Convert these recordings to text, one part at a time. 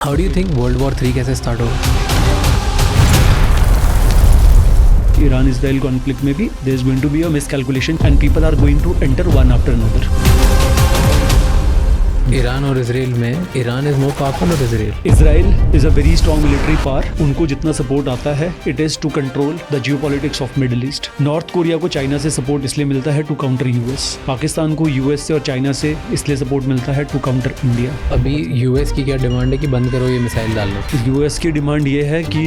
How do you think World War III कैसे start होगा? Iran Israel conflict में भी there is going to be a miscalculation and people are going to enter one after another. Iran और Israel में Iran is more powerful और Israel? Israel is a very strong military power. उनको जितना support आता है it is to control the geopolitics of Middle East. North Korea को China से support इसलिए मिलता है to counter US. पाकिस्तान को US से और चाइना से इसलिए सपोर्ट मिलता है to counter India. अभी यूएस की क्या डिमांड है कि बंद करो ये मिसाइल डालना? US की डिमांड ये है कि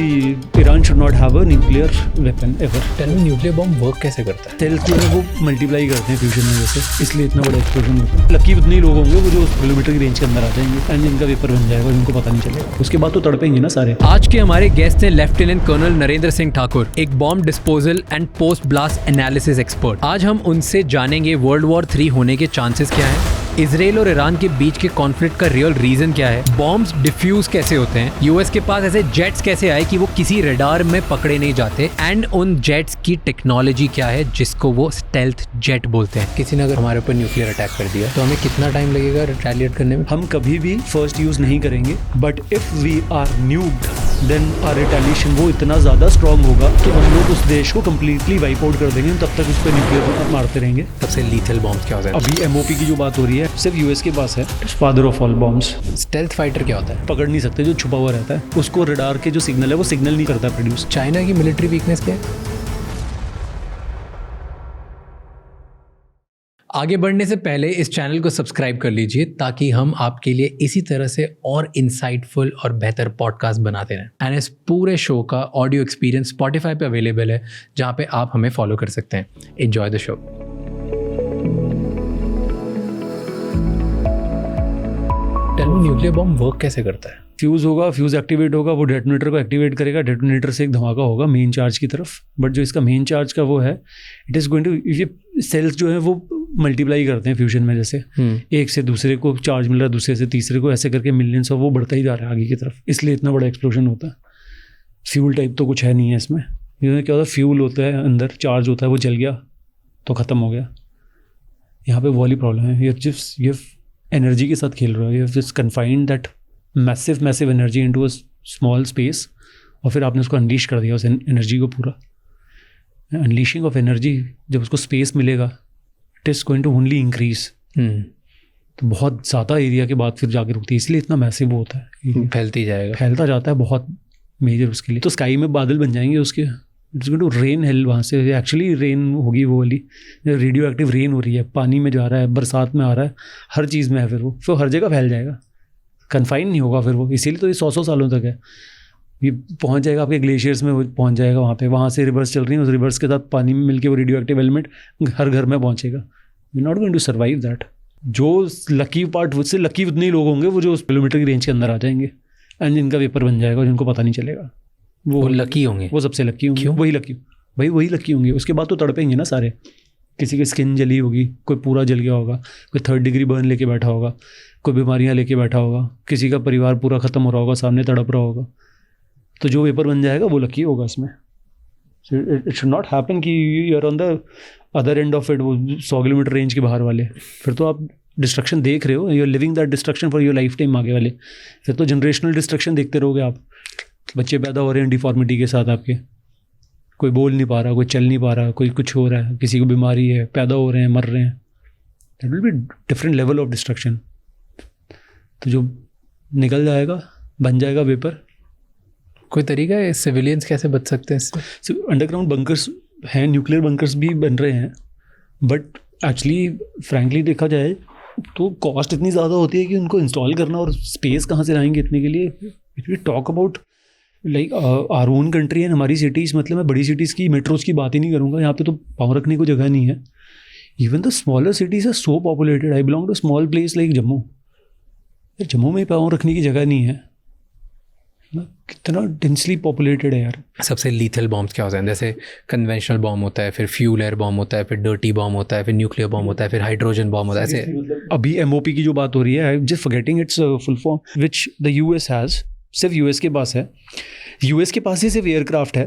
Iran should not have a nuclear weapon ever. Tell me nuclear bomb work कैसे करता है? सेल्स जो है वो मल्टीप्लाई करते हैं फ्यूजन में जैसे, इसलिए इतना बड़ा एक्सप्लोजन होता है. लकी उतने ही लोग होंगे वो जो किलोमीटर की रेंज के अंदर आ जाएंगे एंड इनका वेपर बन जाएगा, इनको पता नहीं चलेगा. उसके बाद तो तड़पेंगे ना सारे. आज के हमारे गेस्ट हैं लेफ्टिनेंट कर्नल नरेंद्र सिंह ठाकुर, एक bomb disposal and post blast analysis expert. आज हम उनसे जानेंगे वर्ल्ड वॉर 3 होने के चांसेस क्या हैं, इसराइल और ईरान के बीच के कॉन्फ्लिक्ट का रियल रीजन क्या है, बॉम्ब्स डिफ्यूज कैसे होते हैं, यूएस के पास ऐसे जेट्स कैसे आए कि वो किसी रडार में पकड़े नहीं जाते, एंड उन जेट्स की टेक्नोलॉजी क्या है जिसको वो स्टेल्थ जेट बोलते हैं. किसी ने अगर हमारे ऊपर न्यूक्लियर अटैक कर दिया तो हमें कितना टाइम लगेगा रिटेलिएट करने में? हम कभी भी फर्स्ट यूज नहीं करेंगे, but if we are nuked then our retaliation वो इतना ज्यादा स्ट्रांग होगा कि हम लोग उस देश को कंप्लीटली वाइप आउट कर देंगे. तब तक उस पर न्यूक्लियर मारते रहेंगे. सबसे लीथल बॉम्ब्स क्या होता है? अभी एमओपी की जो बात हो रही है सिर्फ यूएस के पास है. Father of all bombs. Stealth fighter क्या होता है? पकड़ नहीं सकते, जो छुपा हुआ रहता है उसको रडार के जो सिग्नल है वो सिग्नल नहीं करता प्रोड्यूस. चाइना की मिलिट्री वीकनेस क्या है? आगे बढ़ने से पहले इस चैनल को सब्सक्राइब कर लीजिए ताकि हम आपके लिए इसी तरह से और इंसाइटफुल और बेहतर पॉडकास्ट बनाते रहें. एंड इस पूरे शो का ऑडियो एक्सपीरियंस स्पॉटिफाई पे अवेलेबल है जहाँ पे आप हमें फॉलो कर सकते हैं. Enjoy the show. Tell me nuclear bomb work कैसे करता है? फ्यूज़ होगा, फ्यूज़ एक्टिवेट होगा, वो डेटोनेटर को एक्टिवेट करेगा, डेटोनेटर से एक धमाका होगा मेन चार्ज की तरफ. बट जो इसका मेन चार्ज का वो है इट इज़ गोइंग टू, ये सेल्स जो है वो मल्टीप्लाई करते हैं फ्यूजन में जैसे, एक से दूसरे को चार्ज मिल रहा है, दूसरे से तीसरे को, ऐसे करके मिलियंस ऑफ वो बढ़ता ही जा रहा है आगे की तरफ. इसलिए इतना बड़ा एक्सप्लोजन होता है. फ्यूल टाइप तो कुछ है नहीं है इसमें. ये क्या होता है, फ्यूल होता है अंदर, चार्ज होता है, वो जल गया तो ख़त्म हो गया. यहाँ पे वो वाली प्रॉब्लम है, ये एनर्जी के साथ खेल रहा है. You just confined that massive energy into a small space और फिर आपने उसको अनलीश कर दिया उस एनर्जी को पूरा. अनलीशिंग ऑफ एनर्जी, जब उसको स्पेस मिलेगा it is going to only increase. तो बहुत ज़्यादा एरिया के बाद फिर जाके रुकती है, इसलिए इतना मैसिव होता है, फैलता जाता है बहुत मेजर. उसके लिए तो स्काई में बादल बन जाएंगे उसके. It's going to rain hell. वहाँ से एक्चुअली रेन होगी वो वाली, रेडियो एक्टिव रेन हो रही है, पानी में जा रहा है, बरसात में आ रहा है, हर चीज़ में है. फिर वो हर जगह फैल जाएगा, कन्फाइन नहीं होगा फिर वो. इसीलिए तो ये 100 सालों तक है. ये पहुंच जाएगा आपके ग्लेशियर्स में, वो पहुंच जाएगा वहाँ से रिवर्स चल रही है, उस रिवर्स के साथ पानी में मिलके वो रेडियो एक्टिव एलिमेंट हर घर में पहुंचेगा. We not going to survive that. जो लकी पार्ट, उससे लकी उतने ही लोग होंगे वो जो उस किलोमीटर की रेंज के अंदर आ जाएंगे एंड जिनका वेपर बन जाएगा, जिनको पता नहीं चलेगा. वो लकी होंगे, वो सबसे लकी होंगे. वही लकी होंगे. उसके बाद तो तड़पेंगे ना सारे. किसी की स्किन जली होगी, कोई पूरा जल गया होगा, कोई 3rd डिग्री बर्न लेके बैठा होगा, कोई बीमारियां लेके बैठा होगा, किसी का परिवार पूरा ख़त्म हो रहा होगा, सामने तड़प रहा होगा. तो जो वेपर बन जाएगा वो लकी होगा इसमें. इट शुड नॉट हैपन कि you are on the other end of it, वो 100 किलोमीटर रेंज के बाहर वाले. फिर तो आप डिस्ट्रक्शन देख रहे हो, you are living that destruction for your lifetime. आगे वाले फिर तो जनरेशनल डिस्ट्रक्शन देखते रहोगे आप. बच्चे पैदा हो रहे हैं डिफॉर्मिटी के साथ आपके, कोई बोल नहीं पा रहा, कोई चल नहीं पा रहा, कोई कुछ हो रहा है, किसी को बीमारी है, पैदा हो रहे हैं, मर रहे हैं. That will be different level of destruction. तो जो निकल जाएगा, बन जाएगा वेपर. कोई तरीका है सिविलियंस कैसे बच सकते हैं इससे? अंडरग्राउंड बंकर्स हैं, न्यूक्लियर बंकर्स भी बन रहे हैं, बट एक्चुअली फ्रैंकली देखा जाए तो कॉस्ट इतनी ज़्यादा होती है कि उनको इंस्टॉल करना, और स्पेस कहाँ से लाएंगे इतने के लिए. It we talk about like our own country and हमारी सिटीज़, मतलब मैं बड़ी सिटीज़ की, मेट्रोज़ की बात ही नहीं करूँगा. यहाँ पे तो पाँव रखने को जगह नहीं है. Even the smaller cities are so populated. I belong to small place like Jammu. Jammu में पाँव रखने की जगह नहीं है. कितना डेंसली पॉपुलेटेड है यार. सबसे लीथल बॉम्ब्स क्या होते हैं? जैसे कन्वेंशनल बॉम्ब होता है, फिर फ्यूल एयर बॉम्ब होता है, फिर डर्टी बॉम्ब होता है, फिर न्यूक्लियर बॉम्ब होता है, फिर हाइड्रोजन बॉम्ब होता है. ऐसे अभी एमओपी की जो बात हो रही है, I am just forgetting it's full form, which the US has. सिर्फ यूएस के पास है. यूएस के पास ही सिर्फ एयरक्राफ्ट है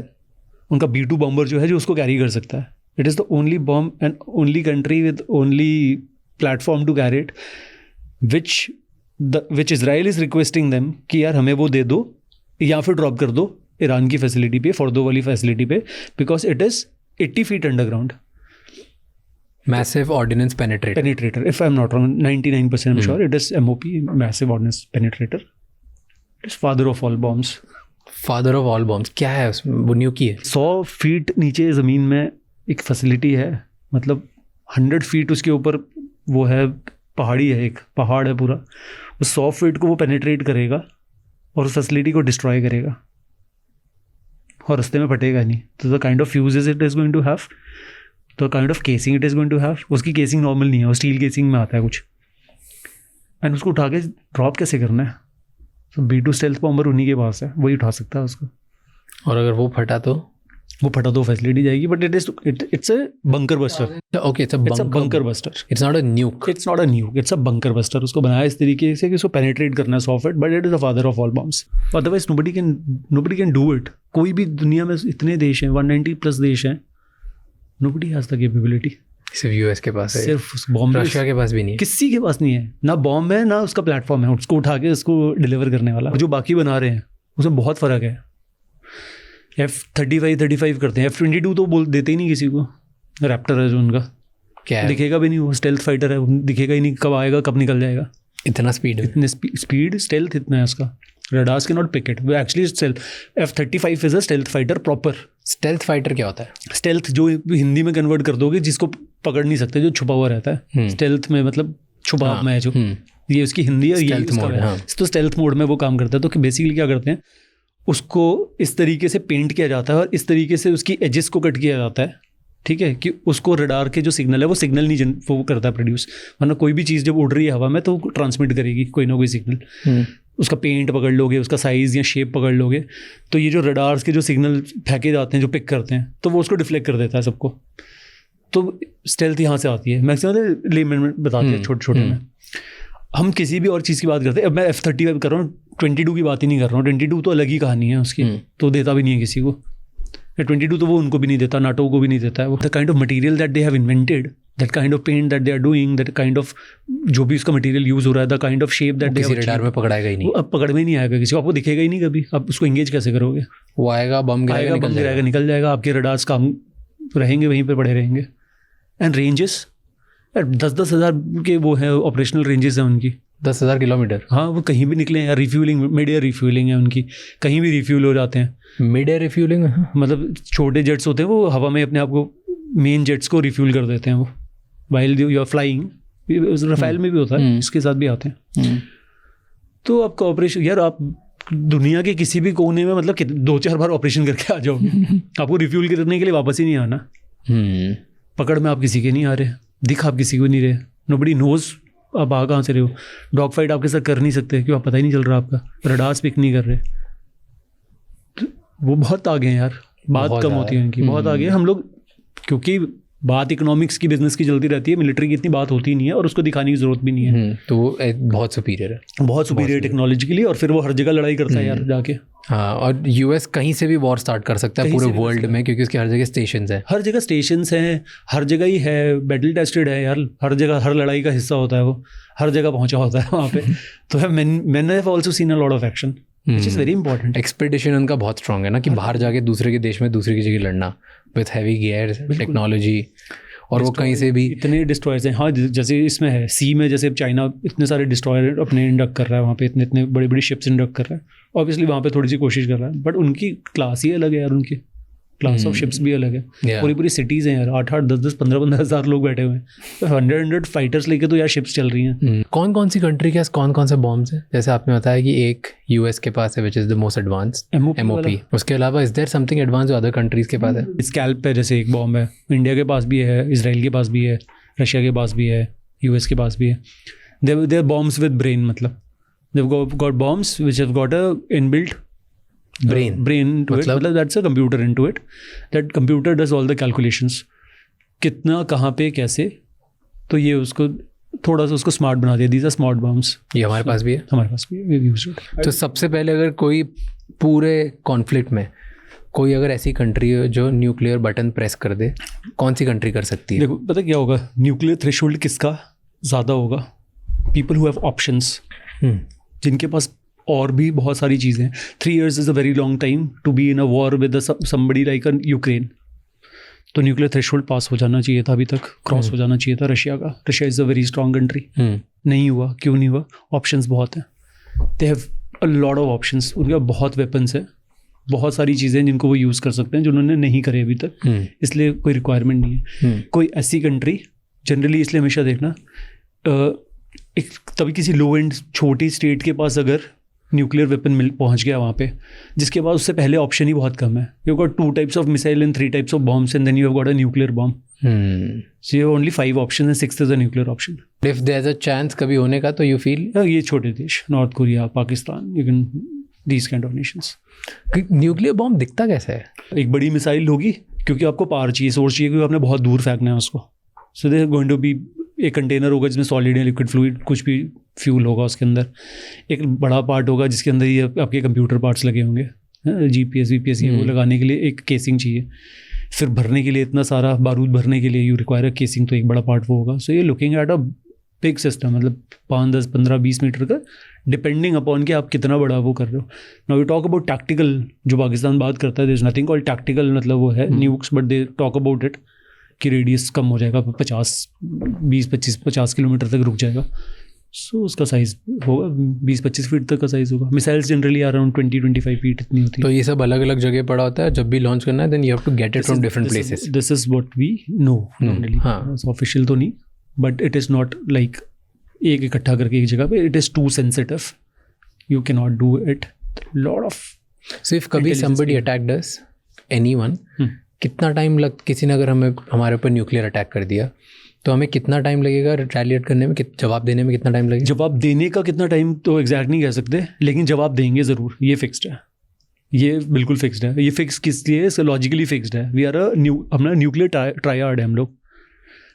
उनका, B-2 बॉम्बर जो है, जो उसको कैरी कर सकता है. It is the only bomb and only country with only platform to carry it, which which Israel is requesting them कि यार हमें वो दे दो या फिर ड्रॉप कर दो ईरान की फैसिलिटी पे, फॉर्दो वाली फैसिलिटी पे, because it is 80 feet underground. Massive ordnance penetrator. Penetrator, if I'm not wrong, 99% I'm sure it is MOP, massive ordnance penetrator. It is father of all bombs. Father of all bombs. क्या है उसमें? वो न्यूकी है. 100 feet नीचे ज़मीन में एक facility है, मतलब 100 feet उसके ऊपर वो है, पहाड़ी है, एक पहाड़ है पूरा. उस 100 feet को वो पेनिट्रेट करेगा और उस फैसिलिटी को डिस्ट्रॉय करेगा और रास्ते में फटेगा नहीं. तो the kind of fuses it is going to have, तो kind of casing it is going to have. उसकी केसिंग नॉर्मल नहीं है, वो स्टील केसिंग में आता है कुछ. एंड उसको उठा के ड्रॉप कैसे करना है? तो B2 स्टेल्थ बॉम्बर उन्हीं के पास है, वही उठा सकता है उसको. और अगर वो फटा तो फैसिलिटी जाएगी. But it's a bunker buster. Okay, it's a bunker buster. It's not a न्यूक. It's not a न्यूक, it's a bunker buster. उसको बनाया इस तरीके से कि उसको पेनिट्रेट करना है 100 feet, but it is the father of all bombs. Otherwise nobody can do it. कोई भी दुनिया में इतने देश हैं, 190+ देश हैं, nobody has the capability. सिर्फ यूएस के पास है, सिर्फ बॉम्ब. रशिया के पास भी नहीं है, किसी के पास नहीं है. ना बॉम्ब है, ना उसका प्लेटफॉर्म है उसको उठा के उसको डिलीवर करने वाला. जो बाकी बना रहे हैं उसमें बहुत फ़र्क है. F-35 करते हैं, F-22 तो बोल देते ही नहीं किसी को. रैप्टर है जो उनका, क्या है? दिखेगा भी नहीं, वो स्टेल्थ फाइटर है, दिखेगा ही नहीं कब आएगा कब निकल जाएगा. इतना स्पीड, इतने स्पीड, स्टेल्थ इतना है उसका. Radars can not pick it. वो actually stealth. F-35 is a stealth fighter proper. Stealth fighter क्या होता है? स्टेल्थ जो हिंदी में कन्वर्ट कर दोगे, जिसको पकड़ नहीं सकते, जो छुपा हुआ रहता है. स्टेल्थ में मतलब छुपा में है जो, ये उसकी हिंदी है, ये उसका है. तो स्टेल्थ मोड में वो काम करता है. तो बेसिकली क्या करते हैं, उसको इस तरीके से पेंट किया जाता है और इस तरीके से उसकी एजेस को कट किया जाता है, ठीक है, कि उसको रडार के जो सिग्नल है वो सिग्नल नहीं वो करता है प्रोड्यूस. वरना कोई भी चीज़ जब उड़ रही है हवा में तो ट्रांसमिट करेगी कोई ना कोई सिग्नल. उसका पेंट पकड़ लोगे, उसका साइज़ या शेप पकड़ लोगे, तो ये जो रडार्स के जो सिग्नल फेंके जाते हैं, जो पिक करते हैं, तो वो उसको डिफ्लेक्ट कर देता है सबको. तो स्टेल्थ यहाँ से आती है. मैक्सिमम लेमन में बताते हैं छोटे छोटे में. हम किसी भी और चीज़ की बात करते हैं. अब मैं F-35 कर रहा हूँ, 22 की बात ही नहीं कर रहा हूँ. 22 तो अलग ही कहानी है उसकी, तो देता भी नहीं है किसी को. 22 तो वो उनको भी नहीं देता, नाटो को भी नहीं देता है. वो the kind of material that they have invented, that kind of paint that they are doing, that kind of जो भी उसका मटेरियल यूज हो रहा है, the kind of shape that किसी रडार में पकड़ाएगा ही नहीं. अब पकड़ में नहीं आएगा किसी को, आपको दिखेगा ही नहीं कभी. आप उसको एंगेज कैसे करोगे? वो आएगा, बम गिराएगा, निकल जाएगा. आपके रडार्स काम रहेंगे, वहीं पर पड़े रहेंगे. एंड रेंजेस 10-10 हज़ार के वो है, ऑपरेशनल रेंजेस हैं उनकी. 10,000 किलोमीटर. हाँ, वो कहीं भी निकले हैं. रिफ्यूलिंग, मिड एयर रिफ्यूलिंग है उनकी, कहीं भी रिफ्यूल हो जाते हैं. मिड एयर रिफ्यूलिंग मतलब छोटे जेट्स होते हैं, वो हवा में अपने आप को, मेन जेट्स को रिफ्यूल कर देते हैं वो, while you are flying. Rafale में भी होता है, इसके साथ भी आते हैं. तो आपका ऑपरेशन, यार आप दुनिया के किसी भी कोने में मतलब 2-4 बार ऑपरेशन करके आ जाओ. आपको रिफ्यूल करने के लिए वापस ही नहीं आना. पकड़ में आप किसी के नहीं आ रहे, दिख आप किसी को नहीं रहे. नोबडी नोज आप आ कहाँ से रहे हो. डॉग फाइट आपके साथ कर नहीं सकते, क्यों? आप पता ही नहीं चल रहा आपका. रडार्स पिक नहीं कर रहे. तो वो बहुत आगे हैं यार. बात कम होती है उनकी, बहुत आगे. हम लोग, क्योंकि बात इकोनॉमिक्स की, बिजनेस की चलती रहती है, मिलिट्री की इतनी बात होती नहीं है और उसको दिखाने की जरूरत भी नहीं है. तो वो बहुत सुपीरियर है, बहुत सुपीरियर टेक्नोलॉजिकली. और फिर वो हर जगह लड़ाई करता है यार जाके. हाँ, और यूएस कहीं से भी वॉर स्टार्ट कर सकता है पूरे वर्ल्ड में, क्योंकि उसके हर जगह स्टेशंस हैं. हर जगह स्टेशंस हैं, हर जगह ही है. बैटल टेस्टेड है यार. हर जगह, हर लड़ाई का हिस्सा होता है वो, हर जगह पहुंचा होता है वहाँ पे. तो man have also seen a lot of action, which is very important. Expedition उनका बहुत स्ट्रांग है ना, कि बाहर जाके दूसरे के देश में दूसरे की जगह लड़ना विथ हैवी गियर टेक्नोलॉजी. और वो कहीं से भी इतने डिस्ट्रॉयर्स हैं. हाँ, जैसे इसमें है सी में, जैसे चाइना इतने सारे डिस्ट्रॉयर अपने इंडक्ट कर रहा है वहाँ पे, इतने बड़ी बड़ी शिप्स इंडक्ट कर रहा है. ऑब्वियसली वहाँ पे थोड़ी सी कोशिश कर रहा है, बट उनकी क्लास ही अलग है यार. उनकी क्लास ऑफ शिप्स भी अलग है. पूरी सिटीज़ हैं यार. 8-8, 10-10, 15-15 हज़ार लोग बैठे हुए हैं. 100 फाइटर्स लेके तो यार शिप्स चल रही हैं. कौन कौन सी कंट्री के कौन कौन से बॉम्ब्स हैं? जैसे आपने बताया कि एक यूएस के पास है, which is the most advance, MOP. उसके अलावा इज देयर समथिंग एडवांस जो अदर कंट्रीज़ के पास है? स्कैल्प पे जैसे एक बॉम्ब है, इंडिया के पास भी है, इसराइल के पास भी है, रशिया के पास भी है, यूएस के पास भी है. देयर बॉम्ब्स विद ब्रेन, मतलब they've got bombs which have got a inbuilt brain into it. मतलब that's a computer into it. That computer does all the calculations. कितना, कहाँ पे, कैसे. तो ये उसको थोड़ा सा उसको स्मार्ट बना दिया. These are smart bombs. ये हमारे पास भी है. हमारे पास भी है. We've used it. तो सबसे पहले अगर कोई पूरे कॉन्फ्लिक्ट में कोई अगर ऐसी कंट्री हो जो न्यूक्लियर बटन प्रेस कर दे, कौन सी कंट्री कर सकती है? देखो, पता क्या होगा, न्यूक्लियर थ्रेशोल्ड किसका ज़्यादा होगा? People who have options. जिनके पास और भी बहुत सारी चीज़ें हैं. 3 years is a very long time to be in a war with somebody like Ukraine. तो न्यूक्लियर थ्रेशोल्ड पास हो जाना चाहिए था, अभी तक क्रॉस हो जाना चाहिए था रशिया का. Russia is a very strong country. नहीं हुआ. क्यों नहीं हुआ? ऑप्शंस बहुत हैं. They have a lot of options. उनके बहुत वेपन्स है, बहुत सारी चीज़ें जिनको वो यूज़ कर सकते हैं जो उन्होंने नहीं करे अभी तक. इसलिए कोई रिक्वायरमेंट नहीं है. कोई ऐसी कंट्री जनरली, इसलिए हमेशा देखना, एक तभी किसी लो एंड छोटी स्टेट के पास अगर न्यूक्लियर वेपन पहुंच गया वहाँ पे, जिसके पास उससे पहले ऑप्शन ही बहुत कम है. You got 2 types of missile and 3 types of bombs and then you have got a nuclear bomb. So you have only 5 option and 6th is a nuclear option. If there is a chance कभी होने का, तो you feel ये छोटे देश, North Korea, Pakistan, you can these kind of nations. Nuclear bomb दिखता कैसा है? एक बड़ी मिसाइल होगी, क्योंकि आपको पावर चाहिए, सोर्स चाहिए, क्योंकि आपने बहुत दूर फेंकना है उसको. So they are going to be, एक कंटेनर होगा जिसमें सॉलिड या लिक्विड फ्लूइड कुछ भी फ्यूल होगा उसके अंदर. एक बड़ा पार्ट होगा जिसके अंदर ये आपके कंप्यूटर पार्ट्स लगे होंगे, GPS VPS, ये वो लगाने के लिए एक केसिंग चाहिए. फिर भरने के लिए इतना सारा बारूद भरने के लिए यू रिक्वायर अ केसिंग, तो एक बड़ा पार्ट वो होगा. सो ये looking at a big system, मतलब 5, 10, 15, 20 मीटर का, डिपेंडिंग अपॉन कि आप कितना बड़ा वो कर रहे हो. Now we talk about tactical, जो पाकिस्तान बात करता है, there is nothing called tactical, मतलब वो है nukes, but they talk about it कि रेडियस कम हो जाएगा, 50 किलोमीटर तक रुक जाएगा. सो उसका साइज होगा 20-25 फीट तक का साइज होगा. मिसाइल्स जनरली अराउंड 20-25 फीट इतनी होती है. तो ये सब अलग अलग जगह पड़ा होता है. जब भी लॉन्च करना है, then you have to get it from different places. This is what we know generally. Official तो नहीं, but it is not like एक इकट्ठा करके एक जगह पे. It is too sensitive, you can not do it. Lot of. So if कभी somebody attacked us, anyone, कितना टाइम किसी ने अगर हमें हमारे ऊपर न्यूक्लियर अटैक कर दिया, तो हमें कितना टाइम लगेगा रिटेलिएट करने में, जवाब देने में कितना टाइम लगेगा? जवाब देने का कितना टाइम तो एग्जैक्ट नहीं कह सकते, लेकिन जवाब देंगे ज़रूर. ये फिक्स्ड है, ये बिल्कुल फिक्स्ड है. ये फिक्स किस लिए? लॉजिकली फिक्स्ड है. वी आर अपना न्यूक्लियर ट्रायड है हम लोग.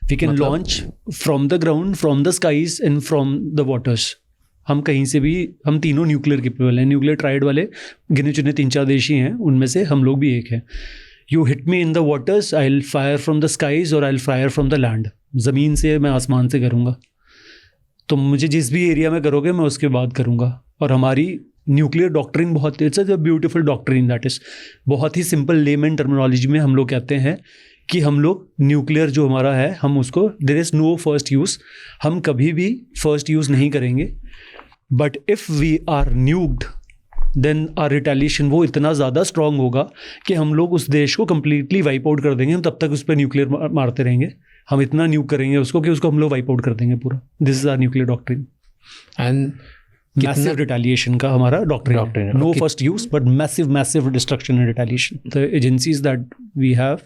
We can launch from the ground, from the skies and from the waters. हम कहीं से भी, हम तीनों न्यूक्लियर केपेबल हैं. न्यूक्लियर ट्रायड वाले गिने चुने 3-4 देश ही हैं, उनमें से हम लोग भी एक हैं. You hit me in the waters, I will fire from the skies और I will fire from the land. ज़मीन से, मैं आसमान से करूँगा. तो मुझे जिस भी एरिया में करोगे मैं उसके बाद करूँगा. और हमारी न्यूक्लियर डॉक्ट्रिन बहुत, it's a beautiful doctrine. That is बहुत ही सिंपल लेमन टर्मिनोलॉजी में हम लोग कहते हैं कि हम लोग न्यूक्लियर जो हमारा है, हम उसको, there is no first use. हम कभी भी फर्स्ट यूज़ नहीं करेंगे. But if we are nuked, then our retaliation वो इतना ज़्यादा स्ट्रॉन्ग होगा कि हम लोग उस देश को कम्प्लीटली वाइप आउट कर देंगे. हम तब तक उस पर न्यूक्लियर मारते रहेंगे. हम इतना न्यूक करेंगे उसको कि उसको हम लोग वाइप आउट कर देंगे पूरा. This is our nuclear doctrine. And massive retaliation का हमारा doctrine. No first use, but massive destruction and retaliation. The agencies that we have,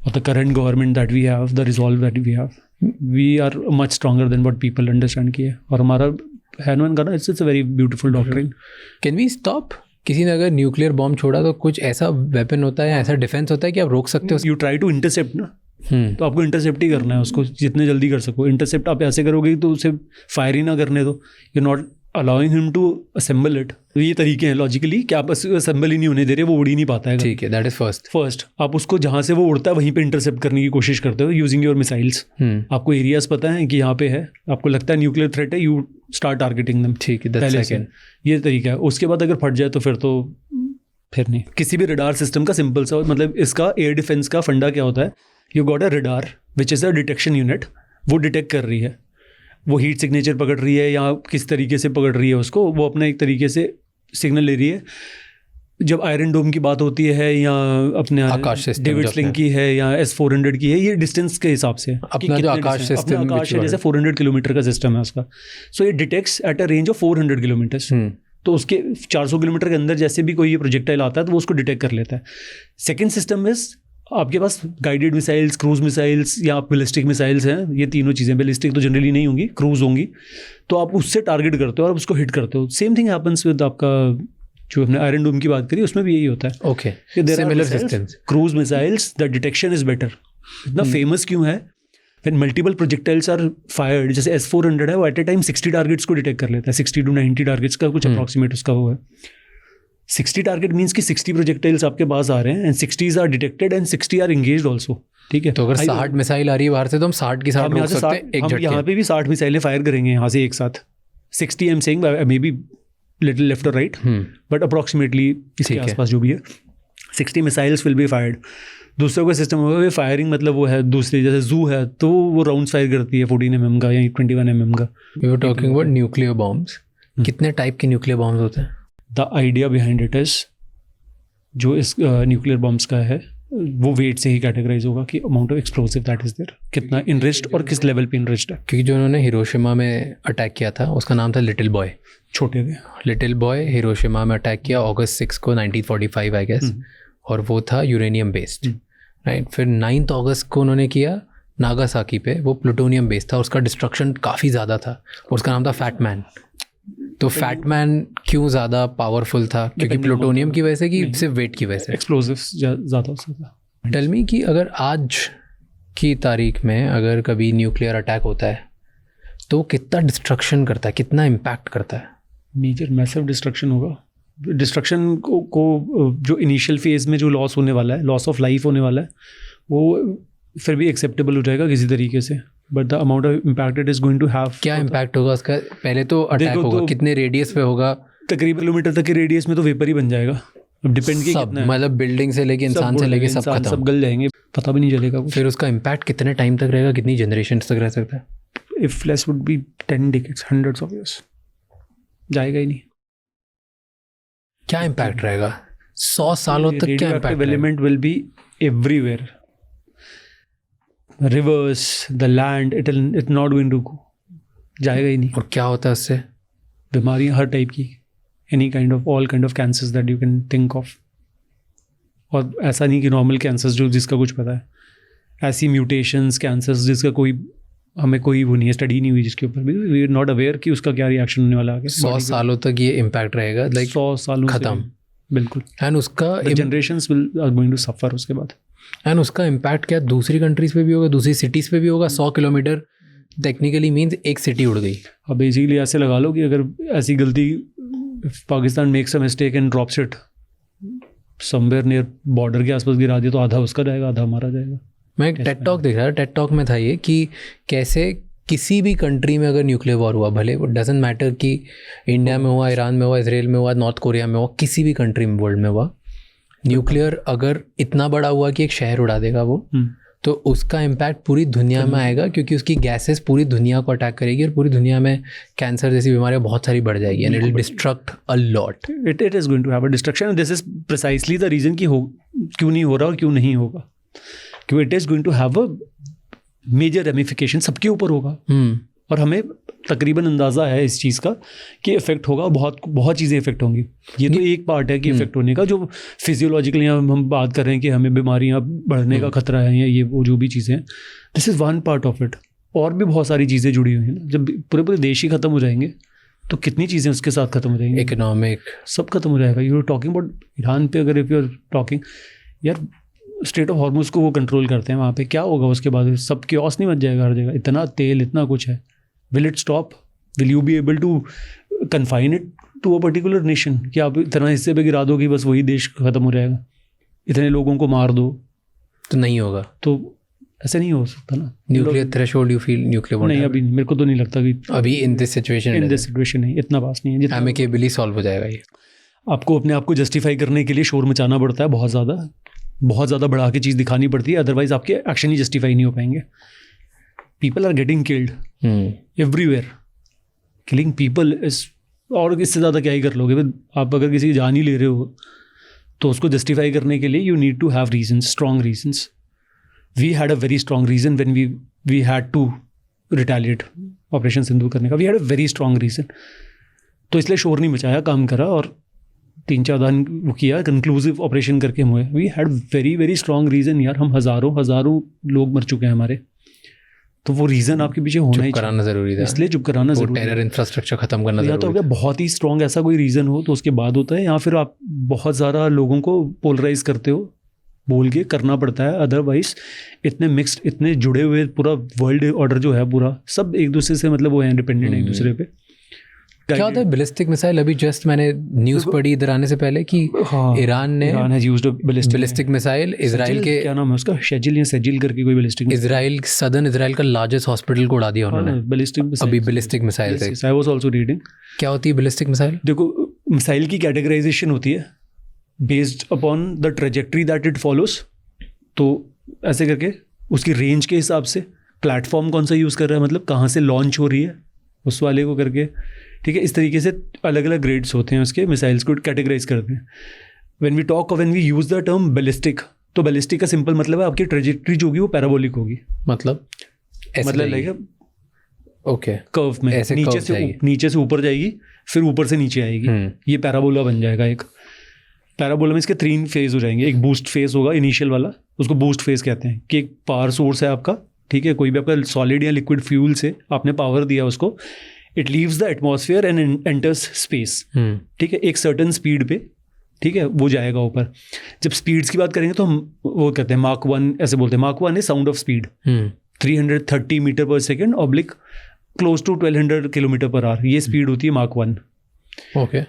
और the current government that we have, the resolve that we have, we are much stronger than what people understand किए. और हमारा हैनवन का ना, it's a very beautiful doctrine. Can we stop? किसी ने अगर न्यूक्लियर बॉम्ब छोड़ा तो कुछ ऐसा वेपन होता है या ऐसा डिफेंस होता है कि आप रोक सकते हो? यू ट्राई टू इंटरसेप्ट ना. तो आपको इंटरसेप्ट ही करना है उसको, जितने जल्दी कर सको. इंटरसेप्ट आप ऐसे करोगे तो उसे फायर ही ना करने दो. You not allowing him to assemble it. ये तरीके हैं लॉजिकली कि आप असेंबल ही नहीं होने दे रहे, वो उड़ ही नहीं पाता है. ठीक है, दैट इज फर्स्ट. आप उसको जहाँ से वो उड़ता है वहीं पे इंटरसेप्ट करने की कोशिश करते हो यूजिंग योर मिसाइल्स. आपको एरियाज पता है कि यहाँ पे है, आपको लगता है न्यूक्लियर थ्रेट है, यू स्टार्ट टारगेटिंग देम. ठीक है, दैट्स सेकंड. ये तरीका है. उसके बाद अगर फट जाए तो फिर नहीं. किसी भी रडार सिस्टम का सिंपल सा, मतलब इसका एयर डिफेंस का फंडा क्या होता है? You got a radar which is a detection unit. वो डिटेक्ट कर रही है, वो हीट सिग्नेचर पकड़ रही है या किस तरीके से पकड़ रही है उसको, वो अपना एक तरीके से सिग्नल ले रही है. जब आयरन डोम की बात होती है या अपने डेविड स्लिंग की है या S-400 की है, ये डिस्टेंस के हिसाब से अपना जो आकाश सिस्टम है, जैसे 400 किलोमीटर का सिस्टम है उसका. सो ये detects at a range of 400 kilometres. तो उसके 400 किलोमीटर के अंदर जैसे भी कोई ये प्रोजेक्टाइल आता है तो वो उसको डिटेक्ट कर लेता है. सेकेंड सिस्टम इज आपके पास गाइडेड मिसाइल्स, क्रूज मिसाइल्स या बैलिस्टिक मिसाइल्स हैं. ये तीनों चीज़ें, बैलिस्टिक तो जनरली नहीं होंगी, क्रूज होंगी. तो आप उससे टारगेट करते हो और उसको हिट करते हो. सेम थिंग हैपन्स विद आपका जो हमने आयरन डोम की बात करी, उसमें भी यही होता है. Okay, similar systems. Cruise missiles, the detection is better. इतना फेमस क्यों है? When multiple projectiles are fired, जैसे S-400 है, वो एट ए टाइम 60 टारगेट्स को डिटेक्ट कर लेता है. 60 to 90 टारगेट्स का कुछ अप्रॉक्सीमेट उसका वो है. 60 टारगेट मीन्स कि 60 प्रोजेक्टाइल्स आपके पास आ रहे हैं and 60 are detected and 60 are engaged also. ठीक है, तो अगर 60 मिसाइल आ रही है बाहर से तो हम 60 की 60 रोक सकते हैं एक झटके. यहाँ पे भी 60 मिसाइलें फायर करेंगे यहाँ से एक साथ. 60 I'm saying, maybe little left or right, but approximately इसके आसपास जो भी है 60 missiles will be fired. दूसरों का सिस्टम होगा फायरिंग, मतलब वो है दूसरी, जैसे जू है तो वो राउंड्स फायर करती है 14 mm का या 21 mm का. We were talking about nuclear bombs. कितने टाइप के न्यूक्लियर बॉम्ब्स होते हैं? The idea behind it is, जो इस न्यूक्लियर बॉम्ब्स का है वो वेट से ही कैटेगराइज होगा कि amount of explosive that is there, कितना इनरिच्ड और किस लेवल पे इनरिच्ड है. क्योंकि जो उन्होंने हिरोशिमा में अटैक किया था उसका नाम था लिटिल बॉय. छोटे थे. लिटिल बॉय हिरोशिमा में अटैक किया August 6 को 1945 आई गेस, और वो था यूरेनियम बेस्ड, राइट. फिर 9 अगस्त को उन्होंने किया नागासाकी पे, वो प्लूटोनियम बेस्ड था, उसका डिस्ट्रक्शन काफ़ी ज़्यादा था, उसका नाम था फैट मैन. तो फैट मैन क्यों ज़्यादा पावरफुल था? क्योंकि प्लूटोनियम की वजह से कि सिर्फ वेट की वजह से? एक्सप्लोसिव्स ज़्यादा हो सकता. टेल मी कि अगर आज की तारीख में अगर कभी न्यूक्लियर अटैक होता है तो कितना डिस्ट्रक्शन करता है, कितना इम्पैक्ट करता है? मेजर मैसिव डिस्ट्रक्शन होगा. डिस्ट्रक्शन को जो इनिशियल फेज में जो लॉस होने वाला है, लॉस ऑफ लाइफ होने वाला है, वो फिर भी एक्सेप्टेबल हो जाएगा किसी तरीके से. But the amount of impact it is going to have, क्या इम्पैक्ट होगा उसका? पहले तो अटैक होगा, तो कितने रेडियस पे होगा? तकरीबन किलोमीटर तक के रेडियस में तो वेपर ही बन जाएगा. अब डिपेंड की कितना है, मतलब बिल्डिंग से लेके इंसान से लेके सब खत्म, सब गल जाएंगे, पता भी नहीं चलेगा कुछ. फिर उसका इम्पैक्ट कितने टाइम तक रहेगा, कितनी जनरेशन तक रह सकता है? If less would be 10 decades, hundreds of years. जाएगा ही नहीं. क्या इम्पैक्ट रहेगा 100 सालों तक? क्या impact? Element will be everywhere. Rivers, the land, it not going to go. जाएगा ही नहीं. और क्या होता है उससे? बीमारियां हर टाइप की, any kind of, all kind of cancers that you can think of. और ऐसा नहीं कि नॉर्मल कैंसर्स जो जिसका कुछ पता है, ऐसी म्यूटेशंस कैंसर्स जिसका कोई हमें कोई वो नहीं है, स्टडी नहीं हुई जिसके ऊपर भी, वी आर नॉट अवेयर कि उसका क्या रिएक्शन होने वाला है. 100 सालों तक ये इम्पैक्ट रहेगा, लाइक 100 सालों खत्म. बिल्कुल. एंड उसका generations will are going to suffer उसके बाद. एंड उसका इम्पैक्ट क्या दूसरी कंट्रीज पे भी होगा, दूसरी सिटीज़ पे भी होगा? 100 किलोमीटर टेक्निकली मीन्स एक सिटी उड़ गई. अब बेसिकली ऐसे लगा लो कि अगर ऐसी गलती Pakistan makes a mistake and drops it somewhere near border के आसपास गिरा दिया तो आधा उसका जाएगा, आधा हमारा जाएगा. मैं एक टेड टॉक देख रहा था, टेड टॉक में था ये कि कैसे किसी भी कंट्री में अगर न्यूक्लियर वॉर हुआ, भले वो डजेंट मैटर कि इंडिया में हुआ, ईरान में हुआ, इसराइल में हुआ, नॉर्थ कोरिया में हुआ, किसी भी कंट्री में वर्ल्ड में हुआ, न्यूक्लियर अगर इतना बड़ा हुआ कि एक शहर उड़ा देगा वो, तो उसका इम्पैक्ट पूरी दुनिया में आएगा, क्योंकि उसकी गैसेस पूरी दुनिया को अटैक करेगी और पूरी दुनिया में कैंसर जैसी बीमारियां बहुत सारी बढ़ जाएगी. And it will destruct a lot. It is going to have a destruction. This is precisely the reason कि हो क्यों नहीं हो रहा और क्यों नहीं होगा. क्योंकि it is going to have a major ramification, सबके ऊपर होगा. और हमें तकरीबन अंदाज़ा है इस चीज़ का कि इफेक्ट होगा, बहुत चीज़ें इफेक्ट होंगी. ये तो एक पार्ट है कि इफेक्ट होने का, जो फिजियोलॉजिकली हम बात कर रहे हैं कि हमें बीमारियां बढ़ने का खतरा है या ये वो जो भी चीज़ें हैं, this is one part of it. और भी बहुत सारी चीज़ें जुड़ी हुई हैं ना. जब पूरे देश ही ख़त्म हो जाएंगे तो कितनी चीज़ें उसके साथ ख़त्म हो जाएंगी. इकोनॉमिक सब खत्म हो जाएगा. You are talking about Iran पे, अगर इफ़ यू आर टॉकिंग, यार स्टेट ऑफ हॉर्मुज को वो कंट्रोल करते हैं वहाँ पे, क्या होगा उसके बाद? सब क्योस नहीं मच जाएगा हर जगह? इतना तेल, इतना कुछ है. Will it stop? Will you be able to confine it to a particular nation? कि आप इतना हिस्से पे गिरा दो कि बस वही देश खत्म हो जाएगा, इतने लोगों को मार दो, तो नहीं होगा. तो ऐसे नहीं हो सकता ना. Nuclear threshold, you feel nuclear नहीं, अभी मेरे को तो नहीं लगता कि अभी इन दिस सिचुएशन नहीं, इतना पास नहीं है जितना एमिकेबली सॉल्व हो जाएगा. ये आपको अपने आप को जस्टिफाई करने के लिए शोर मचाना पड़ता है, बहुत ज़्यादा बढ़ा के चीज़ दिखानी पड़ती है, अदरवाइज आपके एक्शन ही जस्टिफाई नहीं हो पाएंगे. People are getting killed everywhere. Killing people is, और इससे ज़्यादा क्या ही कर लोगे? आप अगर किसी की जान ही ले रहे हो तो उसको जस्टिफाई करने के लिए you need to have reasons, strong reasons. We had a very strong reason when we had to retaliate operation Sindoor करने का. We had a very strong reason. तो इसलिए शोर नहीं मचाया, काम करा और 3-4 दिन वो किया, कंक्लूसिव ऑपरेशन करके हम हुए. We had very very strong reason. यार हम हज़ारों लोग मर चुके हैं हमारे, तो वो रीजन आपके पीछे होना ही कराना जरूरी था. इसलिए चुप कराना जरूरी है. टेरर इंफ्रास्ट्रक्चर खत्म करना या तो अगर बहुत ही स्ट्रॉन्ग ऐसा कोई रीजन हो तो उसके बाद होता है, या फिर आप बहुत ज़्यादा लोगों को पोलराइज करते हो, बोल के करना पड़ता है. अदरवाइज इतने मिक्स्ड, इतने जुड़े हुए, पूरा वर्ल्ड ऑर्डर जो है पूरा सब एक दूसरे से मतलब वो है डिपेंडेंट एक दूसरे पे. क्या होता है बैलिस्टिक मिसाइल? अभी जस्ट मैंने न्यूज़ पढ़ी इधर आने से पहले कि Iran has used ballistic missile Israel के, क्या नाम है उसका, शेजिल या सेजिल करके कोई बैलिस्टिक, इजराइल सदर्न इजराइल का लार्जेस्ट हॉस्पिटल को उड़ा दिया उन्होंने बैलिस्टिक मिसाइल से। I was also reading. क्या होती है बैलिस्टिक मिसाइल? देखो, मिसाइल की कैटेगराइजेशन होती है based upon the trajectory that it follows. तो ऐसे करके उसकी रेंज के हिसाब से, प्लेटफॉर्म कौन सा यूज़ कर रहा है, मतलब कहाँ से लॉन्च हो रही है उस वाले को करके, ठीक है। इस तरीके से अलग अलग ग्रेड्स होते हैं उसके, मिसाइल्स को कैटेगराइज करते हैं। When we use the term ballistic, तो बैलिस्टिक का सिंपल मतलब है आपकी ट्रेजेक्ट्री जो होगी वो पैराबोलिक होगी। मतलब लाइक ओके कर्व में ऐसे नीचे से ऊपर जाएगी, फिर ऊपर से नीचे आएगी, ये पैराबोला बन जाएगा। एक पैराबोला में इसके 3 फेज हो जाएंगे। एक बूस्ट फेज होगा इनिशियल वाला, उसको बूस्ट फेज कहते हैं, कि एक पावर सोर्स है आपका, ठीक है, कोई भी आपका सॉलिड या लिक्विड फ्यूल से आपने पावर दिया उसको, it leaves the atmosphere and enters space, ठीक है, एक सर्टन स्पीड पे, ठीक है, वो जाएगा ऊपर। जब स्पीड्स की बात करेंगे तो हम वो कहते हैं माक 1, ऐसे बोलते हैं। माक 1 है sound of speed, 330 metre per second oblique close to 1200 kilometre per hour, ये स्पीड होती है Mach 1। Okay.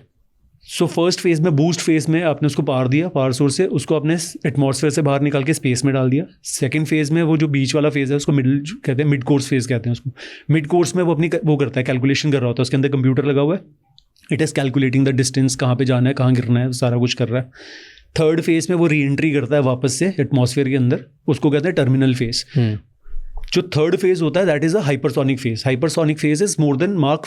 So first phase में, बूस्ट फेज में आपने उसको पावर दिया, पावर सोर्स से उसको आपने एटमॉस्फेयर से बाहर निकाल के स्पेस में डाल दिया। सेकंड फेज में वो जो बीच वाला फेज है उसको मिडिल कहते हैं, मिड कोर्स फेज कहते हैं उसको। मिड कोर्स में वो अपनी वो करता है, कैलकुलेशन कर रहा होता है, उसके अंदर कंप्यूटर लगा हुआ है, it is calculating the distance, कहाँ पे जाना है, कहाँ गिरना है, सारा कुछ कर रहा है। थर्ड फेज में वो री एंट्री करता है वापस से एटमॉस्फेयर के अंदर, उसको कहते हैं टर्मिनल फेज। जो थर्ड फेज होता है that is a hypersonic phase. Hypersonic phase is more than Mach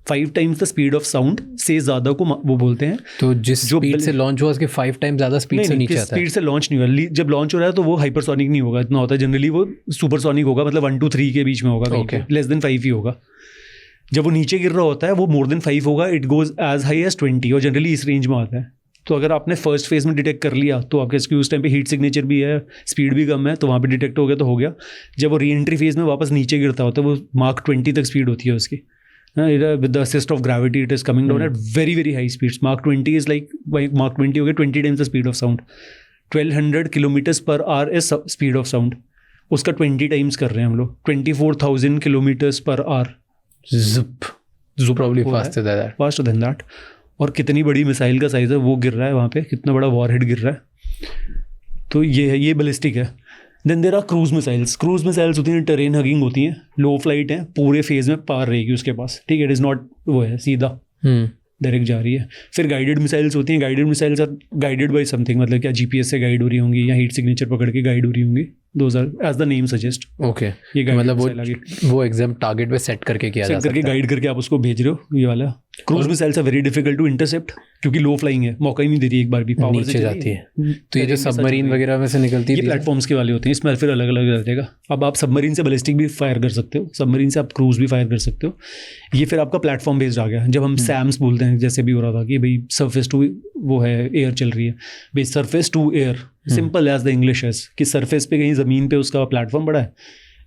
5 times the speed of sound से ज़्यादा को वो बोलते हैं। तो जिस स्पीड से लॉन्च हुआ उसके 5 टाइम्स ज़्यादा स्पीड से नीचे आता है। स्पीड से लॉन्च नहीं होगा, जब लॉन्च हो रहा है तो वो हाइपरसोनिक नहीं होगा, इतना होता है जनरली, वो सुपरसोनिक होगा, मतलब 1 to 3 के बीच में होगा, लेस देन 5 ही होगा। जब वो नीचे गिर रहा होता है वो मोर देन 5 होगा, it goes as high as 20, और जनरली इस रेंज में आता है। तो अगर आपने फर्स्ट फेज में डिटेक्ट कर लिया तो आपके उस टाइम पे हीट सिग्नेचर भी है, स्पीड भी कम है, तो वहाँ पे डिटेक्ट हो गया तो हो गया। जब वो री एंट्री फेज में वापस नीचे गिरता होता है, वो मार्क 20 तक स्पीड होती है उसकी, with the assist of gravity it is coming down at very very high speeds. मार्क 20 इज लाइक, मार्क 20 हो गया 20 times the speed of sound. 1200 kilometres per hour is speed of sound, उसका 20 टाइम्स कर रहे हैं हम लोग, 24,000 kilometres per our. Probably faster than that. और कितनी बड़ी मिसाइल का साइज है, वो गिर रहा है वहाँ पे, कितना बड़ा वॉरहेड गिर रहा है। तो ये है, ये बैलिस्टिक है। Then there are cruise missiles. Cruise missiles होती हैं टेरेन हगिंग होती हैं, लो फ्लाइट हैं, पूरे फेज में पार रहेगी उसके पास, ठीक है, इट इज़ नॉट वो है सीधा डायरेक्ट जा रही है। फिर गाइडेड मिसाइल्स होती हैं। Guided missiles are guided by something, मतलब क्या GPS से गाइड हो रही होंगी या हीट सिग्नेचर पकड़ के गाइड हो रही होंगी, those are as the name suggest. Okay, ये मतलब वो एग्जाम टारगेट पे सेट करके किया जा सकता है, गाइड करके आप उसको भेज रहे हो। ये वाला cruise missiles are very difficult to intercept, क्योंकि लो फ्लाइंग है, मौका ही नहीं दे रही एक बार भी, पावर नीचे जाती है। तो ये जो सबमरीन वगैरह में से निकलती है, ये प्लेटफॉर्म्स के वाले होते हैं, इसमें फिर अलग अलग रहेगा। अब आप सबमरीन से बैलिस्टिक भी फायर कर सकते हो, सबमरीन से आप क्रूज भी फायर कर सकते हो। ये फिर आपका प्लेटफॉर्म बेस्ड आ गया। जब हम सैम्स बोलते हैं, जैसे भी हो रहा था कि भाई सरफेस टू वो है, एयर चल रही है, भाई surface to air, simple as the English है, कि सरफेस पे कहीं ज़मीन पे उसका प्लेटफॉर्म बड़ा है,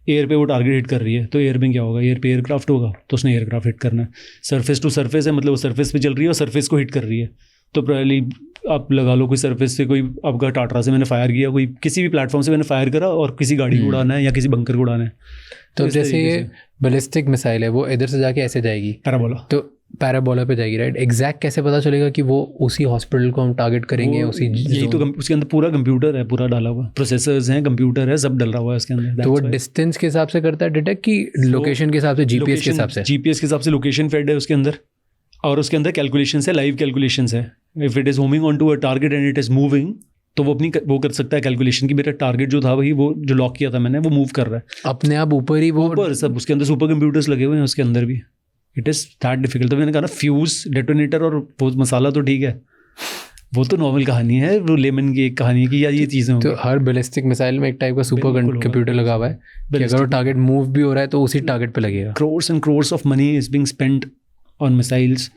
एयर पे वो टारगेट हिट कर रही है, तो एयर में क्या होगा, एयर पे एयरक्राफ्ट होगा, तो उसने एयरक्राफ्ट हिट करना है। सरफेस टू सरफेस है, मतलब वो सरफेस पे चल रही है और सरफेस को हिट कर रही है, तो प्रोबेबली आप लगा लो कोई सरफेस से, कोई आपका टाटा से मैंने फायर किया, कोई किसी भी प्लेटफॉर्म से मैंने फायर करा और किसी गाड़ी को उड़ाना है या किसी बंकर को उड़ाना है। तो जैसे ये बैलिस्टिक मिसाइल है, वो इधर से जाके ऐसे जाएगी पैराबोला, तो पैराबोला पे जाएगी, राइट? एग्जैक्ट कैसे पता चलेगा कि वो उसी हॉस्पिटल को हम टारगेट करेंगे? उसी यही तो उसके अंदर पूरा कंप्यूटर है, पूरा डाला हुआ, प्रोसेसर्स हैं, कंप्यूटर है, सब डला हुआ है उसके अंदर। तो वो डिस्टेंस के हिसाब से करता है डिटेक्ट, कि लोकेशन के हिसाब से, GPS के हिसाब से? GPS के हिसाब से लोकेशन फेड है उसके अंदर, और उसके अंदर कैलकुलेशंस है, लाइव कैलकुलेशंस है। If it is homing on to a target and it is moving, तो वो अपनी वो कर सकता है कैलकुलेशन की, मेरा टारगेट जो था वही, वो जो लॉक किया था मैंने, वो मूव कर रहा है अपने आप ऊपर ही, वो ऊपर सब, उसके अंदर सुपर कंप्यूटर्स लगे हुए हैं उसके अंदर भी। It is that difficult. तो मैंने कहा ना, फ्यूज, डेटोनेटर और वो मसाला तो ठीक है, वो तो नॉर्मल कहानी है, वो लेमन की एक कहानी है कि यार ये चीज़ें होंगी। तो हर बैलिस्टिक मिसाइल में एक टाइप का सुपर कंप्यूटर लगा हुआ है कि अगर वो टारगेट मूव भी हो रहा है तो उसी टारगेट पे लगेगा। Crores and crores of money is being spent on missiles.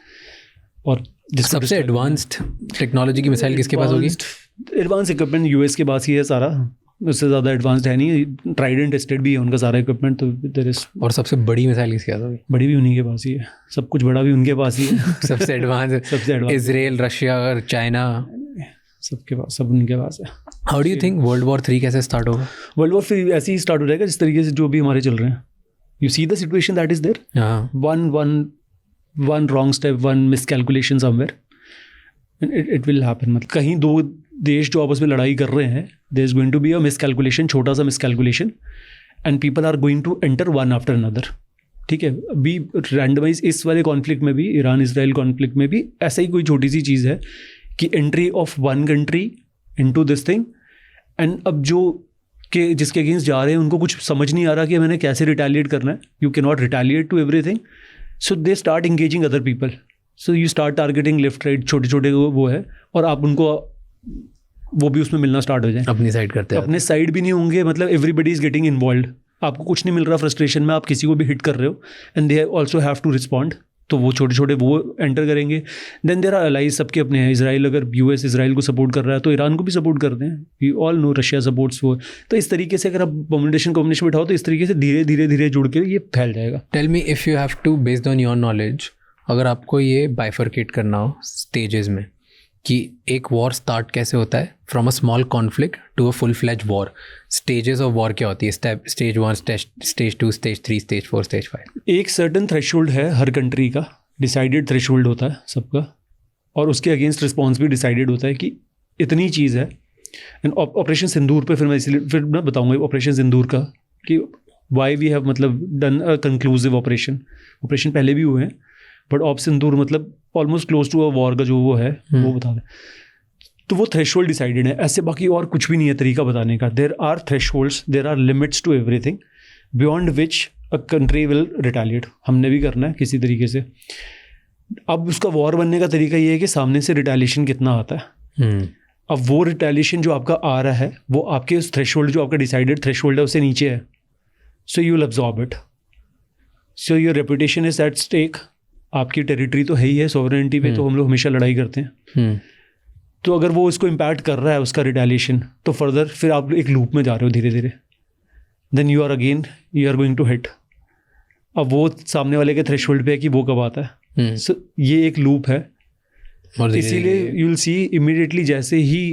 और सबसे एडवांस्ड टेक्नोलॉजी की मिसाइल किसके पास होगी? एडवांस इक्विपमेंट US के पास ही है सारा, उससे ज़्यादा एडवांस्ड है नहीं। ट्राइडेंट टेस्टेड भी है उनका सारा इक्विपमेंट, तो देयर इज। और सबसे बड़ी मिसाइल किसके पास होगी? बड़ी भी उन्हीं के पास ही है, सब कुछ बड़ा भी उनके पास ही है। सबसे एडवांस इजराइल, रशिया और चाइना, सबके पास, सब उनके पास है। How do you think world war 3 कैसे स्टार्ट होगा? वर्ल्ड वॉर 3 ऐसे ही स्टार्ट हो जाएगा जिस तरीके से जो भी हमारे चल रहे हैं। You see the situation that is there, one one wrong step, one miscalculation somewhere, it will happen. मतलब कहीं दो देश जो आपस में लड़ाई कर रहे हैं, there is going to be a miscalculation, छोटा सा miscalculation, and people are going to enter one after another. ठीक है, अभी रैंडमाइज इस वाले कॉन्फ्लिक्ट में भी, ईरान इसराइल कॉन्फ्लिक्ट में भी ऐसा ही कोई छोटी सी चीज़ है कि entry of one country into this thing, and अब जो के जिसके अगेंस्ट जा रहे हैं उनको कुछ समझ नहीं आ रहा कि मैंने कैसे रिटेलिएट करना है. You can not retaliate to everything, so they start engaging other people. So you start targeting left right, छोटे छोटे वो है, और आप उनको वो भी उसमें मिलना स्टार्ट हो जाए. अपनी साइड करते हैं, अपने साइड भी नहीं होंगे, मतलब एवरीबडी इज गेटिंग इन्वॉल्व. आपको कुछ नहीं मिल रहा फ्रस्ट्रेशन में, आप किसी को भी हिट कर रहे हो, and they also have to respond. तो वो छोटे छोटे वो एंटर करेंगे. देन देयर आर अलाइज, सबके अपने हैं. इसराइल, अगर यूएस इसराइल को सपोर्ट कर रहा है तो ईरान को भी सपोर्ट करते हैं. We all know Russia supports वो. तो इस तरीके से अगर आप कम्युनिकेशन बिठाओ तो इस तरीके से धीरे धीरे धीरे जुड़ के ये फैल जाएगा. Tell me if you have to, based on your knowledge, अगर आपको ये बाइफरकेट करना हो स्टेजेस में कि एक वॉर स्टार्ट कैसे होता है from a small conflict to a full fledged war, stages of war क्या होती है? Stage 1, stage 2, stage 3, stage 4, stage 5. एक सर्टन थ्रेशोल्ड है हर कंट्री का, डिसाइडेड थ्रेशोल्ड होता है सबका, और उसके अगेंस्ट रिस्पॉन्स भी डिसाइडेड होता है कि इतनी चीज़ है. एंड ऑपरेशन सिंदूर पे फिर मैं बताऊंगा ऑपरेशन सिंदूर का कि वाई वी हैव मतलब डन अ कंक्लूसिव ऑपरेशन पहले भी हुए हैं, बट ऑप सिंदूर मतलब almost close to a war का जो वो है वो बता दें. तो वो थ्रेशोल्ड डिसाइडेड है, ऐसे बाकी और कुछ भी नहीं है तरीका बताने का. There are thresholds, there are limits to everything beyond which a country will retaliate. हमने भी करना है किसी तरीके से. अब उसका वॉर बनने का तरीका ये है कि सामने से रिटेलिएशन कितना आता है. अब वो रिटेलिएशन जो आपका आ रहा है वो आपके उस थ्रेशोल्ड, जो आपका डिसाइडेड थ्रेशोल्ड है, उससे नीचे है. So you will absorb it. So your reputation is at stake. आपकी टेरिटरी तो है ही है, सॉवरेनिटी पे तो हम लोग हमेशा लड़ाई करते हैं. तो अगर वो इसको इम्पैक्ट कर रहा है उसका रिटेलिएशन, तो फर्दर फिर आप एक लूप में जा रहे हो धीरे धीरे. Then you are going to hit. अब वो सामने वाले के थ्रेशोल्ड पे है कि वो कब आता है. सो ये एक लूप है. इसीलिए यू विल सी इमीडिएटली जैसे ही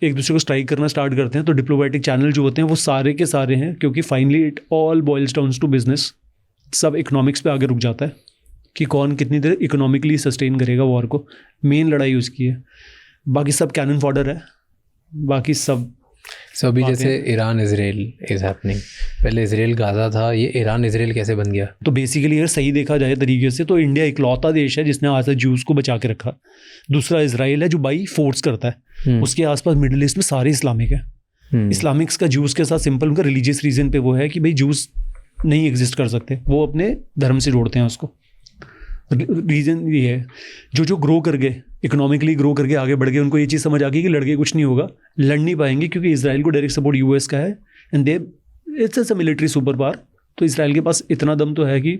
एक दूसरे को स्ट्राइक करना स्टार्ट करते हैं तो डिप्लोमेटिक चैनल जो होते हैं वो सारे के सारे हैं, क्योंकि finally it all boils down to business. सब इकोनॉमिक्स पे आगे रुक जाता है कि कौन कितनी देर इकोनॉमिकली सस्टेन करेगा वॉर को. मेन लड़ाई उसकी है, बाकी सब कैनन फॉडर है, बाकी सब. सो अभी जैसे ईरान इजराइल इज हैपनिंग, पहले इजराइल गाजा था, ये ईरान इजराइल कैसे बन गया? तो बेसिकली अगर सही देखा जाए तरीके से तो इंडिया इकलौता देश है जिसने आज तक ज्यूज़ को बचा के रखा. दूसरा इजराइल है जो बाई फोर्स करता है. उसके आसपास मिडिल ईस्ट में सारे इस्लामिक है. इस्लामिक्स का ज्यूज़ के साथ सिंपल उनका रिलीजियस रीजन पे वो है कि भाई ज्यूज़ नहीं एग्जिस्ट कर सकते, वो अपने धर्म से जोड़ते हैं उसको. रीज़न ये है, जो ग्रो कर गए, इकोनॉमिकली ग्रो करके आगे बढ़ गए, उनको ये चीज़ समझ आ गई कि लड़के कुछ नहीं होगा, लड़ नहीं पाएंगे, क्योंकि इसराइल को डायरेक्ट सपोर्ट यूएस का है and they it's a military super power. तो इसराइल के पास इतना दम तो है कि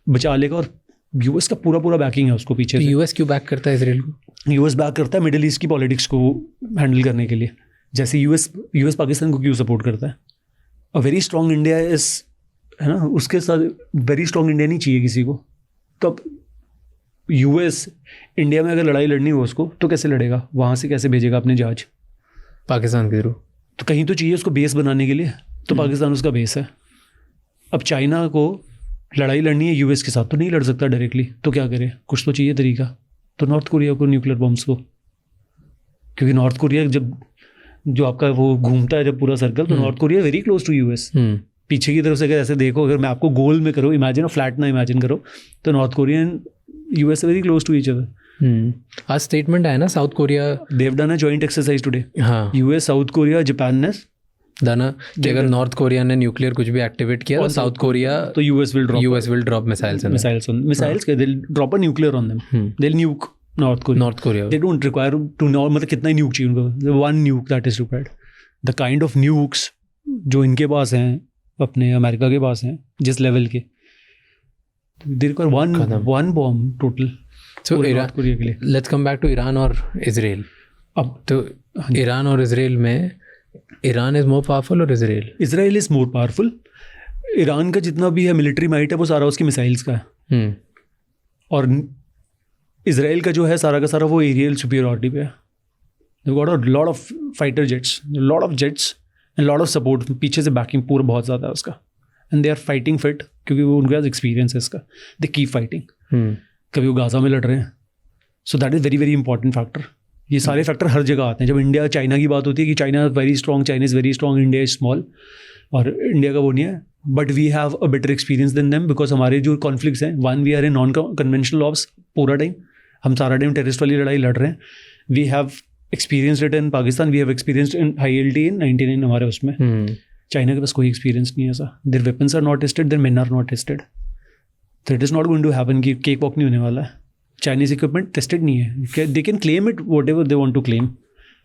बचा लेगा, और यूएस का पूरा बैकिंग है उसको पीछे. यूएस क्यों बैक करता है इसराइल को? यूएस बैक करता है मिडिल ईस्ट की पॉलिटिक्स को हैंडल करने के लिए. जैसे यूएस पाकिस्तान को क्यों सपोर्ट करता है. अ वेरी स्ट्रॉन्ग इंडिया इज, है ना, उसके साथ वेरी स्ट्रॉन्ग इंडिया नहीं चाहिए किसी को. तो अब यूएस इंडिया में अगर लड़ाई लड़नी हो उसको तो कैसे लड़ेगा, वहाँ से कैसे भेजेगा अपने जहाज पाकिस्तान के थ्रू? तो कहीं तो चाहिए उसको बेस बनाने के लिए, तो पाकिस्तान उसका बेस है. अब चाइना को लड़ाई लड़नी है यूएस के साथ तो नहीं लड़ सकता डायरेक्टली, तो क्या करे, कुछ तो चाहिए तरीका. तो नॉर्थ कोरिया को न्यूक्लियर बम्स को, क्योंकि नॉर्थ कोरिया जब जो आपका वो घूमता है जब पूरा सर्कल, तो North Korea very close to US. पीछे की तरफ से अगर ऐसे देखो, अगर मैं आपको गोल में करो इमेजिन, फ्लैट ना इमेजिन करो, तो North Korea and US very close to each other. आज स्टेटमेंट आया ना South Korea, they have done a joint exercise today. हाँ, यूएस, साउथ कोरिया, जापान ने दाना कि अगर नॉर्थ कोरिया ने न्यूक्लियर कुछ भी एक्टिवेट किया तो साउथ कोरिया, तो यूएस विल ड्रॉप मिसाइल्स के, they will drop a nuclear on them, they will nuke North Korea. They don't require to know, मतलब कितना ही न्यूक चाहिए उनको, one nuke that is required. The kind of nukes जो इनके पास हैं, अपने अमेरिका के पास हैं जिस लेवल के, they require one bomb total. So Iran, let's come back to Iran और इजराइल. अब तो ईरान और इजराइल में, ईरान इज मोर पावरफुल और Israel is more powerful. Iran का जितना भी है मिलिट्री माइट है वो सारा उसकी मिसाइल्स का है, और इजराइल का जो है सारा का सारा वो एरियल सुपीरियरिटी पे है. They've got a lot of fighter jets, and lot of support, पीछे से बैकिंग पूरा बहुत ज़्यादा है उसका. And they are fighting fit, क्योंकि वो उनके पास एक्सपीरियंस है इसका. They keep fighting. कभी वो गाज़ा में लड़ रहे हैं. So that is very very important factor. ये सारे फैक्टर हर जगह आते हैं. जब इंडिया चाइना की बात होती है कि China very strong, China is very strong, India is small, और इंडिया का वो नहीं है. But we have a better experience than them because हमारे जो कॉन्फ्लिक्ट्स हैं, one we are in non conventional ops पूरा टाइम, हम सारा टाइम टेररिस्ट वाली लड़ाई लड़ रहे हैं. We have experience it in Pakistan, we have experience in ILT in 99 हमारे उसमें. चाइना के पास कोई एक्सपीरियंस नहीं है ऐसा. Their weapons are not tested, their men are not tested. तो it is not going to happen कि केक वॉक नहीं होने वाला है. चाइनीज इक्विपमेंट टेस्टेड नहीं है. They can claim it whatever they want to claim.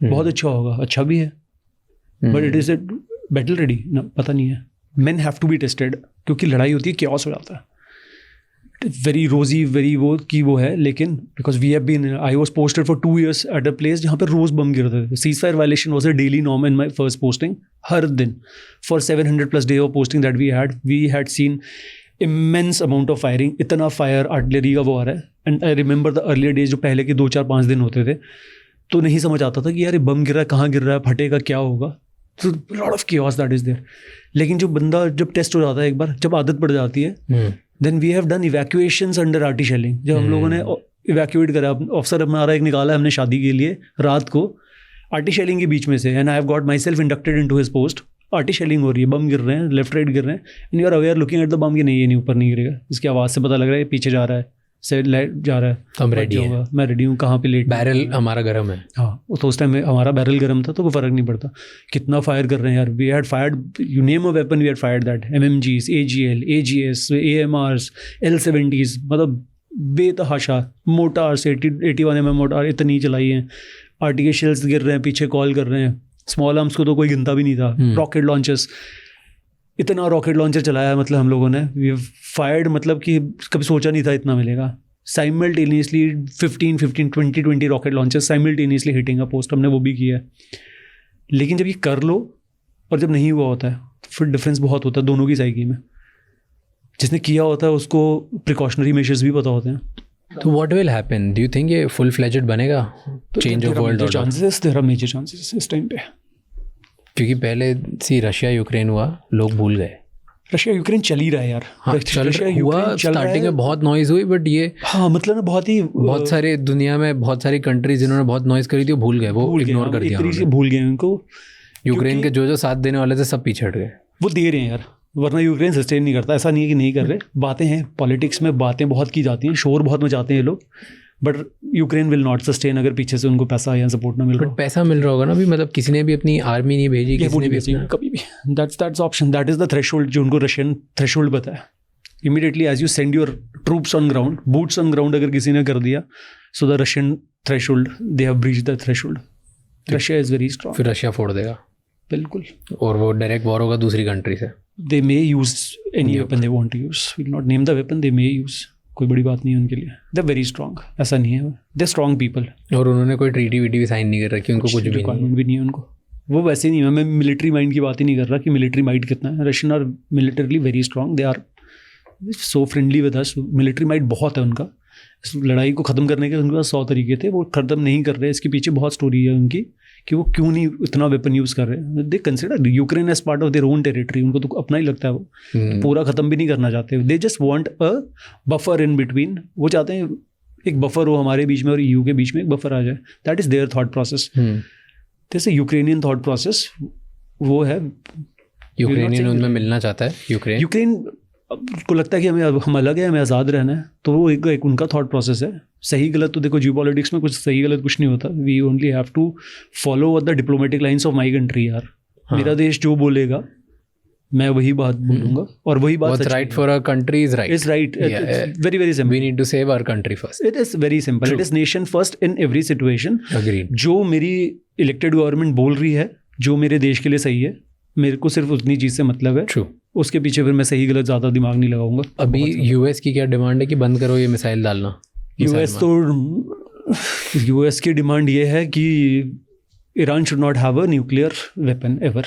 बहुत अच्छा होगा, अच्छा भी है, but it is battle ready ना, पता नहीं है. Men have to be tested, क्योंकि लड़ाई होती है, क्योस हो जाता है. वेरी रोजी, वेरी वो की वो है. लेकिन because we have been, I was posted for 2 years at a place जहाँ पर रोज बम गिरते थे. Cease fire violation was a daily norm in my first posting. हर दिन for 700+ day of posting that we had seen immense amount of firing. इतना fire artillery का वो आ रहा है. And I remember the earlier days, जो पहले के 2-4-5 दिन होते थे, तो नहीं समझ आता था कि यार ये बम गिर रहा है, कहाँ गिर रहा है, फटेगा, क्या होगा. तो lot of chaos that is there. लेकिन जो बंदा जब टेस्ट हो जाता है एक बार, जब आदत पड़ जाती है, then we have done evacuations under arty shelling. जब हम लोगों ने इवैक्यूएट करा, ऑफिसर हमारा एक निकाला हमने शादी के लिए रात को आर्टी शेलिंग के बीच में से, and I have got myself inducted into his post. Arty shelling हो रही है, बम गिर रहे हैं, लेफ्ट राइट गिर रहे हैं, and you are aware looking at the bomb कि नहीं, ये नहीं ऊपर नहीं गिरेगा. इसकी आवाज़ से पता लग रहा है पीछे जा रहा है, से जा रहा है. हम रेडी हैं. मैं रेडी हूँ. कहाँ पे लेट, बैरल हमारा गर्म है. हाँ, तो उस टाइम में हमारा बैरल गर्म था, तो कोई फ़र्क नहीं पड़ता कितना फायर कर रहे हैं यार. We had fired, you name a weapon, we had fired that. MMGs, AGL, AGS, AMRs, L70s, मतलब बेतहाशा मोटार्स, 81 mm मोटार इतनी चलाई हैं. RTA शेल्स गिर रहे हैं, पीछे कॉल कर रहे हैं. स्मॉल आर्म्स को तो कोई गिनता भी नहीं था. रॉकेट लॉन्चर्स, इतना रॉकेट लॉन्चर चलाया है मतलब हम लोगों ने. वी हैव फायर्ड, मतलब कि कभी सोचा नहीं था इतना मिलेगा. Simultaneously 15-20 rocket launchers simultaneously hitting a post, हमने वो भी किया है. लेकिन जब ये कर लो और जब नहीं हुआ होता है, तो फिर डिफरेंस बहुत होता है दोनों की साइकी में. जिसने किया होता है उसको प्रिकॉशनरी मेजर्स भी पता होते हैं. तो what will happen, do you think ये फुल फ्लेजेड बनेगा, change of world order? Chances, there are major chances इस टाइम पे. क्योंकि पहले सी रशिया यूक्रेन हुआ, लोग भूल गए. रशिया यूक्रेन चल ही रहा है यार. हाँ, चल हुआ. स्टार्टिंग में बहुत नॉइज हुई, बट ये हाँ मतलब ना बहुत सारे दुनिया में बहुत सारी कंट्रीज जिन्होंने बहुत नॉइज करी थी, वो भूल गए, वो इग्नोर कर दिया. भूल गए उनको. यूक्रेन के जो साथ देने वाले थे सब पीछे हट गए. वो दे रहे हैं यार, वरना यूक्रेन सस्टेन नहीं करता. ऐसा नहीं है कि नहीं कर रहे. बातें हैं, पॉलिटिक्स में बातें बहुत की जाती हैं, शोर बहुत मचाते हैं लोग, but Ukraine will not sustain अगर पीछे से उनको पैसा या सपोर्ट ना मिल रहा. पैसा मिल रहा होगा ना भी, मतलब किसी ने भी अपनी आर्मी नहीं भेजी, किसी ने भी कभी भी. That's option, that is the threshold जो उनको रशियन थ्रेशोल्ड पता है. Immediately as you send your troops on ground, boots on ground अगर किसी ने कर दिया, so the Russian threshold, they have breached the threshold. Russia is very strong. फिर रशिया फोड़ देगा बिल्कुल, और वो डायरेक्ट वॉर होगा दूसरी कंट्री से. They may use any weapon they want to use, will not name the weapon, they may use. कोई बड़ी बात नहीं है उनके लिए. दे वेरी स्ट्रॉन्ग, ऐसा नहीं है, दे स्ट्रॉन्ग पीपल. और उन्होंने कोई ट्रीटी वीटी भी साइन नहीं कर रखी, उनको कुछ भी रिक्वायरमेंट भी नहीं है उनको. वो वैसे नहीं है. मैं मिलिट्री माइंड की बात ही नहीं कर रहा कि मिलिट्री माइट कितना है. Russian are militarily very strong. They are so friendly with us. Military might बहुत है उनका. इस लड़ाई को ख़त्म करने के उनके पास 100 तरीके थे, वो ख़त्म नहीं कर रहे. इसके पीछे बहुत स्टोरी है उनकी कि वो क्यों नहीं इतना वेपन यूज़ कर रहे हैं. They consider Ukraine as part of their own territory. उनको तो अपना ही लगता है, वो पूरा ख़त्म भी नहीं करना चाहते. They just want a buffer in between. वो चाहते हैं एक बफर हो हमारे बीच में और EU के बीच में एक बफर आ जाए. That is there thought process. जैसे यूक्रेनियन थॉट प्रोसेस वो है. यूक्रेनियन उनमें मिलना चाहता है. यूक्रेन को लगता है कि हम अलग है, हमें आज़ाद रहना है, तो वो एक उनका थॉट प्रोसेस है. सही गलत तो देखो, जियो पॉलिटिक्स में कुछ सही गलत कुछ नहीं होता. We only have to follow the diplomatic lines of my country. यार मेरा देश जो बोलेगा मैं वही बात बोलूंगा, और वही बात right for our country is right. Is right. Very very simple. We need to save our country first. It is very simple. It is nation first in every situation. जो मेरी इलेक्टेड गवर्नमेंट बोल रही है, जो मेरे देश के लिए सही है, मेरे को सिर्फ उतनी चीज़ से मतलब है. ट्रू. उसके पीछे फिर मैं सही गलत ज़्यादा दिमाग नहीं लगाऊंगा. अभी US की क्या डिमांड है कि बंद करो ये मिसाइल डालना? US की डिमांड ये है कि Iran should not have a nuclear weapon ever.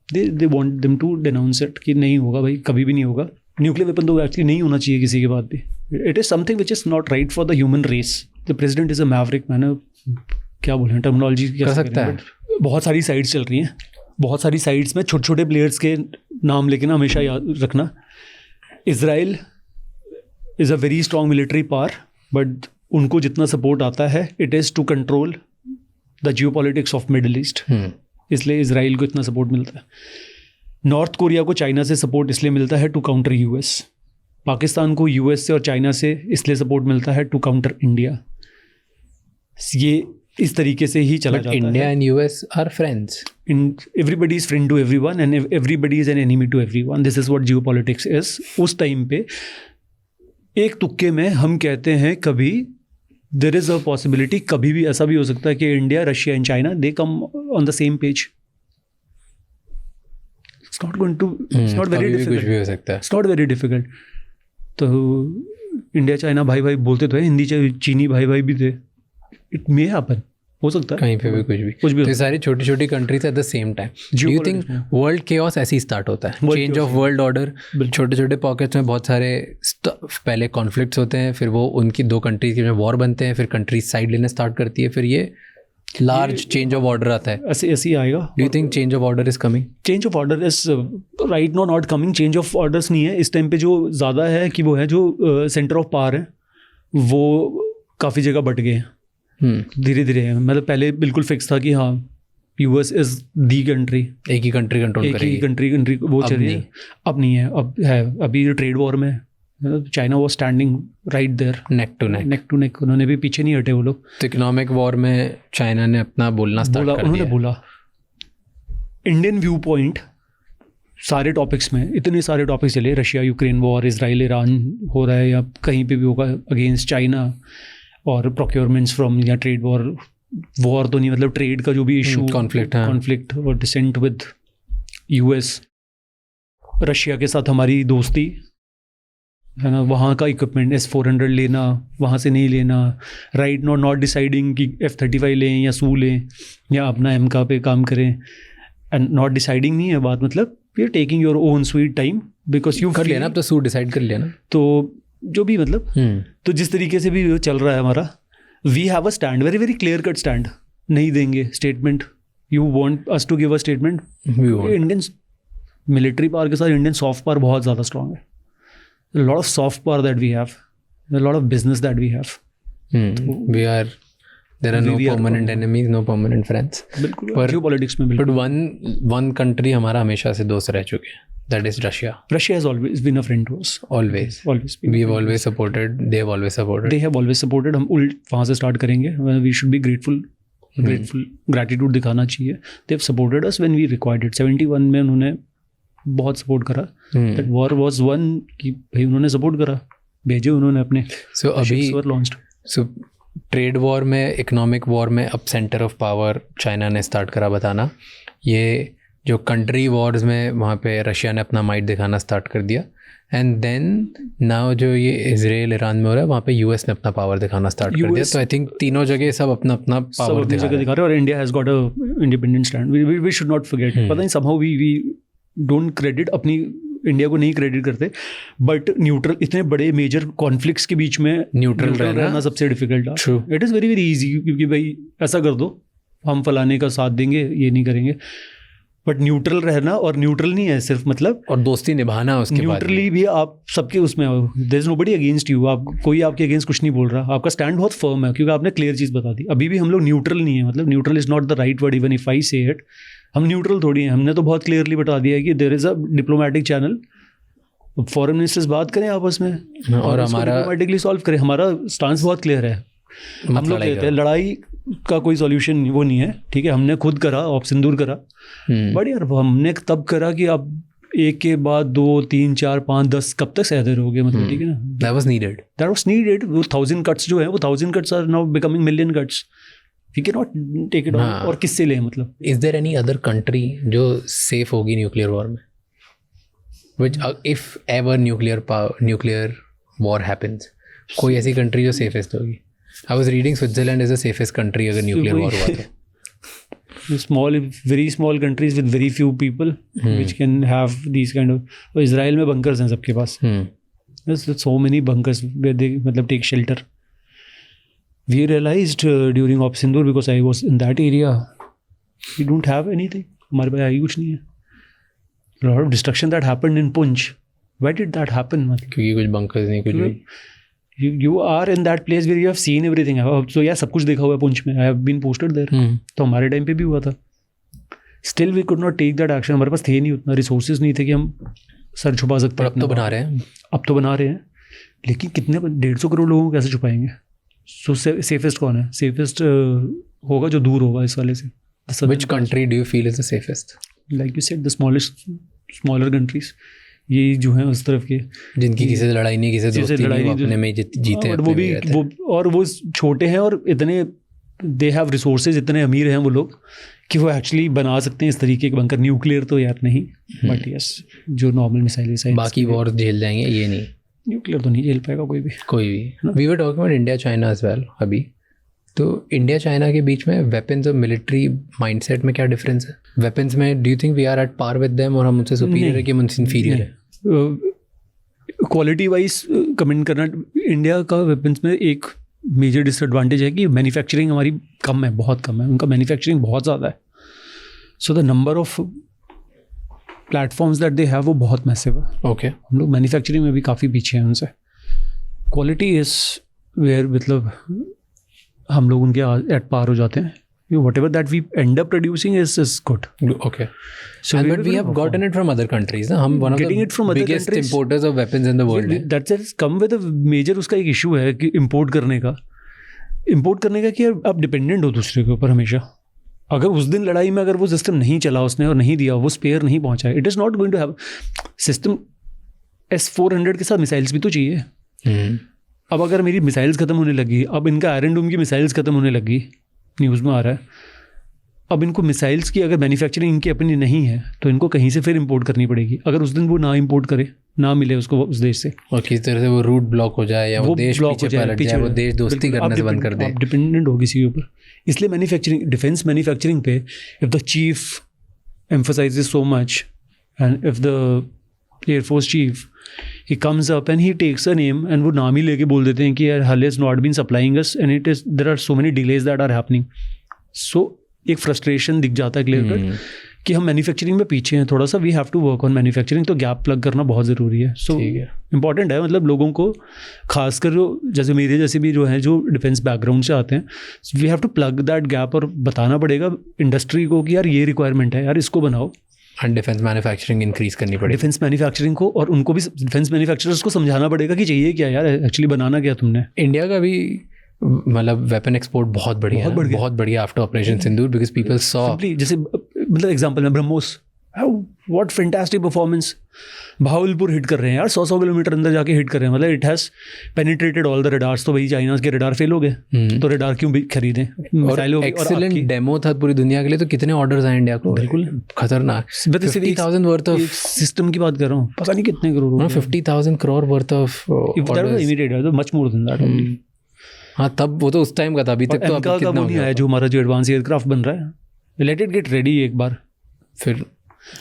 They want them to denounce it कि नहीं होगा भाई, कभी भी नहीं होगा. न्यूक्लियर वेपन तो एक्चुअली नहीं होना चाहिए किसी के पास भी. It is something which is not right for the human race. The president is a maverick. मैंने क्या बोले, टर्मिनोलॉजी कर सकता है. बहुत सारी साइड्स चल रही हैं. बहुत सारी साइड्स में छोटे छोटे प्लेयर्स के नाम लेके ना हमेशा याद रखना. Israel is a very strong military power, but उनको जितना सपोर्ट आता है it is to control the geopolitics of middle east, इसलिए इसराइल को इतना सपोर्ट मिलता है। नॉर्थ कोरिया को चाइना से सपोर्ट इसलिए मिलता है टू काउंटर यूएस। पाकिस्तान को यूएस से और चाइना से इसलिए सपोर्ट मिलता है टू काउंटर इंडिया। ये इस तरीके से ही चला जाता है। India and US are friends. Everybody is friend to everyone and everybody is an enemy to everyone. This is what geopolitics is. उस टाइम पे एक तुक्के में हम कहते हैं कभी देयर इज अ पॉसिबिलिटी, कभी भी ऐसा भी हो सकता है कि India, Russia and China they come on the same page. It's not going to, it's not very difficult, कुछ भी हो सकता है। It's not very difficult. तो इंडिया चाइना भाई भाई बोलते थे, हिंदी चीनी भाई भाई भी थे। इट मे हैपन, हो सकता है कहीं पे भी कुछ भी। तो सारी छोटी छोटी countries at the same time. Do you think world chaos ऐसे ही स्टार्ट होता है? चेंज ऑफ वर्ल्ड ऑर्डर, छोटे छोटे पॉकेट्स में बहुत सारे पहले कॉन्फ्लिक्ट्स होते हैं, फिर वो उनकी दो कंट्रीज के वॉर बनते हैं, फिर कंट्रीज साइड लेना स्टार्ट करती है, फिर ये लार्ज चेंज ऑफ ऑर्डर आता है। ऐसे ऐसे ही आएगा। Do you think change of order is coming? Change of order is right no not coming. Change of orders नहीं है इस टाइम पे। जो ज़्यादा है कि वो है जो सेंटर ऑफ पावर है वो काफ़ी जगह बट गए हैं धीरे धीरे। मतलब पहले बिल्कुल फिक्स था कि हाँ यूएस इज दी कंट्री, एक ही कंट्री कंट्रोल करेगी, एक ही कंट्री वो चल रही है। अब नहीं है, अब है। अभी जो ट्रेड वॉर में China was standing right there, neck to neck. उन्होंने भी पीछे नहीं हटे वो लोग। तो इकोनॉमिक वॉर में चाइना ने अपना बोलना स्टार्ट कर दिया। उन्होंने बोला इंडियन व्यू पॉइंट सारे टॉपिक्स में, इतने सारे टॉपिक्स चले, Russia Ukraine war, Israel Iran हो रहा है या कहीं पे भी होगा अगेंस्ट चाइना, और प्रोक्योरमेंट्स फ्रॉम या ट्रेड वॉर तो नहीं, मतलब ट्रेड का जो भी इशू, कॉन्फ्लिक्ट और डिसेंट विद यूएस, रशिया के साथ हमारी दोस्ती है ना, वहाँ का इक्विपमेंट S-400 लेना, वहाँ से नहीं लेना, राइट नॉट डिसाइडिंग कि F-35 लें या सू लें या अपना एमका पे काम करें, एंड नॉट डिसाइडिंग नहीं है बात, मतलब you are taking your own sweet time because you कर लेना, अब तो सू डिसाइड कर लेना। तो जो भी मतलब तो जिस तरीके से भी चल रहा है हमारा, we have a stand, very very clear cut stand. नहीं देंगे statement, you want us to give a statement. Indian military power के साथ इंडियन सॉफ्ट पावर बहुत ज़्यादा स्ट्रॉन्ग है। Lot of soft power that we have, lot of business that we have. We are there are no permanent enemies, no permanent friends. बिल्कुल, geopolitics में बिल्कुल। But one country हमारा हमेशा से दोस्त रह चुके हैं, that is Russia. Russia has always been a friend to us. Always. We have always supported. They have always supported. They have always supported. हम उल्ट वहाँ से स्टार्ट करेंगे। We should be grateful. Gratitude दिखाना चाहिए। They have supported us when we required it. 71 में उन्होंने बहुत सपोर्ट करा। That war was won कि भाई उन्होंने सपोर्ट करा, भेजे उन्होंने अपने। So अभी were launched. So trade war में, इकोनॉमिक वॉर में अब सेंटर ऑफ पावर चाइना ने स्टार्ट करा बताना। ये जो कंट्री वॉर्स में वहाँ पे रशिया ने अपना माइट दिखाना स्टार्ट कर दिया, एंड देन नाउ जो ये इजराइल ईरान में हो रहा है वहाँ पे यूएस ने अपना पावर दिखाना स्टार्ट कर दिया। तो आई थिंक तीनों जगह सब अपना अपना पावर दिखा रहे हैं, और India has got a independent stand. We should not forget. पता नहीं समहाउ वी डोंट क्रेडिट, अपनी इंडिया को नहीं क्रेडिट करते, बट न्यूट्रल, इतने बड़े मेजर कॉन्फ्लिक्ट्स के बीच में न्यूट्रल रहना सबसे डिफिकल्ट है। It is very very easy, क्योंकि भाई ऐसा कर दो, हम फलाने का साथ देंगे, ये नहीं करेंगे, बट न्यूट्रल रहना, और न्यूट्रल नहीं है सिर्फ मतलब, और दोस्ती निभाना उसके बाद न्यूट्रली भी आप सबके उसमें हो, there is nobody against you, आप कोई आपके अगेंस्ट कुछ नहीं बोल रहा, आपका स्टैंड बहुत फर्म है क्योंकि आपने क्लियर चीज़ बता दी। अभी भी हम लोग न्यूट्रल नहीं है, मतलब neutral is not the right word even if I से इट। हम न्यूट्रल थोड़ी हैं, हमने तो बहुत क्लियरली बता दिया है कि there is a diplomatic channel, foreign ministers बात करें आपस में और हमारा डिप्लोमेटिकली सॉल्व करें। हमारा स्टांस बहुत क्लियर है, हम लोग कहते हैं लड़ाई का कोई सॉल्यूशन वो नहीं है, ठीक है। हमने खुद करा, ऑप सिंदूर करा, बट यार हमने तब करा कि अब एक के बाद 2, 3, 4, 5, 10 कब तक सहते रहोगे, मतलब ठीक है ना। That was needed. वो 1000 कट्स जो है, वो 1000 cuts are now becoming million cuts. We cannot take it on। और किससे ले, मतलब Is there any other country जो सेफ होगी न्यूक्लियर वॉर में? Which if ever nuclear war happens, कोई ऐसी कंट्री जो सेफेस्ट होगी? I was reading Switzerland is the safest country अगर न्यूक्लियर वॉर हुआ तो। Small, very small countries with very few people which can have these kind of। Israel में bunkers हैं सबके पास। There's so many bunkers where they मतलब take shelter। We realized during Op Sindoor, because I was in that area, we don't have anything। हमारे पास आई कुछ नहीं है। A lot of destruction that happened in Punch, Why did that happen? मतलब क्योंकि कुछ bunkers नहीं, कुछ भी। you are in that place where you have seen everything. So यार सब कुछ देखा हुआ है पुंछ में. I have been posted there. तो हमारे टाइम पे भी हुआ था. Still we could not take that action. हमारे पास थे नहीं उतना रिसोर्सेज नहीं थे कि हम सर छुपा सकते. अब तो बना रहे हैं. अब तो बना रहे हैं, लेकिन कितने 150 करोड़ लोगों को कैसे छुपाएंगे? सो सेफेस्ट कौन है? सेफेस्ट होगा जो दूर होगा इस वाले से. Which country do you feel is the safest? Like you said, the smaller countries. ये जो है उस तरफ के जिनकी किसी से लड़ाई नहीं, किसी से दोस्ती नहीं, वो अपने में जीते हैं. और वो छोटे हैं और इतने दे हैव रिसोर्सेज, इतने अमीर हैं वो लोग कि वो एक्चुअली बना सकते हैं इस तरीके के बंकर. न्यूक्लियर तो यार नहीं, बट यस जो नॉर्मल मिसाइल बाकी वॉर झेल जाएंगे, ये नहीं. न्यूक्लियर तो नहीं झेल पाएगा कोई भी. We were talking about India China as well अभी. तो इंडिया चाइना के बीच में वेपन्स और मिलिट्री माइंडसेट में क्या डिफरेंस है? वेपन्स में do you think we are at par with them और हम उनसे सुपीरियर है कि हम उनसे इन्फीरियर है? क्वालिटी वाइज कमेंट करना, इंडिया का वेपन्स में एक मेजर डिसएडवांटेज है कि मैन्युफैक्चरिंग हमारी कम है, बहुत कम है. उनका मैन्युफैक्चरिंग बहुत ज़्यादा है. So the number of platforms that they have वो बहुत मैसिव है. ओके. हम लोग मैन्युफैक्चरिंग में भी काफ़ी पीछे हैं उनसे. क्वालिटी इज वेयर, मतलब हम लोग उनके एट पार हो जाते हैं. Whatever that we end up producing is good. Okay. So but we have gotten it from other countries. Na? हम one of the biggest importers of weapons in the world. That's just come with a major उसका एक issue है कि import करने का कि आप dependent हो दूसरे के ऊपर हमेशा. अगर उस दिन लड़ाई में अगर वो सिस्टम नहीं चला उसने और नहीं दिया, वो स्पेयर नहीं पहुंचा, it is not going to have system. S-400 के साथ मिसाइल्स भी तो चाहिए. अब अगर मेरी मिसाइल्स खत्म होने लगी, अब इनका आयरन डोम की मिसाइल्स खत्म होने लगी, न्यूज़ में आ रहा है. अब इनको मिसाइल्स की अगर मैन्युफैक्चरिंग इनकी अपनी नहीं है तो इनको कहीं से फिर इंपोर्ट करनी पड़ेगी. अगर उस दिन वो ना इंपोर्ट करे, ना मिले उसको उस देश से, और किसी तरह से वो रूट ब्लॉक हो जाए या वो देश पीछे पलट जाए, वो देश दोस्ती करने से बंद कर दे, आप डिपेंडेंट हो किसी के ऊपर. इसलिए मैन्युफैक्चरिंग, डिफेंस मैन्युफैक्चरिंग पे if the chief emphasises so much and if the air force chief he comes up and he takes a name and वो नाम ही लेके बोल देते हैं कि यार Hull has not been supplying us and it is there are so many delays that are happening. So एक frustration दिख जाता है क्लियर कट कि हम मैन्युफैक्चरिंग में पीछे हैं थोड़ा सा. We have to work on manufacturing. तो गैप प्लग करना बहुत ज़रूरी है. सो इम्पॉर्टेंट है, मतलब लोगों को खासकर जो जैसे मेरे जैसे भी जो हैं जो डिफेंस बैकग्राउंड से आते हैं, we have to plug that gap और बताना पड़ेगा इंडस्ट्री को कि यार ये रिक्वायरमेंट है, यार इसको बनाओ. एंड डिफेंस मैन्युफैक्चरिंग इंक्रीज करनी पड़ेगी, डिफेंस मैन्युफैक्चरिंग को, और उनको भी डिफेंस मैन्युफैक्चरर्स को समझाना पड़ेगा कि चाहिए क्या यार, एक्चुअली बनाना क्या तुमने. इंडिया का भी मतलब वेपन एक्सपोर्ट बहुत बढ़िया after operation Sindoor, because people saw. जैसे मतलब एग्जांपल में BrahMos, what fantastic performance. Bahawalpur hit कर रहे हैं यार, 100 किलोमीटर अंदर जाके हिट कर रहे हैं. मतलब it has penetrated all the radars. तो भाई चाइना के रडार फेल हो गए, तो रडार क्यों भी खरीदें. एक्सीलेंट डेमो था पूरी दुनिया के लिए. तो कितने ऑर्डर्स आए इंडिया को? बिल्कुल खतरनाक. 50,000 वर्थ ऑफ सिस्टम की बात कर रहा हूँ, पता नहीं कितने crore. 50,000 crore worth of immediate, much more than that. हाँ, तब वो तो उस टाइम का था. अभी तक तो अब कितना नहीं आया जो हमारा जो एडवांस एयरक्राफ्ट बन रहा है. लेट इट गेट रेडी एक बार, फिर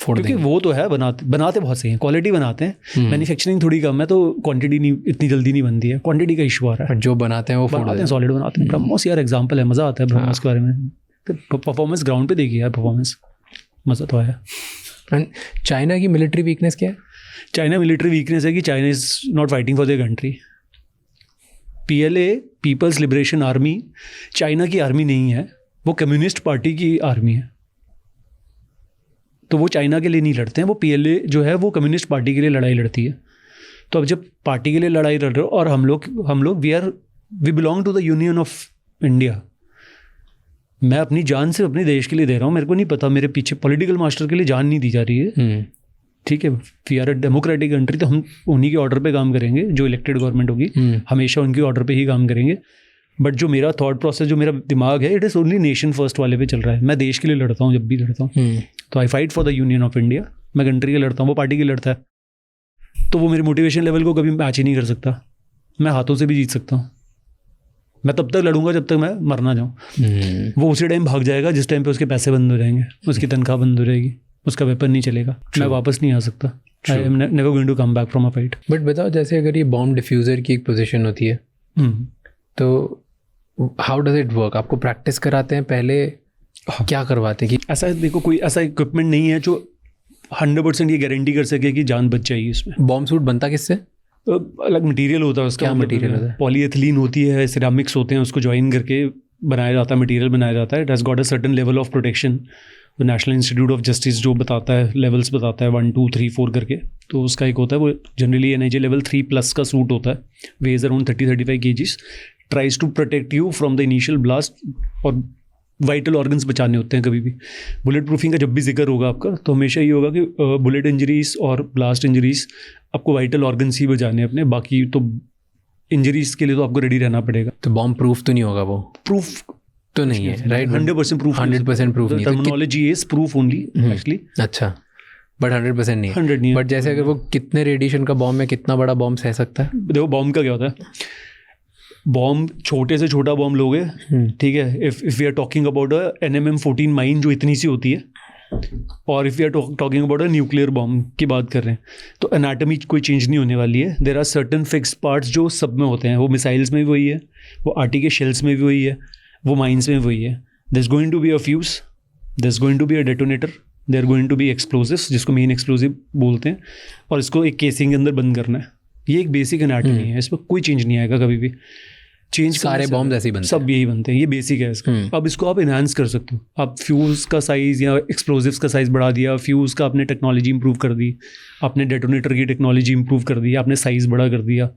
क्योंकि वो तो है बनाते बहुत सही है, क्वालिटी बनाते हैं. मैन्युफैक्चरिंग थोड़ी कम है तो क्वांटिटी नहीं इतनी जल्दी नहीं बनती है, क्वांटिटी का इशू आ रहा है. जो बनाते हैं वो बनाते हैं, सॉलिड बनाते हैं. ब्रह्मोस यार एग्जांपल है, मज़ा आता है ब्रह्मोस के बारे में. परफॉर्मेंस ग्राउंड पे देखिए यार, परफॉर्मेंस मज़ा तो आया. एंड चाइना की मिलिट्री वीकनेस क्या है? चाइना मिलिट्री वीकनेस है कि China is not fighting for their country. PLA, people's liberation army, China की आर्मी नहीं है, वो कम्युनिस्ट पार्टी की आर्मी है. तो वो चाइना के लिए नहीं लड़ते हैं. वो PLA जो है वो कम्युनिस्ट पार्टी के लिए लड़ाई लड़ती है. तो अब जब पार्टी के लिए लड़ाई लड़ रहे हो और हम लोग we belong to the union of India. मैं अपनी जान सिर्फ अपने देश के लिए दे रहा हूँ. मेरे को नहीं पता मेरे पीछे पॉलिटिकल मास्टर के लिए जान नहीं दी जा रही है. ठीक है, we are a democratic country, तो हम उन्हीं के ऑर्डर पे काम करेंगे. जो इलेक्टेड गवर्नमेंट होगी हमेशा उनके ऑर्डर पे ही काम करेंगे. बट जो मेरा थॉट प्रोसेस, जो मेरा दिमाग है, it is only nation first वाले पे चल रहा है. मैं देश के लिए लड़ता हूँ जब भी लड़ता हूँ. तो आई fight for the union of India. मैं कंट्री के लड़ता हूँ, वो पार्टी के लड़ता है. तो वो मेरे मोटिवेशन लेवल को कभी मैच ही नहीं कर सकता. मैं हाथों से भी जीत सकता हूँ. मैं तब तक लड़ूंगा जब तक मैं मर ना जाऊँ. वो उसी टाइम भाग जाएगा जिस टाइम पे उसके पैसे बंद हो जाएंगे, उसकी तनख्वाह बंद हो जाएगी, उसका वेपन नहीं चलेगा. मैं वापस नहीं आ सकता. I am never going to come back from a fight. But बताओ, जैसे अगर ये बॉम्ब डिफ्यूज़र की एक पोजीशन होती है, तो हाउ डज इट वर्क? आपको प्रैक्टिस कराते हैं पहले? क्या करवाते हैं कि ऐसा देखो, कोई ऐसा इक्विपमेंट नहीं है जो 100% ये गारंटी कर सके कि जान बच जाएगी इसमें। बॉम्ब सूट बनता किससे? अलग मटेरियल होता है उसका। क्या मटेरियल होता है? पॉलीएथिलीन होती है, सिरामिक्स होते हैं, उसको ज्वाइन करके बनाया जाता है, मटेरियल बनाया जाता है। It has got a certain level of protection. तो नेशनल इंस्टीट्यूट ऑफ जस्टिस जो बताता है, लेवल्स बताता है 1 2 3 4 करके, तो उसका एक होता है वो जनरली NIJ लेवल 3+ का सूट होता है, weighs around 30-35 kgs, tries to protect you from the initial blast, और वाइटल ऑर्गन्स बचाने होते हैं कभी भी। बुलेट प्रूफिंग का जब भी जिक्र होगा आपका, तो हमेशा ये होगा कि बुलेट इंजरीज और ब्लास्ट इंजरीज आपको वाइटल ऑर्गन्स ही बचाने अपने, बाकी तो इंजरीज के लिए तो आपको रेडी रहना पड़ेगा। तो बॉम्ब प्रूफ तो नहीं होगा वो? प्रूफ तो नहीं है, राइट? 100% प्रूफ, 100% प्रूफ नहीं है। Terminology is proof only actually. अच्छा, बट 100% नहीं है। 100 नहीं है। बट जैसे अगर वो कितने रेडिएशन का बॉम्ब में कितना बड़ा बॉम्ब सह सकता है? देखो बॉम्ब का क्या होता है, बॉम्ब छोटे से छोटा बॉम्ब लोगे, ठीक है, if we are talking about NMM14 mine जो इतनी सी होती है, और if we are talking about nuclear bomb की बात कर रहे हैं, तो एनाटॉमी कोई चेंज नहीं होने वाली है। There are certain fixed parts जो सब में होते हैं। वो मिसाइल्स में भी वही है, वो आर्टी के शेल्स में भी वही है, वो माइंस में वही है। There is going to be a fuse, there is going to be a detonator, there going to be explosives, जिसको मेन एक्सप्लोसिव बोलते हैं, और इसको एक केसिंग के अंदर बंद करना है। ये एक बेसिक एनाटॉमी है, इसमें कोई चेंज नहीं आएगा कभी भी। चेंज सारे बॉम्ब ऐसे ही बनते हैं, सब यही बनते हैं, ये बेसिक है इसका। अब इसको आप इन्हांस कर सकते हो, आप फ्यूज का साइज़ या एक्सप्लोसिव्स का साइज़ बढ़ा दिया, फ्यूज़ का आपने टेक्नोलॉजी इंप्रूव कर दी, आपने डेटोनेटर की टेक्नोलॉजी इंप्रूव कर दी, आपने साइज़ बड़ा कर दिया।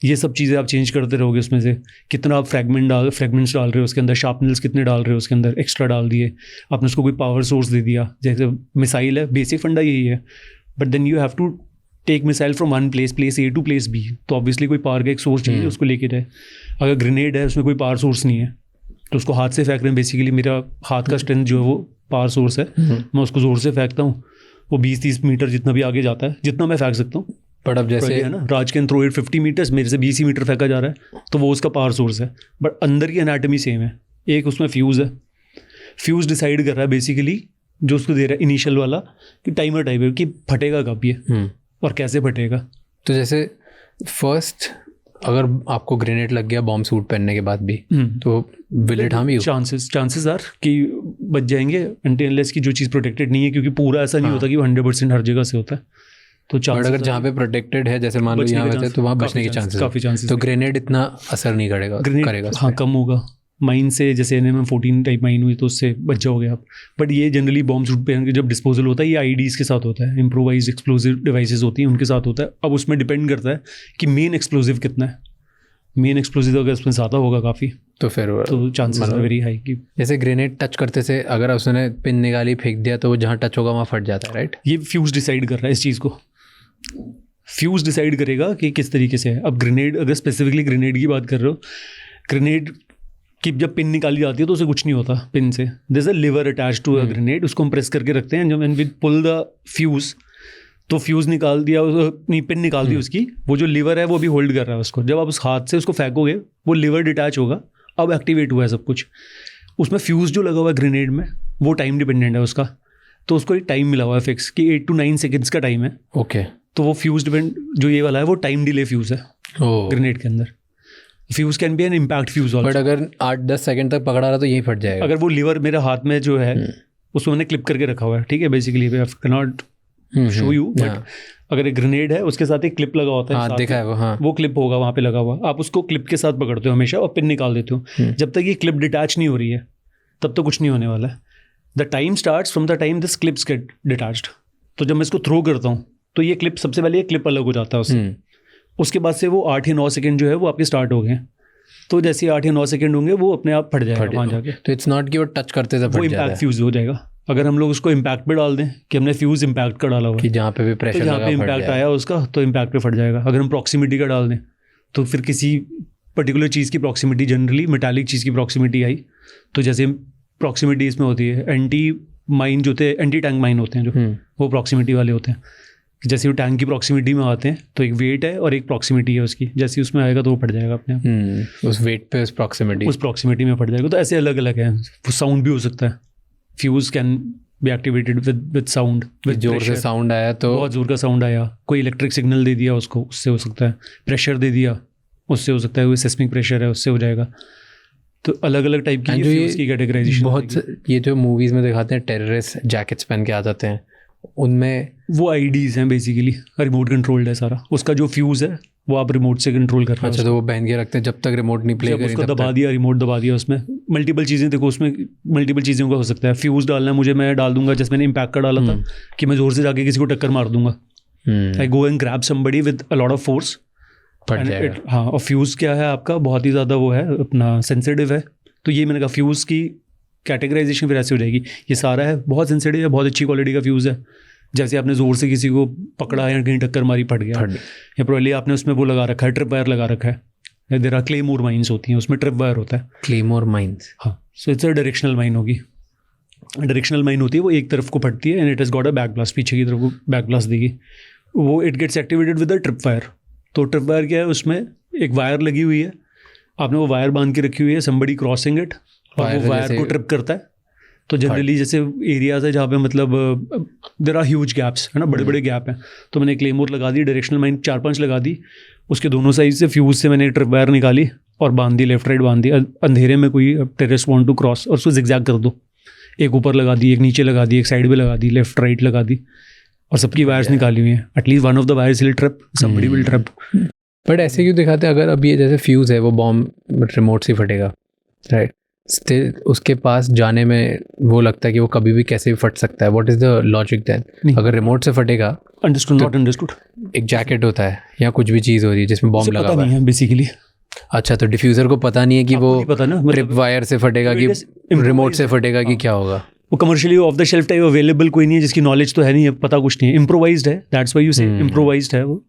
ये सब चीज़ें आप चेंज करते रहोगे उसमें से। कितना आप फ्रेगमेंट्स डाल रहे हो उसके अंदर, शार्पनल्स कितने डाल रहे हो उसके अंदर, एक्स्ट्रा डाल दिए, आपने उसको कोई पावर सोर्स दे दिया। जैसे मिसाइल है, बेसिक फंडा यही है, but then you have to take missile from one place A to place B, तो ऑब्वियसली कोई पावर का एक सोर्स चाहिए उसको लेके जाए। अगर ग्रेनेड है उसमें कोई पावर सोर्स नहीं है, तो उसको हाथ से फेंक रहे हैं। बेसिकली मेरा हाथ का स्ट्रेंथ जो है वो पावर सोर्स है, मैं उसको ज़ोर से फेंकता हूँ, वो 20-30 मीटर जितना भी आगे जाता है, जितना मैं फेंक सकता हूँ। बट अब जैसे है ना, राज कैन थ्रो इट 50 मीटर्स, मेरे से 20 मीटर फेंका जा रहा है, तो वो उसका पावर सोर्स है। बट अंदर की एनाटॉमी सेम है। एक उसमें फ्यूज़ है, फ्यूज़ डिसाइड कर रहा है बेसिकली, जो उसको दे रहा है इनिशियल वाला, कि टाइमर टाइप है कि फटेगा कब ये और कैसे फटेगा। तो जैसे फर्स्ट अगर आपको ग्रेनेड लग गया बॉम्ब सूट पहनने के बाद भी, तो will it harm you? Chances are कि बच जाएंगे, अनटिल अनलेस की जो चीज़ प्रोटेक्टेड नहीं है, क्योंकि पूरा ऐसा नहीं होता कि वो 100% हर जगह से होता है। तो बट अगर जहाँ पे प्रोटेक्टेड है, जैसे मान लो यहाँ पे, तो वहाँ बचने के चांसेस काफ़ी चांसेस। तो ग्रेनेड इतना असर नहीं करेगा? हाँ, कम होगा। माइन से जैसे NMM14 टाइप माइन हुई तो उससे बच जाओगे आप। बट ये जनरली बॉम्ब सूट पहन के जब डिस्पोजल होता है, ये IEDs के साथ होता है, इम्प्रोवाइज एक्सप्लोसिव डिवाइसेस होती हैं उनके साथ होता है। अब उसमें डिपेंड करता है कि मेन एक्सप्लोसिव कितना है। मेन एक्सप्लोसिव अगर उसमें ज़्यादा होगा काफ़ी, तो फिर तो चांसेस आर वेरी हाई कि जैसे ग्रेनेड टच करते से अगर उसने पिन निकाली फेंक दिया, तो वो जहाँ टच होगा वहाँ फट जाता है, राइट? ये फ्यूज़ डिसाइड कर रहा है इस चीज़ को। फ्यूज़ डिसाइड करेगा कि किस तरीके से है। अब ग्रेनेड, अगर स्पेसिफिकली ग्रेनेड की बात कर रहे हो, ग्रेनेड कि जब पिन निकाली जाती है तो उसे कुछ नहीं होता पिन से। There is a lever attach to a grenade, उसको हम प्रेस करके रखते हैं। जब when we pull the fuse, तो फ्यूज़ निकाल दिया, नहीं पिन निकाल दी उसकी, वो जो लिवर है वो भी होल्ड कर रहा है उसको। जब आप उस हाथ से उसको फेंकोगे, वो लिवर डिटैच होगा, अब एक्टिवेट हुआ है सब कुछ। उसमें फ्यूज़ जो लगा हुआ है ग्रेनेड में, वो टाइम डिपेंडेंट है उसका, तो उसको एक टाइम मिला हुआ है फिक्स कि 8 to 9 सेकेंड्स का टाइम है। ओके, तो वो फ्यूज़ डिपेंड जो ये वाला है वो टाइम डिले फ्यूज़ है ग्रेनेड के अंदर। Fuse can be an impact fuse also. But अगर 8-10 सेकंड तक पकड़ा रहा तो यही फट जाएगा। अगर वो लिवर मेरे हाथ में जो है उसको मैंने क्लिप करके रखा हुआ है, ठीक है, basically I can not show you, but अगर एक ग्रेनेड है उसके साथ एक क्लिप लगा होता है, हाँ, देखा है वो, हाँ, वो क्लिप होगा वहाँ पे लगा हुआ, आप उसको क्लिप के साथ पकड़ते हो हमेशा और पिन निकाल देते हो। जब तक ये क्लिप डिटैच नहीं हो रही है तब तो कुछ नहीं होने वाला है। The time starts from the time this clips get detached. तो जब मैं इसको थ्रो करता हूँ तो ये क्लिप, सबसे पहले ये क्लिप अलग हो जाता है उससे, उसके बाद से वो 8 या 9 सेकेंड जो है वो आपके स्टार्ट हो गए। तो जैसे 8 या 9 सेकेंड होंगे वो अपने आप फट जाएगा वहाँ जाके। तो इट्स नॉट कि वो टच करते से फट जाता है, वो इम्पैक्ट फ्यूज हो जाएगा। अगर हम लोग उसको इम्पैक्ट पे डाल दें कि हमने फ्यूज इम्पैक्ट का डाला हुआ कि जहाँ पे भी प्रेशर तो जहाँ पे इम्पैक्ट आया उसका, तो इम्पैक्ट पे फट जाएगा। अगर हम प्रॉक्सिमिटी का डाल दें तो फिर किसी पर्टिकुलर चीज़ की प्रॉक्सिमिटी, जनरली मेटालिक चीज़ की प्रॉक्सिमिटी आई, तो जैसे प्रॉक्सिमिटी इसमें होती है, एंटी माइन जो थे, एंटी टैंक माइन होते हैं जो, वो प्रॉक्सिमिटी वाले होते हैं। जैसे वो टैंक की प्रॉक्सिमिटी में आते हैं तो एक वेट है और एक प्रॉक्सिमिटी है उसकी, जैसे उसमें आएगा तो वो फट जाएगा अपने आप। उस वेट पे उस प्रॉक्सिमिटी में फट जाएगा। तो ऐसे अलग अलग है। वो साउंड भी हो सकता है, fuse can be activated with sound, with जोर से साउंड आया तो, बहुत जोर का साउंड आया, कोई इलेक्ट्रिक सिग्नल दे दिया उसको, उससे हो सकता है। प्रेशर दे दिया, उससे हो सकता है। कोई सेस्मिक प्रेशर है, उससे हो जाएगा। तो अलग अलग टाइप की फ्यूज़ की कैटेगराइजेशन। बहुत ये जो मूवीज़ में दिखाते हैं टेररिस्ट जैकेट्स पहन के आ जाते हैं, उनमें वो आईडीज़ हैं बेसिकली, रिमोट कंट्रोल्ड है सारा। उसका जो फ्यूज़ है वो आप रिमोट से कंट्रोल कर रहे हो। अच्छा, तो वो पहन के रखते हैं जब तक रिमोट नहीं प्ले जब करें उसको तब दबा तक। दिया, रिमोट दबा दिया, उसमें मल्टीपल चीज़ें, देखो उसमें मल्टीपल चीज़ों का हो सकता है। फ्यूज़ डालना है मुझे, मैं डाल दूंगा, जैसे मैंने इम्पैक्ट का डाला था कि मैं जोर से जाके किसी को टक्कर मार दूंगा। I go and grab somebody with a lot of force, फट जाएगा। हाँ। और फ्यूज़ क्या है आपका, बहुत ही ज़्यादा वो है अपना सेंसिटिव है। तो ये मैंने कहा फ्यूज़ की कैटेगराइजेशन फिर ऐसी हो जाएगी। ये सारा है बहुत सेंसिटिव है, बहुत अच्छी क्वालिटी का फ्यूज़ है। जैसे आपने ज़ोर से किसी को पकड़ा या कहीं टक्कर मारी, फट गया, या प्रोबेबली आपने उसमें वो लगा रखा है, ट्रिप वायर लगा रखा है। देयर आर क्लेमोर माइंस होती हैं, उसमें ट्रिप वायर होता है। क्लेमोर माइंस, हाँ। So it's a directional mine होगी। डायरेक्शनल माइन होती है, वो एक तरफ को फटती है and it has got a back blast, पीछे की तरफ को बैक ब्लास्ट देगी। वो it gets activated with a trip wire. तो ट्रिप वायर क्या है, उसमें एक वायर लगी हुई है, आपने वो वायर बांध के रखी हुई है, समबडी क्रॉसिंग इट, और वो वायर को ट्रिप करता है। तो जनरली जैसे एरियाज है जहाँ पे मतलब देयर आर ह्यूज गैप्स, है ना, बड़े बड़े गैप हैं, तो मैंने क्लेमोर लगा दी, डायरेक्शनल माइन 4-5 लगा दी, उसके दोनों साइड से फ्यूज से मैंने ट्रिप वायर निकाली और बांध दी, लेफ्ट राइट बांध दी। अंधेरे में कोई टेररिस्ट वांट टू क्रॉस, और उसको जिगजैग कर दो, एक ऊपर लगा दी, एक नीचे लगा दी, एक साइड पे लगा दी, लेफ्ट राइट लगा दी, और सबकी वायर्स निकाली हुई हैं। At least one of the wires will trip, somebody will trip. But ऐसे क्यों दिखाते हैं? अगर अब ये जैसे फ्यूज है, वो बॉम्ब रिमोट से फटेगा, राइट, स्टिल उसके पास जाने में वो लगता है कि वो कभी भी कैसे भी फट सकता है। What is the logic then? अगर रिमोट से फटेगा, अंडरस्टूड, नॉट अंडरस्टूड। एक जैकेट होता है या कुछ भी चीज़ हो रही है जिसमें बॉम्ब लगा हुआ है बेसिकली। अच्छा, तो डिफ्यूज़र को पता नहीं है कि वो पता ना, ट्रिप वायर से फटेगा कि रिमोट से फटेगा कि क्या होगा। वो commercially of the shelf type available कोई नहीं है, जिसकी नॉलेज तो है नहीं है, पता कुछ नहीं है, इम्प्रोवाइज्ड है, दैट्स व्हाई यू से इम्प्रोवाइज्ड है वो।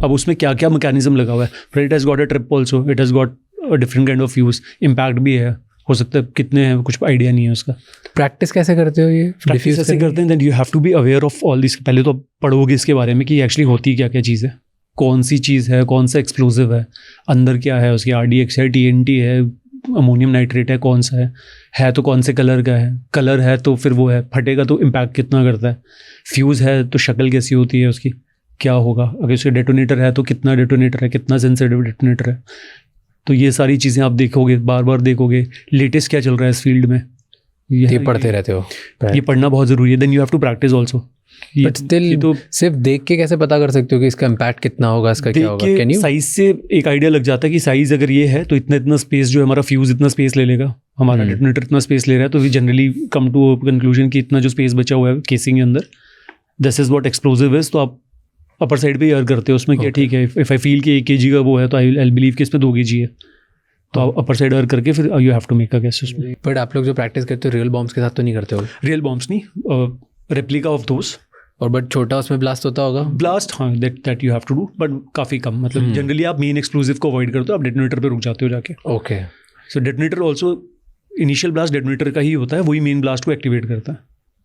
अब उसमें क्या क्या मैकेनिज्म लगा हुआ है, फिर it has got a trip also, it has got a different kind of fuse, impact भी है, हो सकता है कितने हैं कुछ आइडिया नहीं है उसका। प्रैक्टिस कैसे करते हो ये? प्रैक्टिस ऐसे करते हैं, that you have to be aware of all this. पहले तो आप पढ़ोगे इसके बारे में कि एक्चुअली होती क्या क्या चीज़ है, कौन सी चीज़ है, कौन सा एक्सप्लोसिव है, अंदर क्या है उसकी, RDX है, TNT है, अमोनियम नाइट्रेट है, कौन सा है तो कौन से कलर का है, कलर है तो फिर वो है, फटेगा तो इम्पैक्ट कितना करता है, फ्यूज़ है तो शक्ल कैसी होती है उसकी, क्या होगा, अगर उसके डेटोनेटर है तो कितना डेटोनेटर है, कितना सेंसिटिव डेटोनेटर है। तो ये सारी चीज़ें आप देखोगे, बार बार देखोगे, लेटेस्ट क्या चल रहा है इस फील्ड में, ये पढ़ते रहते हो। ये पढ़ना बहुत ज़रूरी है। Then you have to practice also. But still तो सिर्फ देख के कैसे पता कर सकते हो कि इसका इम्पैक्ट कितना होगा, इसका क्या होगा? कैन यू साइज से एक आइडिया लग जाता है कि साइज अगर ये है तो इतना इतना स्पेस, जो हमारा फ्यूज इतना स्पेस ले लेगा, हमारा डेटोनेटर इतना स्पेस ले रहा है, तो we generally come to conclusion कि इतना जो स्पेस बचा हुआ है केसिंग के अंदर, this is what explosive is. तो आप अपर साइड पे एयर करते हो उसमें, क्या ठीक है, इफ आई फील कि 1 kg का वो है तो आई बिलीव कि इसमें 2 kg है, तो आप अपर साइड एयर करके फिर you have to make a guess उसमें। बट आप लोग जो प्रैक्टिस करते हो रियल बॉम्ब्स के साथ तो नहीं करते हो? रियल बॉम्ब्स नहीं, रेप्लिका ऑफ दोस। और बट छोटा उसमें ब्लास्ट होता होगा? ब्लास्ट, हाँ, that you have to do, but काफ़ी कम। मतलब जनरली आप मेन एक्सप्लोसिव को अवॉइड करते हो, आप डेटोनेटर पे रुक जाते हो जाके। Okay, so detonator also, initial blast detonator का ही होता है, वही मेन ब्लास्ट को एक्टिवेट करता है।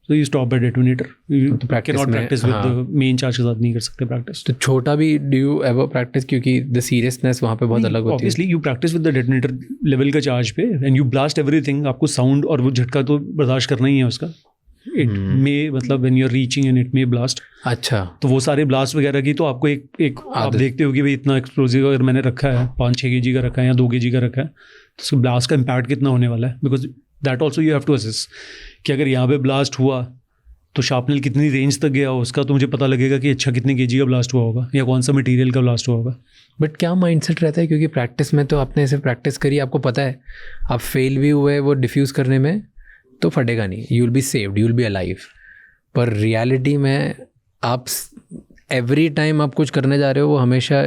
So you stop at detonator, you can not practice with main charge के साथ नहीं कर सकते प्रैक्टिस। तो छोटा भी डू यू एवर प्रैक्टिस, क्योंकि द सीरियसनेस वहाँ पे बहुत अलग होती है। Obviously you practice with the detonator level का चार्ज पे एंड यू ब्लास्ट एवरीथिंग। आपको साउंड और वो झटका तो बर्दाश्त करना ही है उसका। इट मे, मतलब when you are reaching end it may blast. अच्छा, तो वो सारे ब्लास्ट वगैरह की तो आपको एक आप देखते हो कि भाई इतना एक्सप्लोसिव अगर मैंने रखा है, 5-6 kg का रखा है या 2 kg का रखा है, तो उसके ब्लास्ट का इम्पैक्ट कितना होने वाला है, because that also you have to assess कि अगर यहाँ पे ब्लास्ट हुआ तो शार्पनल कितनी रेंज तक गया उसका, तो मुझे पता लगेगा कि अच्छा कितने kg का ब्लास्ट हुआ होगा या कौन सा मटेरियल का ब्लास्ट हुआ होगा। बट क्या माइंडसेट रहता है, क्योंकि प्रैक्टिस में तो आपने सिर्फ प्रैक्टिस करी, आपको पता है आप फेल भी हुए वो डिफ्यूज़ करने में तो फटेगा नहीं, you will be saved, you will be alive. पर रियलिटी में आप एवरी टाइम आप कुछ करने जा रहे हो, वो हमेशा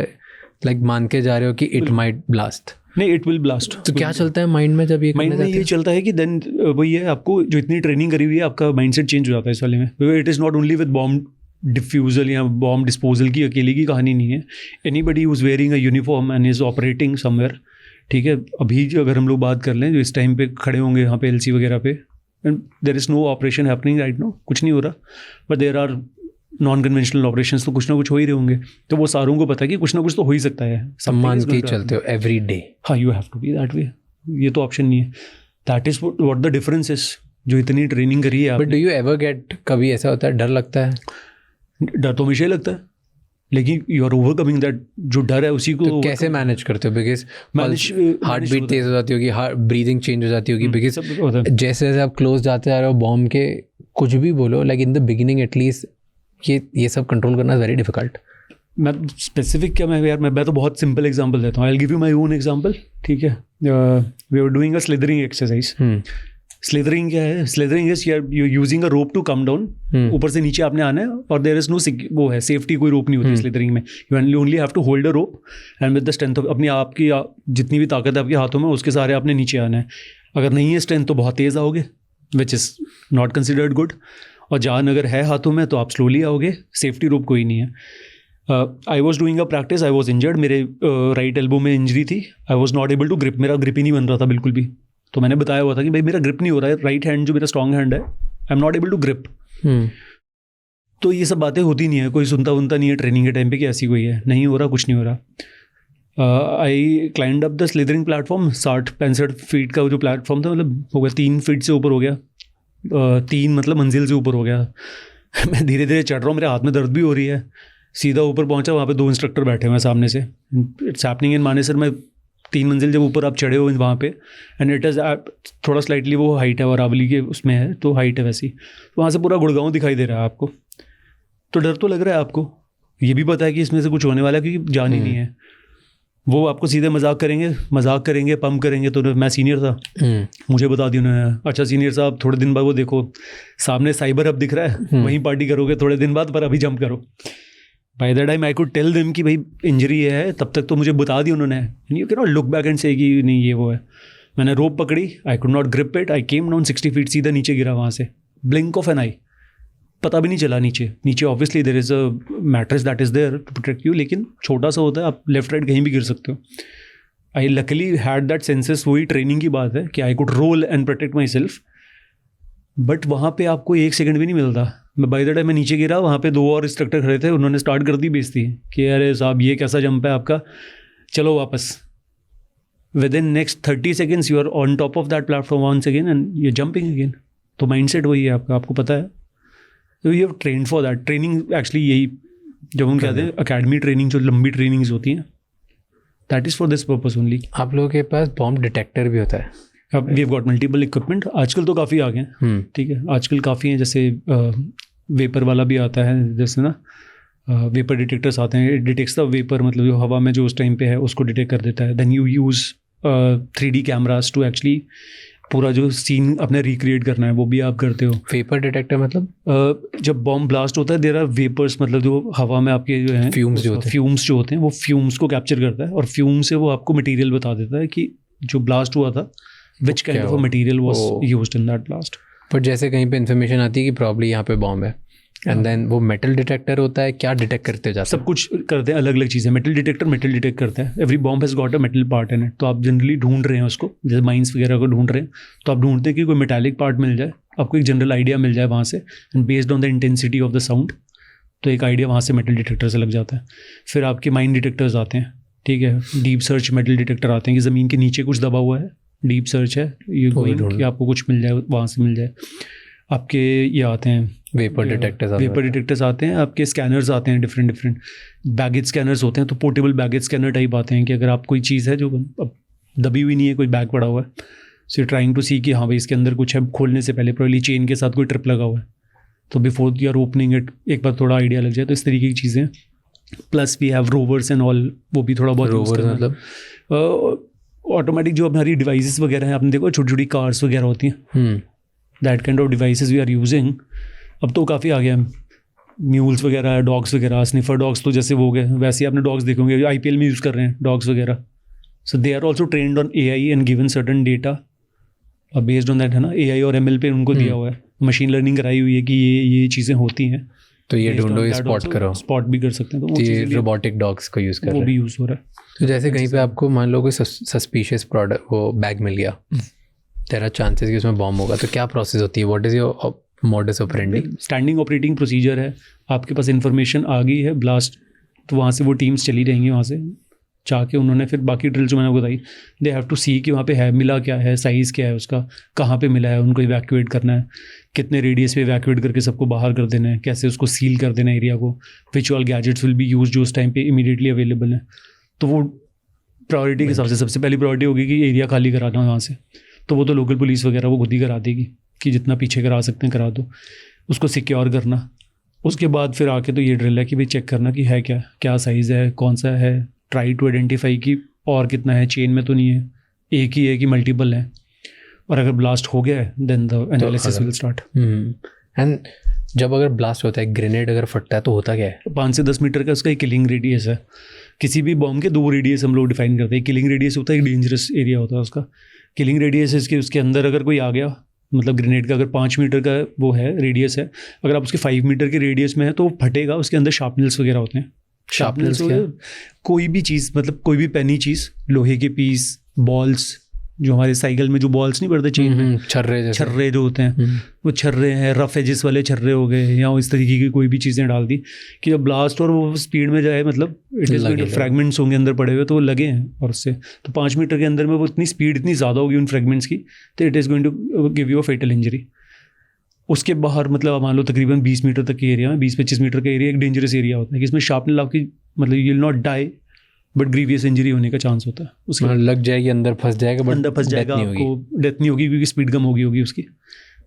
लाइक मान के जा रहे हो कि इट माइट ब्लास्ट। नहीं, इट विल ब्लास्ट। तो क्या चलता है माइंड में जब ये माइंड में? ये चलता है कि देन वही है, आपको जो इतनी ट्रेनिंग करी हुई है, आपका माइंडसेट चेंज हो जाता है इस वाले में। It is not only with bomb defusal या बॉम्ब डिस्पोजल की अकेली की कहानी नहीं है। Anybody who is wearing a uniform and is operating somewhere, ठीक है, अभी जो अगर हम लोग बात कर लें जो इस टाइम पे खड़े होंगे यहाँ पे LC वगैरह पे, and there is no operation happening right now, कुछ नहीं हो रहा, but there are non conventional operations, तो कुछ ना कुछ हो ही रहे होंगे। तो वो सारों को पता है कि कुछ ना कुछ तो हो ही सकता है। सम्मान के चलते हो एवरी डे। हाँ, you have to be that way, ये तो ऑप्शन नहीं है। That is what the difference is, जो इतनी ट्रेनिंग करी है। But do you ever get, कभी ऐसा होता है डर लगता है? डर तो हमेशा ही लगता है, लेकिन यू आर ओवरकमिंग दैट। जो डर है उसी को तो कैसे मैनेज करते हो? बिकॉज हार्ट बीट तेज हो जाती होगी, ब्रीदिंग चेंज हो जाती होगी, बिकॉज जैसे जैसे आप क्लोज जाते जा रहे हो बॉम्ब के, कुछ भी बोलो, like in the beginning at least ये सब कंट्रोल करना वेरी डिफिकल्ट। मैं स्पेसिफिक क्या, मैं तो बहुत सिंपल एग्जांपल देता हूँ। I will give you my own example, ठीक है। We are doing a slithering exercise. Slithering क्या है? Slithering is you using a rope to come down, ऊपर से नीचे आपने आना है, और देयर इज नो वो है सेफ्टी, कोई रोप नहीं होती स्लिदरिंग में। You only have to hold a rope and with the strength of अपनी आपकी जितनी भी ताकत है आपके हाथों में, उसके सारे आपने नीचे आना है। अगर नहीं है स्ट्रेंथ तो बहुत तेज़ आओगे, विच इज़ नॉट कंसिडर्ड गुड, और जान अगर है हाथों में तो आप स्लोली आओगे। सेफ्टी रोप कोई नहीं है। I was doing a practice, I was injured, मेरे राइट एल्बो में इंजरी थी। I was not able to grip, मेरा ग्रिप ही नहीं बन रहा था बिल्कुल भी। तो मैंने बताया हुआ था कि भाई मेरा ग्रिप नहीं हो रहा है, राइट हैंड जो मेरा स्ट्रॉन्ग हैंड है, I am not able to grip. तो ये सब बातें होती नहीं है, कोई सुनता वनता नहीं है ट्रेनिंग के टाइम पे कि ऐसी कोई है, नहीं हो रहा, कुछ नहीं हो रहा। I climbed up the slithering platform, 60-65 feet का जो प्लेटफॉर्म था, मतलब हो गया 3 फीट से ऊपर हो गया, 3 मतलब मंजिल से ऊपर हो गया। मैं धीरे धीरे चढ़ रहा हूँ, मेरे हाथ में दर्द भी हो रही है। सीधा ऊपर पहुंचा, वहाँ पे 2 इंस्ट्रक्टर बैठे हुए हैं सामने से। इट्स हैपनिंग इन मानेसर में 3 मंजिल जब ऊपर आप चढ़े हो वहाँ पे, एंड इट इज़ थोड़ा स्लाइटली वो हाइट है, अरावली के उसमें है तो हाइट है वैसी। तो वहाँ से पूरा गुड़गांव दिखाई दे रहा है आपको, तो डर तो लग रहा है आपको। ये भी पता है कि इसमें से कुछ होने वाला है क्योंकि जान ही नहीं है। वो आपको सीधे मजाक करेंगे, पम्प करेंगे। तो मैं सीनियर था, मुझे बता दिया उन्होंने, अच्छा सीनियर साहब थोड़े दिन बाद वो देखो सामने साइबर हब दिख रहा है, वहीं पार्टी करोगे थोड़े दिन बाद, पर अभी जंप करो। By the time I could tell them कि भाई इंजरी है, तब तक तो मुझे बता दी उन्होंने। You can not look back and से कि नहीं ये वो है। मैंने रोप पकड़ी, I could not grip it, I came down 60 feet, सीधा नीचे गिरा वहाँ से। ब्लिंक ऑफ एन आई, पता भी नहीं चला। नीचे obviously there is a mattress that is there to protect you, लेकिन छोटा सा होता है, आप लेफ्ट राइट कहीं भी गिर सकते हो। I luckily had that senses, वही ट्रेनिंग की बात है कि I could roll and protect myself. But वहाँ पे आपको 1 सेकंड भी नहीं मिलता। मैं बाय द टाइम मैं नीचे गिरा, वहाँ पे 2 और इंस्ट्रक्टर खड़े थे, उन्होंने स्टार्ट कर दी बेइज्जती कि अरे साहब ये कैसा जंप है आपका, चलो वापस। Within next 30 seconds you are on top of that platform once again and you jumping again. तो माइंडसेट वही है आपका, आपको पता है। तो you have trained for that. Training actually यही जब हम कहते हैं अकेडमी ट्रेनिंग, जो लंबी ट्रेनिंग्स होती हैं, that is for this purpose only. आप लोगों के पास बॉम्ब डिटेक्टर भी होता है? We have got multiple equipment. आजकल तो काफ़ी आ गए हैं, ठीक है, आजकल काफ़ी हैं। जैसे वेपर वाला भी आता है, जैसे ना वेपर डिटेक्टर्स आते हैं, इट डिटेक्ट्स द वेपर, मतलब जो हवा में जो उस टाइम पे है उसको डिटेक्ट कर देता है। Then you use 3D cameras to actually पूरा जो सीन अपने रिक्रिएट करना है, वो भी आप करते हो। वेपर डिटेक्टर मतलब जब बॉम्ब ब्लास्ट होता है, देयर आर वेपर्स, मतलब जो हवा में आपके जो हैं फ्यूम्स जो होते हैं, वो फ्यूम्स को कैप्चर करता है, और फ्यूम से वो आपको मटीरियल बता देता है कि जो ब्लास्ट हुआ था, which kind of material was used in that blast. But जैसे कहीं पे इन्फॉर्मेशन आती है कि प्रॉब्ली यहाँ पे बॉम्ब है, एंड देन वो मेटल डिटेक्टर होता है, क्या डिटेक्ट करते जाते सब कुछ करते हैं, अलग अलग चीज़ें। मेटल डिटेक्ट करता है। Every bomb has got a metal part in it. तो आप जनरली ढूंढ रहे हैं उसको, जैसे माइंस वगैरह को ढूंढ रहे हैं, तो आप ढूंढते हैं कि कोई मेटालिक पार्ट मिल जाए, आपको एक जनरल आइडिया मिल जाए वहाँ से, and based on the intensity of the sound, तो एक आइडिया वहाँ से मेटल डिटेक्टर से लग जाता है। फिर आपके माइन डिटेक्टर्स आते हैं, ठीक है, डीप सर्च मेटल डिटेक्टर आते हैं कि ज़मीन के नीचे कुछ दबा हुआ है, डीप सर्च है, ये कि आपको कुछ मिल जाए, वहाँ से मिल जाए। आपके ये आते हैं वेपर डिटेक्टर्स आते हैं, आपके स्कैनर्स आते हैं, डिफरेंट बैगेज स्कैनर्स होते हैं। तो पोर्टेबल बैगेज स्कैनर टाइप आते हैं कि अगर आप कोई चीज़ है जो अब दबी हुई नहीं है, कोई बैग पड़ा हुआ है, सो ट्राइंग टू सी कि हाँ भाई इसके अंदर कुछ है, खोलने से पहले प्रोबेबली चेन के साथ कोई ट्रिप लगा हुआ है, तो before you are opening it एक बार थोड़ा आइडिया लग जाए। तो इस तरीके की चीज़ें। Plus we have rovers and all, वो भी थोड़ा बहुत रोवर्स मतलब ऑटोमेटिक जो हमारी डिवाइसेस वगैरह हैं, आपने देखो छोटी छोटी कार्स वगैरह होती हैं, that kind of devices we are using. अब तो काफ़ी आ गया, म्यूल्स वगैरह, डॉग्स वगैरह, स्निफर डॉग्स तो जैसे वो हो गए, वैसे ही आपने डॉग्स देखोगे IPL में यूज़ कर रहे हैं डॉग्स वगैरह। So they are also trained on AI and given certain data, और बेस्ड ऑन दैट है ना, AI और ML पे उनको दिया हुआ है, मशीन लर्निंग कराई हुई है कि ये चीज़ें होती हैं, तो ये ढूंढो, स्पॉट करो, स्पॉट भी कर सकते हैं। तो ये रोबोटिक डॉग्स को यूज़ कर रहे हैं, वो भी यूज़ हो रहा है। तो जैसे कहीं पे आपको मान लो कोई सस्पिशियस प्रोडक्ट, वो बैग मिल गया, देयर आर चांसेस कि उसमें बॉम्ब होगा, तो क्या प्रोसेस होती है? What is your modus operandi? Standing operating procedure है। आपके पास इन्फॉर्मेशन आ गई है ब्लास्ट, तो वहाँ से वो टीम्स चली रहेंगी, वहाँ से जाके उन्होंने फिर बाकी ड्रिल जो मैंने बताई, दे हैव टू सी कि वहाँ पे है, मिला क्या है, साइज़ क्या है उसका, कहाँ पे मिला है, उनको इवैक्यूएट करना है, कितने रेडियस पे इवैक्यूएट करके सबको बाहर कर देना है, कैसे उसको सील कर देना है एरिया को, which all gadgets will be use जो उस टाइम पे इमीडिएटली अवेलेबल है। तो वो प्रायोरिटी के हिसाब से सबसे पहली प्रायोरिटी होगी कि एरिया खाली कराना है वहाँ से, तो वो तो लोकल पुलिस वगैरह वो खुद ही करा देगी कि जितना पीछे करा सकते हैं करा दो। उसको सिक्योर करना, उसके बाद फिर आके तो ये ड्रिल है कि भाई चेक करना कि है क्या, क्या साइज़ है, कौन सा है, ट्राई टू आइडेंटिफाई कि और कितना है, चेन में तो नहीं है, एक ही है कि मल्टीपल है, और अगर ब्लास्ट हो गया है then the analysis will start. And जब अगर ब्लास्ट होता है, ग्रेनेड अगर फटता है तो होता क्या है? 5 से 10 मीटर का उसका एक किलिंग रेडियस है। किसी भी बॉम्ब के 2 रेडियस हम लोग डिफाइन करते हैं। किलिंग रेडियस होता है, एक डेंजरस एरिया होता है उसका। किलिंग रेडियस है इसके, उसके अंदर अगर कोई आ गया, मतलब ग्रेनेड का अगर 5 मीटर का वो है रेडियस है, अगर आप उसके 5 मीटर के रेडियस में है तो वो फटेगा। उसके अंदर शार्पनल्स वगैरह होते हैं। शार्पनल्स कोई भी चीज़, मतलब कोई भी पैनी चीज़, लोहे के पीस, बॉल्स, जो हमारे साइकिल में जो बॉल्स नहीं पड़ते चेन में, छर्रे जो होते हैं, वो छर्रे हैं, रफ एजेस वाले छर्रे हो गए, या इस तरीके की कोई भी चीज़ें डाल दी कि जब ब्लास्ट और वो स्पीड में जाए, मतलब it is going to, fragments होंगे अंदर पड़े हुए तो वो लगे हैं, और उससे तो 5 मीटर के अंदर में वो इतनी स्पीड इतनी ज़्यादा होगी उन फ्रैगमेंट्स की, तो it is going to give you a fatal injury. उसके बाहर मतलब मान लो तकरीबन 20 मीटर तक के एरिया में, 20-25 मीटर का एरिया एक डेंजरस एरिया होता है कि इसमें शार्पनल आपकी, मतलब you will not die but grievous injury होने का चांस होता है। उसके लग जाएगी, अंदर फंस जाएगा, बट अंदर फंस जाएगा, आपको डेथ नहीं होगी क्योंकि स्पीड कम होगी उसकी,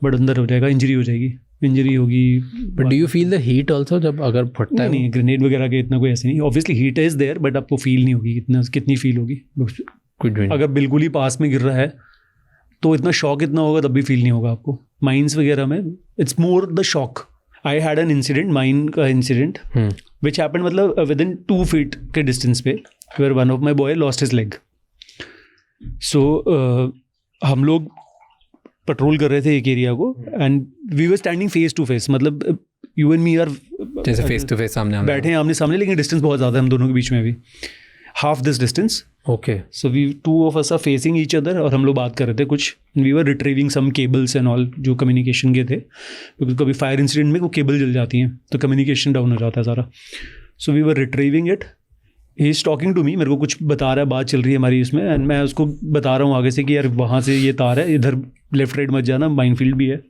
बट अंदर हो जाएगा, इंजरी हो जाएगी, इंजरी होगी। But do you feel the heat also जब अगर फटता है? नहीं, ग्रेनेड वगैरह के इतना कोई ऐसे नहीं, obviously heat is there, but आपको फील नहीं होगी कितनी फील होगी। अगर बिल्कुल ही पास में गिर रहा है तो इतना शॉक इतना होगा, तब भी फील नहीं होगा आपको। माइंस वगैरह में it's more the shock. I had an incident, mine का इंसिडेंट विच हैपेंड मतलब विद इन 2 फीट के डिस्टेंस पे, where one of my boy lost his leg. So हम लोग पेट्रोल कर रहे थे एक एरिया को, and we were standing face to face, मतलब यू एंड मी आर जैसे फेस टू फेस सामने बैठे हैं आमने सामने, लेकिन डिस्टेंस बहुत ज़्यादा है हम दोनों के बीच में भी, half this distance. Okay, so we 2 of us are facing each other, और हम लोग बात कर रहे थे कुछ, we were retrieving some cables and all जो कम्युनिकेशन के थे, क्योंकि कभी फायर इंसिडेंट में वो केबल जल जाती हैं तो कम्युनिकेशन डाउन हो जाता है सारा। So we were retrieving it, he is talking to me, मेरे को कुछ बता रहा है, बात चल रही है हमारी इसमें, एंड मैं उसको बता रहा हूँ आगे से कि यार वहाँ से ये तार है, इधर लेफ्ट राइट मत जाना, माइनफील्ड भी है,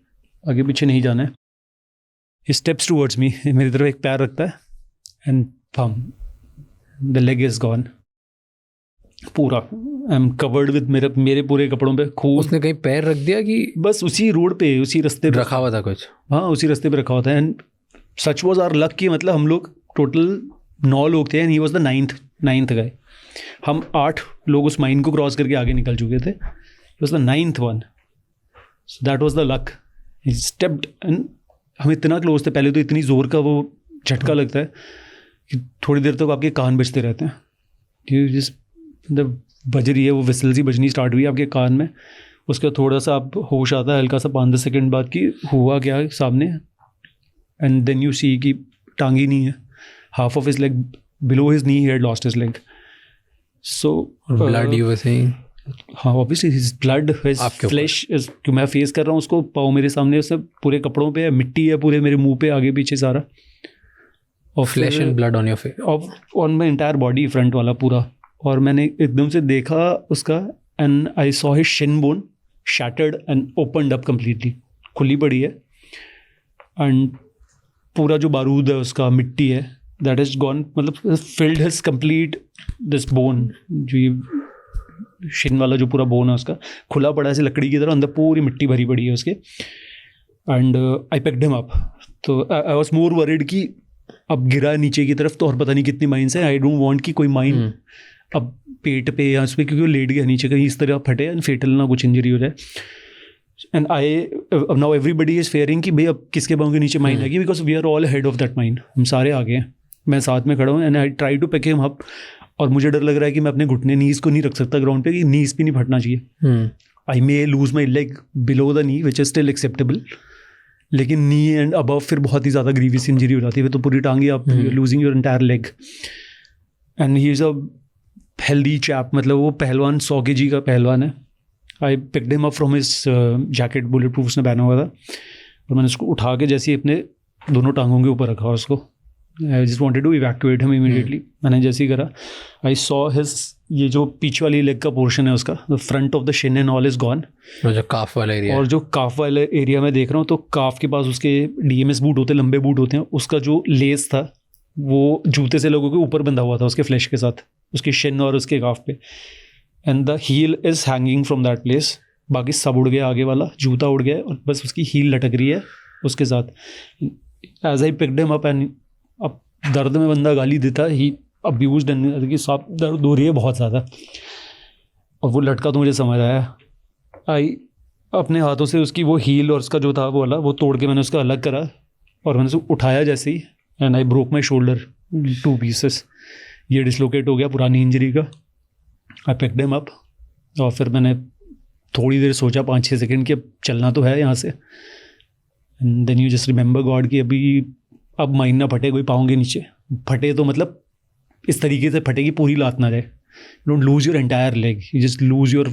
आगे पीछे नहीं जाना है। ही स्टेप्स टूवर्ड्स मी, मेरी तरफ एक पैर रखता है, and bomb, the leg is gone पूरा। आई एम कवर्ड विद मेरे पूरे कपड़ों पे खून। उसने कहीं पैर रख दिया कि बस उसी रोड पे, उसी रास्ते पे रखा हुआ था कुछ? हाँ, उसी रास्ते पे रखा हुआ था। And such was our luck कि मतलब हम लोग टोटल 9 लोग थे, and he was the 9th guy. हम 8 लोग उस माइन को क्रॉस करके आगे निकल चुके थे, ही was the 9th one. So that was the luck. He stepped, and हम इतना क्लोज थे, पहले तो इतनी ज़ोर का वो झटका लगता है कि थोड़ी देर तक आपके कान बजते रहते हैं, जिस मतलब बज रही है वो विसल सी बजनी स्टार्ट हुई आपके कान में, उसका थोड़ा सा आप होश आता है हल्का सा 5-10 सेकेंड बाद कि हुआ क्या सामने, एंड देन यू सी कि टांगी नहीं है, half of his leg below his knee he had lost his leg. So blood you were saying? हाँ, obviously his blood, his flesh is, क्यों मैं फेस कर रहा हूँ उसको, पाँव मेरे सामने, उससे पूरे कपड़ों पे है, मिट्टी है पूरे मेरे मुंह पे, आगे पीछे सारा, और flesh and blood on your face, on my entire body, front वाला पूरा। और मैंने एकदम से देखा उसका, and I saw his Shin bone shattered and opened up completely, खुली पड़ी है, एंड पूरा जो बारूद है उसका, मिट्टी है, दैट इज गॉन, मतलब field his complete this bone, जो ये शिन वाला जो पूरा बोन है उसका खुला पड़ा है ऐसे लकड़ी की तरह, अंदर पूरी मिट्टी भरी पड़ी है उसके। And I picked him up, तो आई वाज मोर वरीड कि अब गिरा नीचे की तरफ तो और पता नहीं कितनी माइंस है। आई डोंट वांट कि कोई माइन अब पेट पे या उस पर, क्योंकि वो लेट गया नीचे, कहीं इस तरह फटे एंड फेटल ना कुछ इंजरी हो जाए। And I now everybody is fearing कि भाई अब किसके पाँव के नीचे माइन आएगी, because we are all head of that mine, हम सारे आगे हैं, मैं साथ में खड़ा हूँ, and I try to pick him up, और मुझे डर लग रहा है कि मैं अपने घुटने नीज को नहीं रख सकता ग्राउंड पे, कि नीज भी नहीं फटना चाहिए। I may lose my leg below the knee which is still acceptable, लेकिन नी एंड अबव फिर बहुत ही ज़्यादा ग्रीवियस इंजरी हो जाती है, तो पूरी टांगी आप losing your entire leg. And he is a healthy chap, मतलब वो पहलवान 100 kg का पहलवान है। आई picked him up from his jacket, bullet proof उसने पहना हुआ था, और मैंने उसको उठा के जैसे ही अपने दोनों टांगों के ऊपर रखा उसको। I just wanted to evacuate him immediately. मैंने जैसे ही करा, आई सॉ हिज, ये जो पीछे वाली लेग का पोर्शन है उसका, the front of the Shin and all is gone, जो काफ वाला एरिया, और जो काफ वाले एरिया में देख रहा हूँ, तो काफ के पास उसके DMS बूट होते हैं, लंबे बूट होते हैं, उसका जो लेस था वो जूते से लोगों के ऊपर बंधा हुआ था उसके फ्लैश के साथ, उसकी शिन और उसके काफ पे, and the heel is hanging from that place. बाकी सब उड़ गया, आगे वाला जूता उड़ गया, और बस उसकी हील लटक रही है उसके साथ। As I picked him up and अब दर्द में बंदा गाली देता, ही अब्यूज्ड एंड कि साहब दर्द हो रही है बहुत ज़्यादा, और वो लटका तो मुझे समझ आया। आई अपने हाथों से उसकी वो हील और उसका जो था वो वाला वो तोड़ के मैंने उसका अलग करा, और मैंने उसे उठाया जैसे ही, and I broke my shoulder 2 pieces। ये डिसलोकेट हो गया पुरानी इंजरी का। आई पिक्ड हिम अप, और फिर मैंने थोड़ी देर सोचा 5-6 सेकंड कि अब चलना तो है यहाँ से, and then you just remember God कि अभी अब माइन ना फटे, कोई पाँव के नीचे फटे तो मतलब इस तरीके से फटे कि पूरी लात ना जाए। Don't lose your entire leg, you just lose your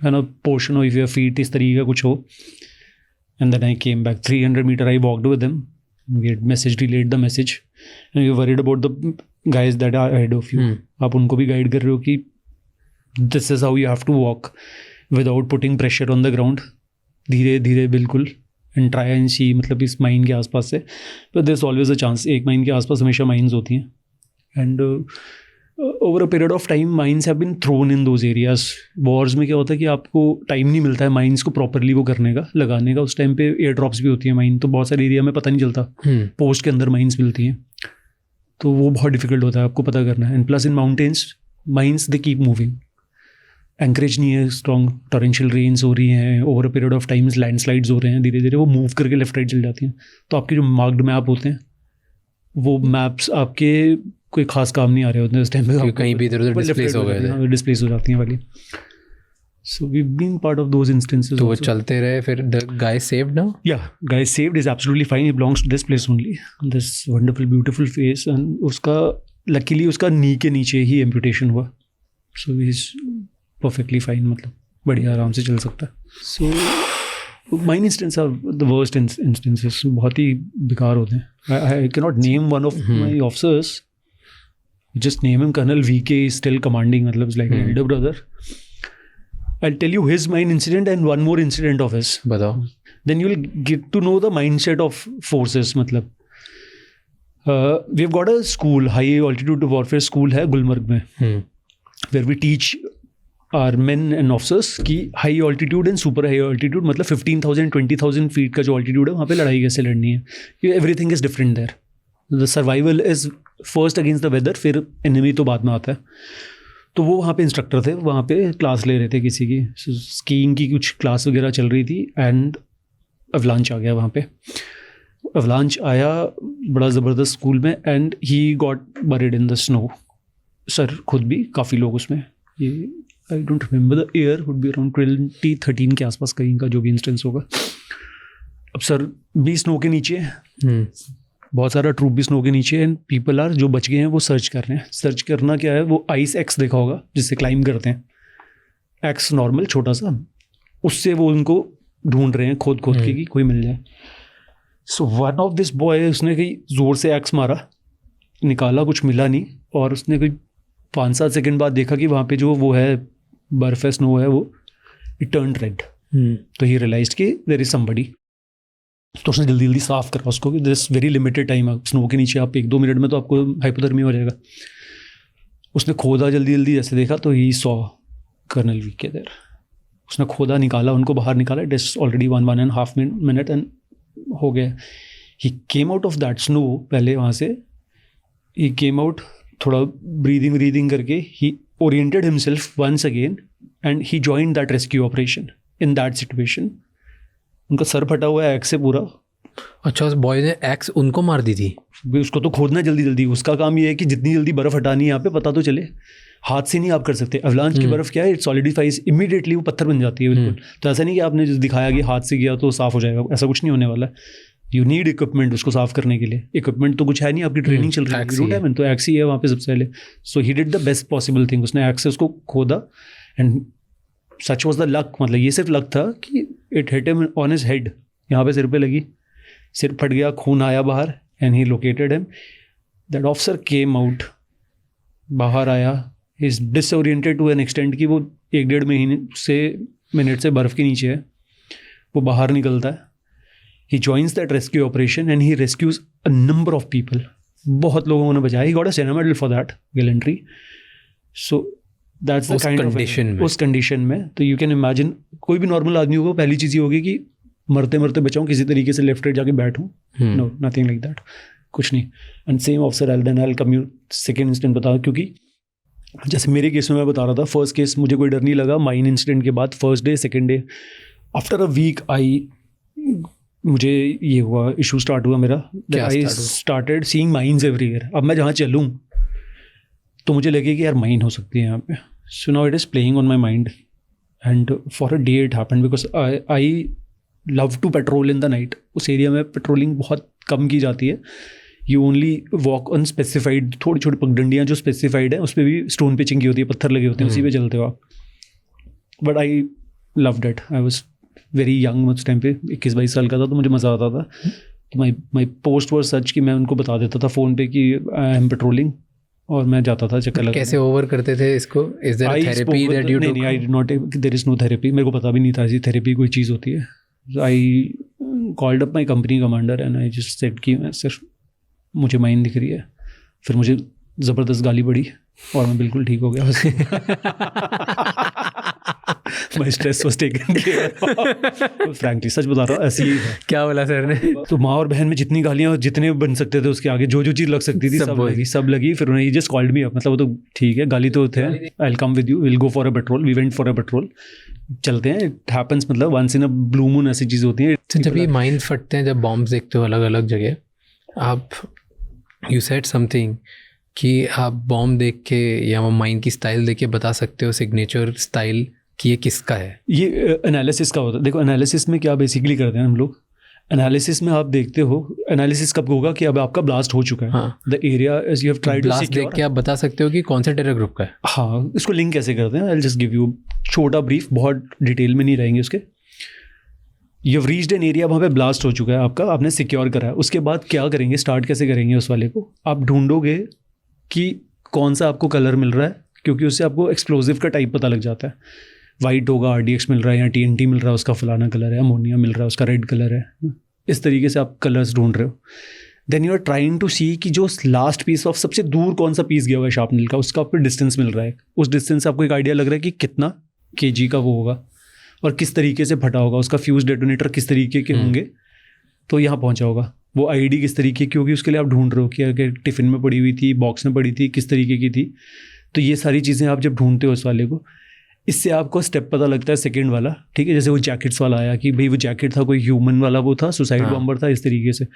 है ना पोर्शन ऑफ योर फीट, इस तरीके का कुछ हो। And then I came back 300 metre, I walked with him, we had message relate the message, and you worried about the guys that are ahead of you. आप उनको भी guide कर रहे हो कि this is how you have to walk without putting pressure on the ground, धीरे धीरे बिल्कुल, एंड ट्राई एंड सी, मतलब इस माइन के आसपास से, but there is always a chance, एक माइन के आसपास हमेशा माइन्स होती हैं। And over a period of time mines have been thrown in those areas. Wars में क्या होता है कि आपको टाइम नहीं मिलता है माइन्स को प्रॉपरली वो करने का, लगाने का। उस टाइम पे एयर ड्रॉप्स भी होती हैं माइन, तो बहुत सारे एरिया में पता नहीं चलता, पोस्ट के अंदर माइन्स मिलती हैं, तो वो बहुत डिफिकल्ट होता है आपको पता करना है। And plus in mountains mines they keep moving, anchorage नहीं है स्ट्रॉन्ग, टॉरेंशियल रेन्स हो रही हैं, over a period of times landslides हो रहे हैं, धीरे धीरे वो मूव करके लेफ्ट राइट चल जाती हैं। तो आपके जो मार्क्ड मैप होते हैं वो मैप्स आपके कोई खास काम नहीं आ रहे होते हैं उस टाइम पे, कहीं भी इधर उधर डिस्प्लेस हो गए, डिस्प्लेस हो जाती हैं वाली। So we been part of those instances. तो वो चलते रहे, फिर द गाय सेव्ड नाउ? या guy saved is absolutely fine, he belongs to this place only, this wonderful beautiful face. And उसका लकीली उसका नी के नीचे ही एम्पुटेशन हुआ, so he is perfectly fine, मतलब बढ़िया आराम से चल सकता है। So mine instances are the worst instances, बहुत ही बेकार होते हैं। I can not name one of my officers, just name him Colonel VK, is still commanding, मतलब it's like an elder brother. I'll tell you his mine incident and one more incident of his. बताओ। Then you'll get to know the mindset of forces, मतलब we've got a school, high altitude warfare school है गुलमर्ग में, where we teach our men and officers कि high altitude and super high altitude, मतलब 15,000 20,000 feet का जो altitude है वहाँ पे लड़ाई कैसे लड़नी है, everything is different there. The survival is first against the weather, फिर enemy तो बाद में आता है। तो वो वहाँ पे इंस्ट्रक्टर थे, वहाँ पे क्लास ले रहे थे किसी की, स्कीइंग की कुछ क्लास वगैरह चल रही थी, एंड अवलांच आ गया वहाँ पे। अवलांच आया बड़ा ज़बरदस्त स्कूल में, and he got buried in the snow. Sir खुद भी, काफ़ी लोग उसमें, ये I don't remember the year, would be around 2013 के आसपास कहीं का जो भी इंस्टेंस होगा। अब सर भी स्नो के नीचे, बहुत सारा ट्रूप भी स्नो के नीचे, एंड पीपल आर, जो बच गए हैं वो सर्च कर रहे हैं। सर्च करना क्या है, वो आइस एक्स देखा होगा जिससे क्लाइंब करते हैं, एक्स नॉर्मल छोटा सा, उससे वो उनको ढूंढ रहे हैं खोद खोद के कि कोई मिल जाए। सो वन ऑफ दिस बॉय, उसने कहीं ज़ोर से एक्स मारा, निकाला, कुछ मिला नहीं, और उसने कोई 5-7 सेकंड बाद देखा कि वहाँ पे जो वो है बर्फ है, स्नो है, वो इट टर्न रेड। तो ही रियलाइज्ड कि देयर इज समबडी। तो उसने जल्दी जल्दी साफ करा उसको कि this very limited time, snow के नीचे आप 1-2 मिनट में तो आपको हाइपोथर्मिया हो जाएगा। उसने खोदा जल्दी जल्दी, जैसे देखा तो ही सॉ कर्नल वीके देयर। उसने खोदा, निकाला, उनको बाहर निकाला, it is already 1.5 minute and हो गया। He came out of that snow, पहले वहाँ से ही केम आउट, थोड़ा ब्रीदिंग करके ही oriented himself once again, and he joined that rescue operation in that situation. उनका सर फटा हुआ है एक्स से पूरा। अच्छा, उस बॉय ने एक्स उनको मार दी थी? उसको तो खोदना जल्दी जल्दी, उसका काम ये है कि जितनी जल्दी बर्फ़ हटानी है यहाँ पे पता तो चले, हाथ से नहीं आप कर सकते। अवलांच की बर्फ़ क्या है, इट सॉलिडिफाइज इमीडिएटली, वो पत्थर बन जाती है बिल्कुल। तो ऐसा नहीं कि आपने जो दिखाया कि हाथ से किया तो साफ़ हो जाएगा, ऐसा कुछ नहीं होने वाला। यू नीड इक्विपमेंट उसको साफ़ करने के लिए। इक्विपमेंट तो कुछ है नहीं, आपकी ट्रेनिंग चल रही है, तो एक्स ही है वहाँ पे सबसे पहले। So he did the best possible thing, उसने एक्स से उसको खोदा, and such was the luck, मतलब ये सिर्फ लक था कि it hit him on his head, यहाँ पे सिर पे लगी, सिर फट गया, खून आया बाहर, and he located him. That officer came out, बाहर आया, is disoriented to an extent कि वो 1-1.5 मिनट से बर्फ़ के नीचे है। वो बाहर निकलता है, he joins that rescue operation and he rescues a number of people. बहुत लोगों ने बचाया, he got a Sena medal for that gallantry. So that's the kind of, उस कंडीशन में। तो यू कैन इमेजिन, कोई भी नॉर्मल आदमी होगा, पहली चीज़ ये होगी कि मरते मरते बचाऊँ, किसी तरीके से लेफ्ट राइट जाके बैठूँ, नो नथिंग लाइक दैट, कुछ नहीं। And same officer I come you second incident बता, क्योंकि जैसे मेरे केस में मैं बता रहा था, फर्स्ट केस मुझे कोई डर नहीं लगा, माइन इंसिडेंट के बाद first day second day after a week मुझे ये हुआ, इशू स्टार्ट हुआ मेरा, I started seeing mines everywhere. अब मैं जहाँ चलूँ तो मुझे लगे कि यार माइन हो सकती है यहाँ पे, so now it is playing on my mind and for a day it happened because I love to patrol in the night. उस एरिया में पेट्रोलिंग बहुत कम की जाती है, you only walk on specified, थोड़ी छोटी पगडंडियाँ जो स्पेसिफाइड है, उस पर भी स्टोन पिचिंग की होती है, पत्थर लगे होते हैं, उसी पे चलते हो आप। But I loved it, I was very young उस टाइम पे, 21-22 साल का था, तो मुझे मज़ा आता था। तो माई पोस्ट वर सच कि मैं उनको बता देता था फ़ोन पे कि आई एम पेट्रोलिंग, और मैं जाता था चक्कर लगा। कैसे ओवर करते थे इसको? Is there a therapy that you took? नहीं, I did not, there is no therapy, मेरे को पता भी नहीं था ऐसी थेरेपी कोई चीज़ होती है। I called up my company commander and I just said कि मैं सिर्फ मुझे माइन दिख रही है। फिर मुझे ज़बरदस्त गाली पड़ी और मैं बिल्कुल ठीक हो गया। My stress was taken care, frankly सच बता रहा हूँ, ऐसी ही है। क्या बोला सर ने? तो माँ और बहन में जितनी गालियाँ जितने बन सकते थे उसके आगे जो चीज़ लग सकती थी सब लगी। फिर उन्हें जस्ट कॉल्ड मी अप, मतलब वो तो ठीक है, गाली तो थे, I will come with you, will go for a patrol, we went for a patrol, चलते हैं, इट हैपेंस, मतलब once in a blue moon ऐसी चीज़ होती है। जब ये माइन फटते हैं, जब बॉम्ब्स देखते हो अलग अलग जगह, आप यू सेड समथिंग कि आप बॉम्ब देख के या माइन की स्टाइल देख के बता सकते हो सिग्नेचर स्टाइल कि ये किसका है? ये एनालिसिस का होता है। देखो एनालिसिस में क्या बेसिकली करते हैं हम लोग, एनालिसिस में आप देखते हो, एनालिसिस कब होगा कि अब आपका ब्लास्ट हो चुका है, the area as you have tried to secure, देख के आप बता सकते हो कि कौन सा टेरर ग्रुप का है। हाँ, इसको लिंक कैसे करते हैं, I will just give you छोटा ब्रीफ, बहुत डिटेल में नहीं रहेंगे उसके। You have reached an area, वहाँ पे ब्लास्ट हो चुका है आपका, आपने सिक्योर करा है, उसके बाद क्या करेंगे, स्टार्ट कैसे करेंगे उस वाले को, आप ढूंढोगे कि कौन सा आपको कलर मिल रहा है, क्योंकि उससे आपको एक्सप्लोजिव का टाइप पता लग जाता है। वाइट होगा RDX मिल रहा है, या TNT मिल रहा है उसका फलाना कलर है, अमोनिया मिल रहा है उसका रेड कलर है, इस तरीके से आप कलर्स ढूंढ रहे हो। Then you are trying to see कि जो लास्ट पीस ऑफ सबसे दूर कौन सा पीस गया हुआ है शार्पनल का, उसका आपको डिस्टेंस मिल रहा है, उस डिस्टेंस से आपको एक आइडिया लग रहा है कि कितना kg का वो होगा और किस तरीके से फटा होगा, उसका फ्यूज डेटोनेटर किस तरीके के होंगे, तो यहाँ पहुँचा होगा। वो ID किस तरीके की होगी, उसके लिए आप ढूंढ रहे हो कि अगर टिफ़िन में पड़ी हुई थी, बॉक्स में पड़ी थी, किस तरीके की थी। तो ये सारी चीज़ें आप जब ढूंढते हो उस वाले को, इससे आपको स्टेप पता लगता है सेकंड वाला, ठीक है। जैसे वो जैकेट्स वाला आया कि भाई वो जैकेट था कोई ह्यूमन वाला, वो था सुसाइड बॉम्बर था, इस तरीके से।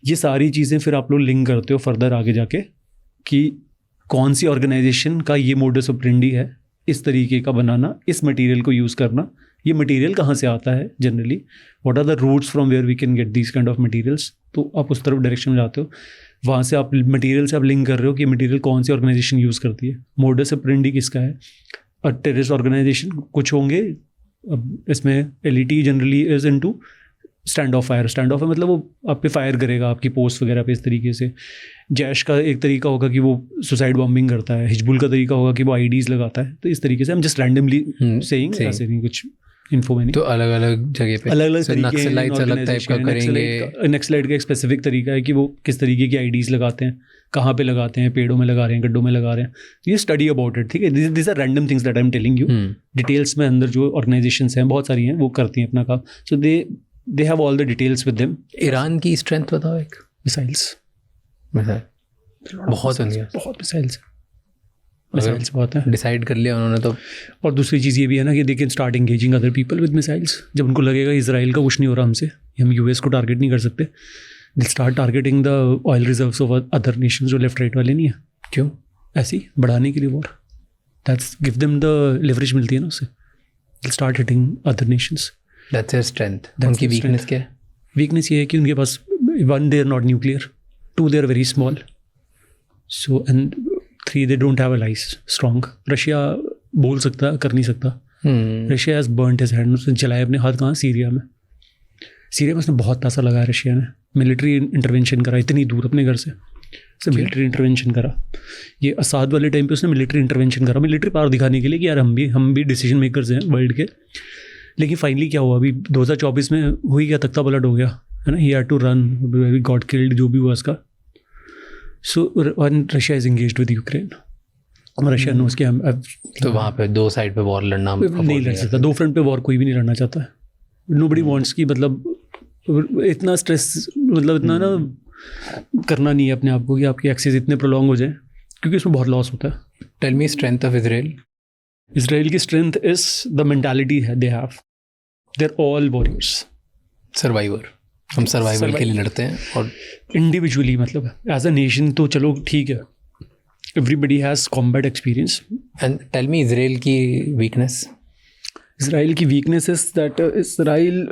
ये सारी चीज़ें फिर आप लोग लिंक करते हो फर्दर आगे जाके कि कौन सी ऑर्गेनाइजेशन का ये मोडस ऑपरेंडी है, इस तरीके का बनाना, इस मटेरियल को यूज़ करना, ये मटेरियल कहाँ से आता है generally, what are the routes from where we can get this kind of materials. तो आप उस तरफ डायरेक्शन में जाते हो, वहाँ से आप मटेरियल से आप लिंक कर रहे हो कि मटेरियल कौन सी ऑर्गेनाइजेशन यूज़ करती है, मोडस ऑपरेंडी किसका है। और टेररिस्ट ऑर्गेनाइजेशन कुछ होंगे, अब इसमें LET generally is into stand of fire. Stand of है मतलब वो आप पे फायर करेगा आपकी पोस्ट वगैरह पे, इस तरीके से। जैश का एक तरीका होगा कि वो सुसाइड बॉम्बिंग करता है, हिजबुल का तरीका होगा कि वो IDs लगाता है। तो इस तरीके से हम जस्ट रैंडमली सेइंग, ऐसे नहीं कुछ इन्फो में नहीं। तो अलग अलग जगह पे अलग अलग नक्सलाइट्स अलग टाइप का करेंगे। नक्सलाइट का एक स्पेसिफिक तरीका है कि वो किस तरीके की IDs लगाते हैं, कहाँ पे लगाते हैं, पेड़ों में लगा रहे हैं, गड्ढों में लगा रहे हैं। ये स्टडी अबाउट इट, ठीक है। This are random things that I am telling you. Details में अंदर जो ऑर्गेनाइजेशंस हैं बहुत सारी हैं, वो करती हैं अपना काम। So they have all the details with them. Iran की स्ट्रेंथ बताओ एक। मिसाइल्स बहुत मिसाइल्स बहुत है, डिसाइड कर लिया उन्होंने तो। और दूसरी चीज़ ये भी है ना कि they can start engaging other people with missiles. जब उनको लगेगा इजराइल का कुछ नहीं हो रहा हमसे, हम US को टारगेट नहीं कर सकते, they start targeting the oil reserves of other nations जो लेफ्ट राइट वाले नहीं है। क्यों? ऐसे ही बढ़ाने के लिए war, that's give them the leverage मिलती है ना उससे, they start hitting other nations. That's their strength. उनकी वीकनेस क्या है? वीकनेस ये है कि उनके पास 1 they are not nuclear, 2 they are very small, so and 3 they don't have allies strong. Russia बोल सकता कर नहीं सकता। Russia has burnt his hand, उसने जलाए अपने हाथ। कहाँ? सीरिया में। सीरिया में उसने बहुत पैसा लगाया रशिया ने, मिलिट्री इंटरवेंशन करा इतनी दूर अपने घर से मिलिट्री इंटरवेंशन करा। ये असाद वाले टाइम पे उसने मिलिट्री इंटरवेंशन करा, मिलिट्री पावर दिखाने के लिए कि यार हम भी डिसीजन मेकर्स हैं वर्ल्ड के। लेकिन फाइनली क्या हुआ, अभी 2024 में हुई क्या, तख्ता पलट हो गया है ना। He had to run, got killed, जो भी हुआ उसका। So when Russia is engaged with Ukraine, Russia knows कि हम तो वहाँ पे 2 साइड पे वॉर लड़ना नहीं लड़ सकता। 2 फ्रंट पे वॉर कोई भी नहीं लड़ना चाहता है। नोबडी वांट्स की मतलब इतना स्ट्रेस, मतलब इतना ना करना नहीं है अपने आप को कि आपकी एक्सेस इतने प्रोलॉन्ग हो जाए, क्योंकि उसमें बहुत लॉस होता है। Tell me strength of Israel. Israel की स्ट्रेंथ इज द मेंटालिटी है they have, they are all warriors, survivor. हम सर्वाइवल के लिए लड़ते हैं। और इंडिविजुअली मतलब एज अ नेशन तो चलो ठीक है, everybody has combat experience. And tell me Israel की वीकनेस। इसराइल की वीकनेस इज दैट इसराइल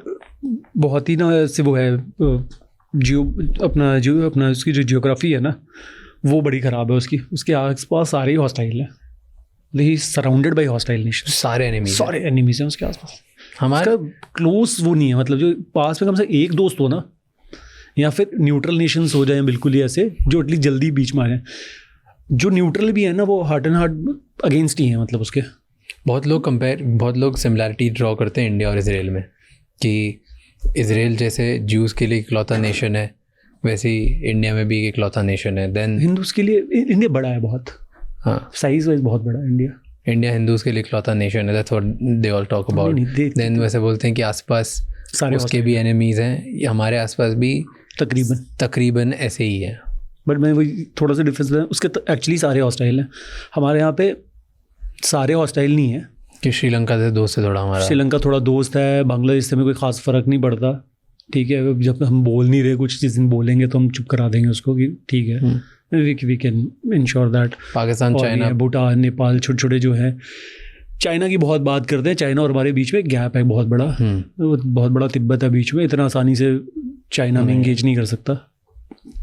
बहुत ही ना ऐसे वो है, अपना उसकी जो जियोग्राफी है ना वो बड़ी ख़राब है उसकी, उसके आसपास सारे ही हॉस्टाइल हैं, ही सराउंडेड बाई हॉस्टाइल नेशन, सारे एनिमीज हैं उसके आसपास। हमारा क्लोज वो नहीं है, मतलब जो पास में कम से एक दोस्त हो ना, या फिर न्यूट्रल नेशंस हो जाए बिल्कुल ही ऐसे जो एटलीस्ट जल्दी बीच में आ जाए। जो न्यूट्रल भी है ना वो हार्ट एंड हार्ट अगेंस्ट ही है, मतलब उसके बहुत लोग सिमिलैरिटी ड्रॉ करते हैं इंडिया और इजराइल में, कि इजराइल जैसे ज्यूज़ के लिए इकलौता नेशन है, वैसे ही इंडिया में भी एक इकलौता नेशन है। देन हिंदूज के लिए इंडिया बड़ा है बहुत, हाँ साइज वाइज बहुत बड़ा है इंडिया हिंदूज के लिए इकलौता नेशन है, that's what they all talk about. Then वैसे बोलते हैं कि आसपास सारे उसके भी एनिमीज हैं, ये हमारे आसपास भी तकरीबन ऐसे ही है। बट मैं वही थोड़ा सा डिफरेंस है उसके, एक्चुअली सारे हॉस्टाइल हैं। हमारे यहाँ पे सारे हॉस्टाइल नहीं है, कि श्रीलंका से दोस्त है थोड़ा हमारा, श्रीलंका थोड़ा दोस्त है, बांग्लादेश से में कोई ख़ास फ़र्क नहीं पड़ता, ठीक है। जब हम बोल नहीं रहे कुछ जिस दिन बोलेंगे तो हम चुप करा देंगे उसको कि ठीक है, we can ensure that. Pakistan, China, Bhutan, Nepal, छोटे छोटे जो है। चाइना की बहुत बात करते हैं, चाइना और हमारे बीच में गैप है बहुत बड़ा, बहुत बड़ा तिब्बत है बीच में, इतना आसानी से चाइना में इंगेज नहीं कर सकता,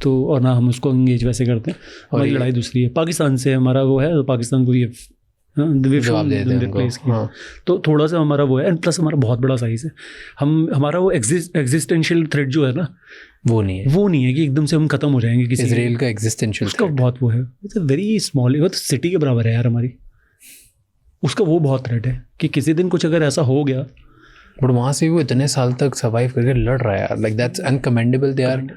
तो और ना हम उसको इंगेज वैसे करते हैं। हमारी लड़ाई दूसरी है, पाकिस्तान से हमारा वो है, तो पाकिस्तान को ये तो थोड़ा सा हमारा वो है, एंड प्लस हमारा बहुत बड़ा साइज है। हमारा वो एग्जिस्टेंशियल थ्रेट जो है ना वो नहीं है कि एकदम से हम खत्म हो जाएंगे किसी। इजराइल का एग्जिस्टेंशियल उसका बहुत वो है, इट्स अ वेरी स्मॉल, वो तो सिटी के बराबर है यार हमारी, उसका वो बहुत थ्रेट है कि किसी दिन कुछ अगर ऐसा हो गया। बट वहाँ से वो इतने साल तक सर्वाइव करके लड़ रहा है यार, like that's uncommendable. They are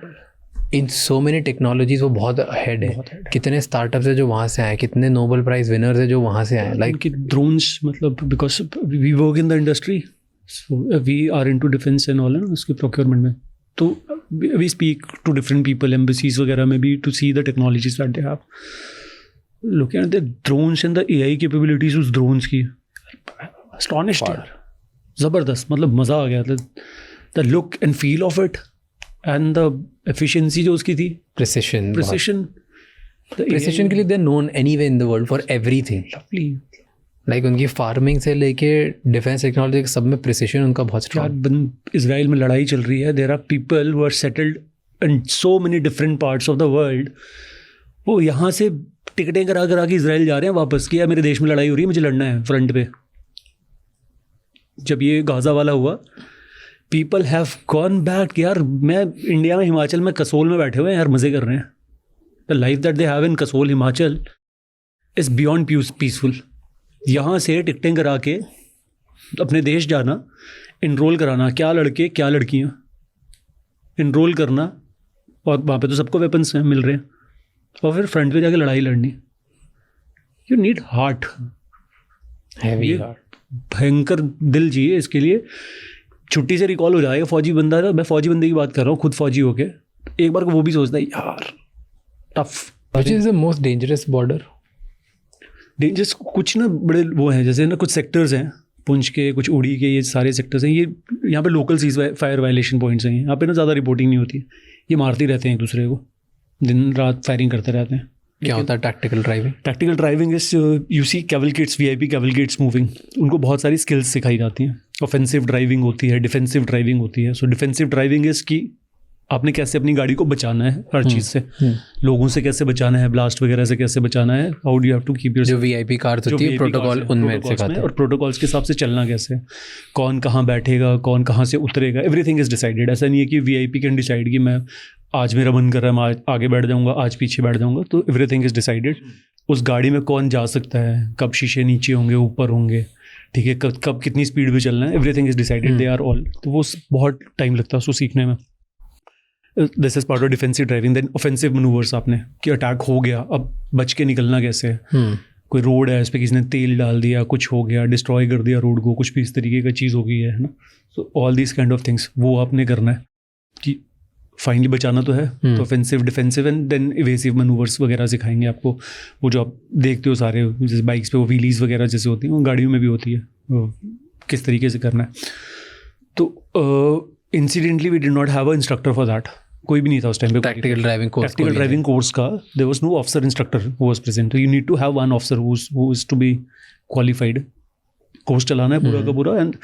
in so many technologies, वो बहुत अहेड है। कितने स्टार्टअप्स है जो वहाँ से आए, कितने नोबेल प्राइज विनर्स है जो वहाँ से आए, लाइक ड्रोन्स, मतलब because we work in the industry, so we are into defence and all, उसके प्रोक्योरमेंट में, तो we speak to different people embassies वगैरह में भी to see the technologies that they have. Looking at the drones and the AI capabilities उस drones की, astonished यार, ज़बरदस्त, मतलब मज़ा आ गया था। The look and feel of it and the efficiency जो उसकी थी, प्रिसिशन के लिए they known anyway in the world for everything. Lovely, like उनकी फार्मिंग से लेके डिफेंस टेक्नोलॉजी सब में प्रिसिशन उनका बहुत स्ट्रॉन्ग। इजराइल में लड़ाई चल रही है, there are people who are settled in so many different parts of the world, वो यहाँ से टिकटें करा करा के इजराइल जा रहे हैं वापस, किया मेरे देश में लड़ाई हो रही है, मुझे लड़ना है फ्रंट पे। जब ये गाज़ा वाला हुआ, पीपल हैव गॉन बैक, यार मैं इंडिया में, हिमाचल में, कसोल में बैठे हुए हैं यार, मज़े कर रहे हैं। The life that they have in Kasol, Himachal is beyond peaceful. यहाँ से टिकटें करा के अपने देश जाना, इनरोल कराना, क्या लड़के क्या लड़कियाँ, इनरोल करना, और वहाँ पे तो सबको वेपन्स मिल रहे हैं, और फिर फ्रंट पे जाके लड़ाई लड़नी। You need heart, heavy heart, भयंकर दिल चाहिए इसके लिए। छुट्टी से रिकॉल हो जाएगा फौजी बंदा ना, मैं फौजी बंदे की बात कर रहा हूँ, खुद फौजी होके एक बार को वो भी सोचता है यार tough. Which is the most dangerous border? Dangerous कुछ ना बड़े वो हैं, जैसे ना कुछ सेक्टर्स हैं, पुंछ के, कुछ उड़ी के, ये सारे सेक्टर्स हैं, ये यहाँ पे local seize fire violation points हैं। यहाँ पे ना ज़्यादा रिपोर्टिंग नहीं होती है, ये मारते रहते हैं एक दूसरे को, दिन रात फायरिंग करते रहते हैं। क्या होता है tactical driving? Tactical driving is you see cavalcades, VIP cavalcades moving, उनको बहुत सारी स्किल्स सिखाई जाती हैं। ऑफेंसिव ड्राइविंग होती है, डिफेंसिव ड्राइविंग होती है। सो डिफेंसिव ड्राइविंग इज कि आपने कैसे अपनी गाड़ी को बचाना है हर चीज़ से, लोगों से कैसे बचाना है, ब्लास्ट वगैरह से कैसे बचाना है, how do you have to keep your, जो VIP कार्स होती है प्रोटोकॉल उनमें सिखाते हैं, और प्रोटोकॉल्स के हिसाब से चलना कैसे, कौन कहाँ बैठेगा, कौन कहाँ से उतरेगा, एवरीथिंग इज डिसाइडेड। ऐसा नहीं है कि VIP कैन डिसाइड कि मैं आज मेरा मन कर रहा है मैं आज आगे बैठ जाऊँगा, आज पीछे बैठ जाऊँगा, तो एवरीथिंग इज डिसाइडेड। उस गाड़ी में कौन जा सकता है, कब शीशे नीचे होंगे ऊपर होंगे, ठीक है, कब कितनी स्पीड में चलना है, everything is decided, they are all. तो वो बहुत टाइम लगता है उसको सीखने में। This is part of defensive driving. Then offensive manoeuvres, आपने कि अटैक हो गया, अब बच के निकलना कैसे है, कोई रोड है, इस पर किसी ने तेल डाल दिया, कुछ हो गया, डिस्ट्रॉय कर दिया रोड को, कुछ भी इस तरीके का चीज़ हो गई है ना. सो all this kind of things वो आपने करना है कि फाइनली बचाना तो है. तो offensive, defensive and then evasive manoeuvres वगैरह सिखाएंगे आपको. वो जो आप देखते हो सारे जैसे बाइक्स पे वो व्हीलीज वगैरह जैसे होती हैं, वो गाड़ियों में भी होती है, वो किस तरीके से करना है. तो incidentally we did not have a instructor for that. कोई भी नहीं था उस टाइम पे. प्रैक्टिकल ड्राइविंग कोर्स का there was no officer instructor who was present. You need to have one officer who is to be qualified. Course चलाना है पूरा का पूरा, and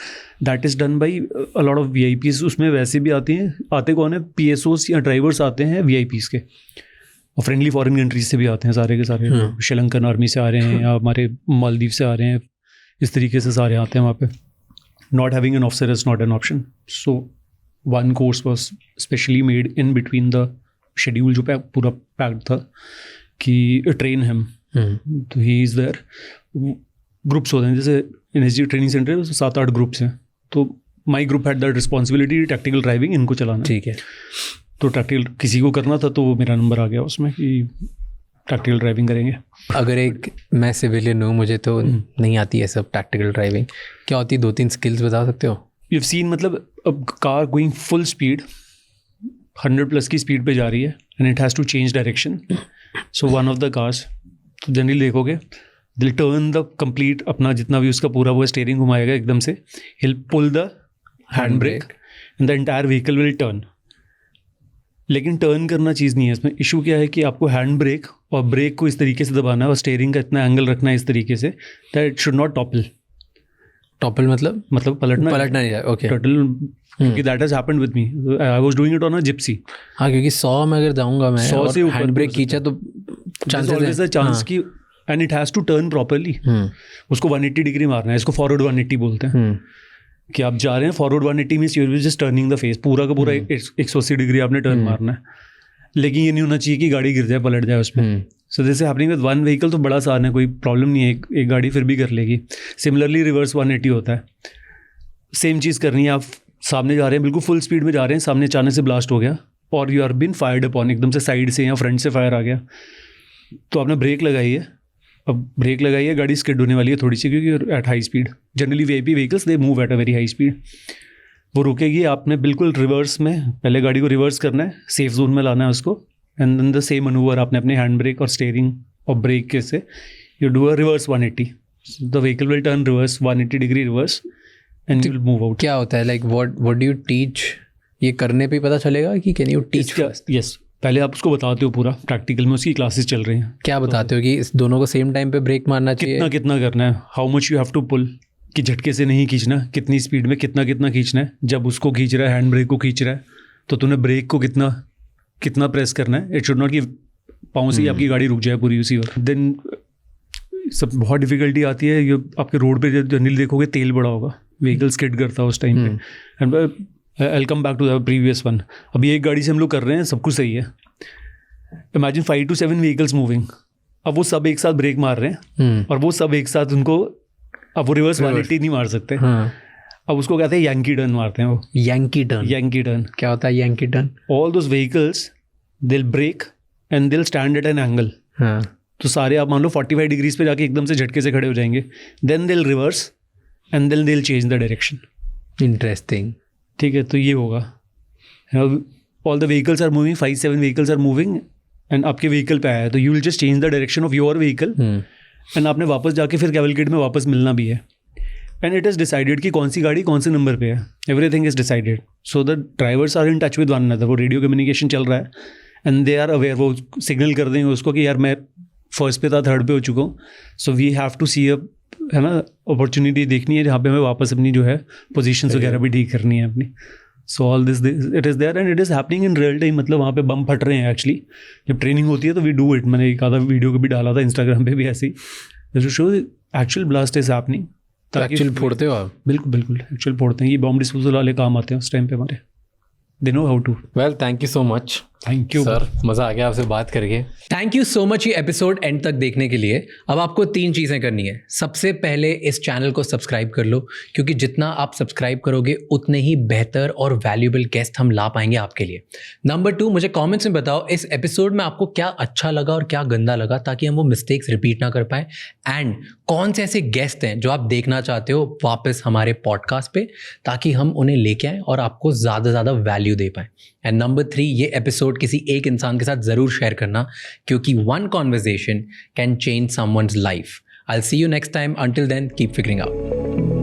that is done by a lot of VIPs. उसमें वैसे भी आते कौन है, पीएसओस या ड्राइवर्स आते हैं वीआईपीज के, और फ्रेंडली फॉरेन कंट्रीज से भी आते हैं सारे के सारे. श्रीलंकन आर्मी से आ रहे हैं या हमारे मालदीव से आ रहे हैं, इस तरीके से सारे आते हैं वहाँ पे. Not having an officer is not an option. So one course was specially made in between the schedule जो पूरा पैक्ड था कि ट्रेन हिम. तो ही इज़ देयर. ग्रुप्स होते हैं, जैसे एनएसजी ट्रेनिंग सेंटर है 7-8 ग्रुप्स हैं. तो my group had that responsibility tactical driving इनको चलाना. ठीक है. तो टैक्टिकल किसी को करना था तो मेरा नंबर आ गया उसमें कि टैक्टिकल ड्राइविंग करेंगे. अगर मैं सिविलियन हूँ, मुझे तो नहीं आती है सब टैक्टिकल ड्राइविंग, क्या होती है? 2-3 स्किल्स बता सकते हो? यू हैव सीन, मतलब अब कार गोइंग फुल स्पीड 100+ की स्पीड पे जा रही है and it has to change direction. So one of the cars तो जनरली देखोगे दिल टर्न द कंप्लीट अपना जितना भी उसका पूरा वो स्टीयरिंग घुमाएगा एकदम से. He'll pull the hand brake and the entire vehicle will turn. लेकिन टर्न करना चीज़ नहीं है इसमें. इशू क्या है कि आपको हैंड ब्रेक और ब्रेक को इस तरीके से दबाना है और स्टीयरिंग का इतना एंगल रखना है इस तरीके say that it should not topple. Topple मतलब पलटना नहीं है. ओके. टोटल, क्योंकि that has happened with me. I was doing it on a Gypsy. हाँ, क्योंकि 100 में अगर जाऊंगा मैं 100 से ऊपर हैंड ब्रेक खींचा तो चांसेस है चांस की. And it has to turn properly. उसको 180 डिग्री मारना है. इसको फॉरवर्ड 180 बोलते हैं. कि आप जा रहे हैं forward 180 means you will just turning the face. पूरा का पूरा 180 डिग्री आपने टर्न मारना है. लेकिन ये नहीं होना चाहिए कि गाड़ी गिर जाए, पलट जाए उसमें. So this is happening with one vehicle. तो बड़ा आसान है, कोई प्रॉब्लम नहीं है, एक गाड़ी फिर भी कर लेगी. सिमिलरली रिवर्स 180 होता है. सेम चीज़ करनी है. आप सामने जा रहे हैं, बिल्कुल फुल स्पीड में जा रहे हैं, सामने अचानक से ब्लास्ट हो गया और you are been fired upon, एकदम से साइड से या फ्रंट से फायर आ गया. तो आपने ब्रेक लगाई है. अब ब्रेक लगाई है, गाड़ी स्किड होने वाली है थोड़ी सी, क्योंकि at high speed generally VIP vehicles they move at a very high speed. वो रुकेगी, आपने बिल्कुल रिवर्स में पहले गाड़ी को रिवर्स करना है, सेफ जोन में लाना है उसको. And then the same manoeuvre आपने अपने हैंड ब्रेक और स्टीयरिंग और ब्रेक के से you do a reverse 180. The vehicle will turn reverse 180 degree reverse and you will move out. क्या होता है, like what do you teach? ये करने पे पता चलेगा कि can you teach first? Yes, पहले आप उसको बताते हो पूरा. प्रैक्टिकल में उसकी क्लासेस चल रही हैं. क्या बताते हो कि इस दोनों को सेम टाइम पे ब्रेक मारना चाहिए? कितना करना है, how much you have to pull, कि झटके से नहीं खींचना, कितनी स्पीड में कितना खींचना है. जब उसको खींच रहा है, हैंड ब्रेक को खींच रहा है, तो तूने ब्रेक को कितना प्रेस करना है. इट शुड नॉट कि पाँव से ही आपकी गाड़ी रुक जाए पूरी उसी वक्त. देन सब बहुत डिफिकल्टी आती है. ये आपके रोड पे जनरली देखोगे तेल बड़ा होगा, व्हीकल स्किड करता है उस टाइम पे. And I will come back to the previous one. अभी एक गाड़ी से हम लोग कर रहे हैं, सब कुछ सही है. Imagine 5 to 7 vehicles moving. अब वो सब एक साथ ब्रेक मार रहे हैं और वो सब एक साथ उनको, अब वो रिवर्स 180 नहीं मार सकते. अब उसको कहते हैं यंकी टर्न मारते हैं वो. यंकी टर्न क्या होता है Yankee turn? All those vehicles they will brake and they will stand at an angle. तो सारे आप मान लो 45 डिग्रीज पे जाके एकदम से झटके से खड़े हो जाएंगे. Then they will reverse and then they will change the direction. Interesting. ठीक है, तो ये होगा. All the vehicles are moving, 5-7 vehicles are moving and आपके व्हीकल पे आया है, तो you will just change the direction of your vehicle and आपने वापस जाके फिर कैवलकेड में वापस मिलना भी है. एंड इट इज़ डिसाइडेड कि कौन सी गाड़ी कौन से नंबर पे है. Everything is decided. So the drivers are in touch with one another. वो रेडियो कम्युनिकेशन चल रहा है एंड दे आर अवेयर. वो सिग्नल कर देंगे उसको कि यार मैं फर्स्ट पे था, थर्ड पे हो चुका हूँ. सो वी हैव टू सी अ, है ना, अपॉर्चुनिटी देखनी है जहाँ पे हमें वापस अपनी जो है पोजीशंस वगैरह भी ठीक करनी है अपनी. So all this it is there and it is happening in real time. मतलब वहाँ पे बम फट रहे हैं एक्चुअली. जब ट्रेनिंग होती है तो वी डू इट. मैंने एक आधा वीडियो को भी डाला था इंस्टाग्राम पे भी ऐसे ही, to show actual blast is happening. Actual फोड़ते हो आप? बिल्कुल एक्चुअल फोड़ते हैं. ये बॉम्ब डिस्पोजल वाले काम आते हैं उस टाइम पे हमारे. They know how to. Well, thank you so much. Thank you sir, मज़ा आ गया आपसे बात करके। थैंक यू सो मच ये एपिसोड एंड तक देखने के लिए। अब आपको 3 चीज़ें करनी है। सबसे पहले इस चैनल को सब्सक्राइब कर लो, क्योंकि जितना आप सब्सक्राइब करोगे उतने ही बेहतर और वैल्यूएबल गेस्ट हम ला पाएंगे आपके लिए। नंबर 2, मुझे कमेंट्स में बताओ इस एपिसोड में आपको क्या अच्छा लगा और क्या गंदा लगा, ताकि हम वो मिस्टेक्स रिपीट ना कर पाए। एंड कौन से ऐसे गेस्ट हैं जो आप देखना चाहते हो वापस हमारे पॉडकास्ट पे, ताकि हम उन्हें लेके आएँ और आपको ज़्यादा से ज़्यादा वैल्यू दे पाएँ। एंड नंबर 3, ये एपिसोड किसी एक इंसान के साथ ज़रूर शेयर करना, क्योंकि one conversation can change someone's life. I'll see you next time. Until then, keep figuring out.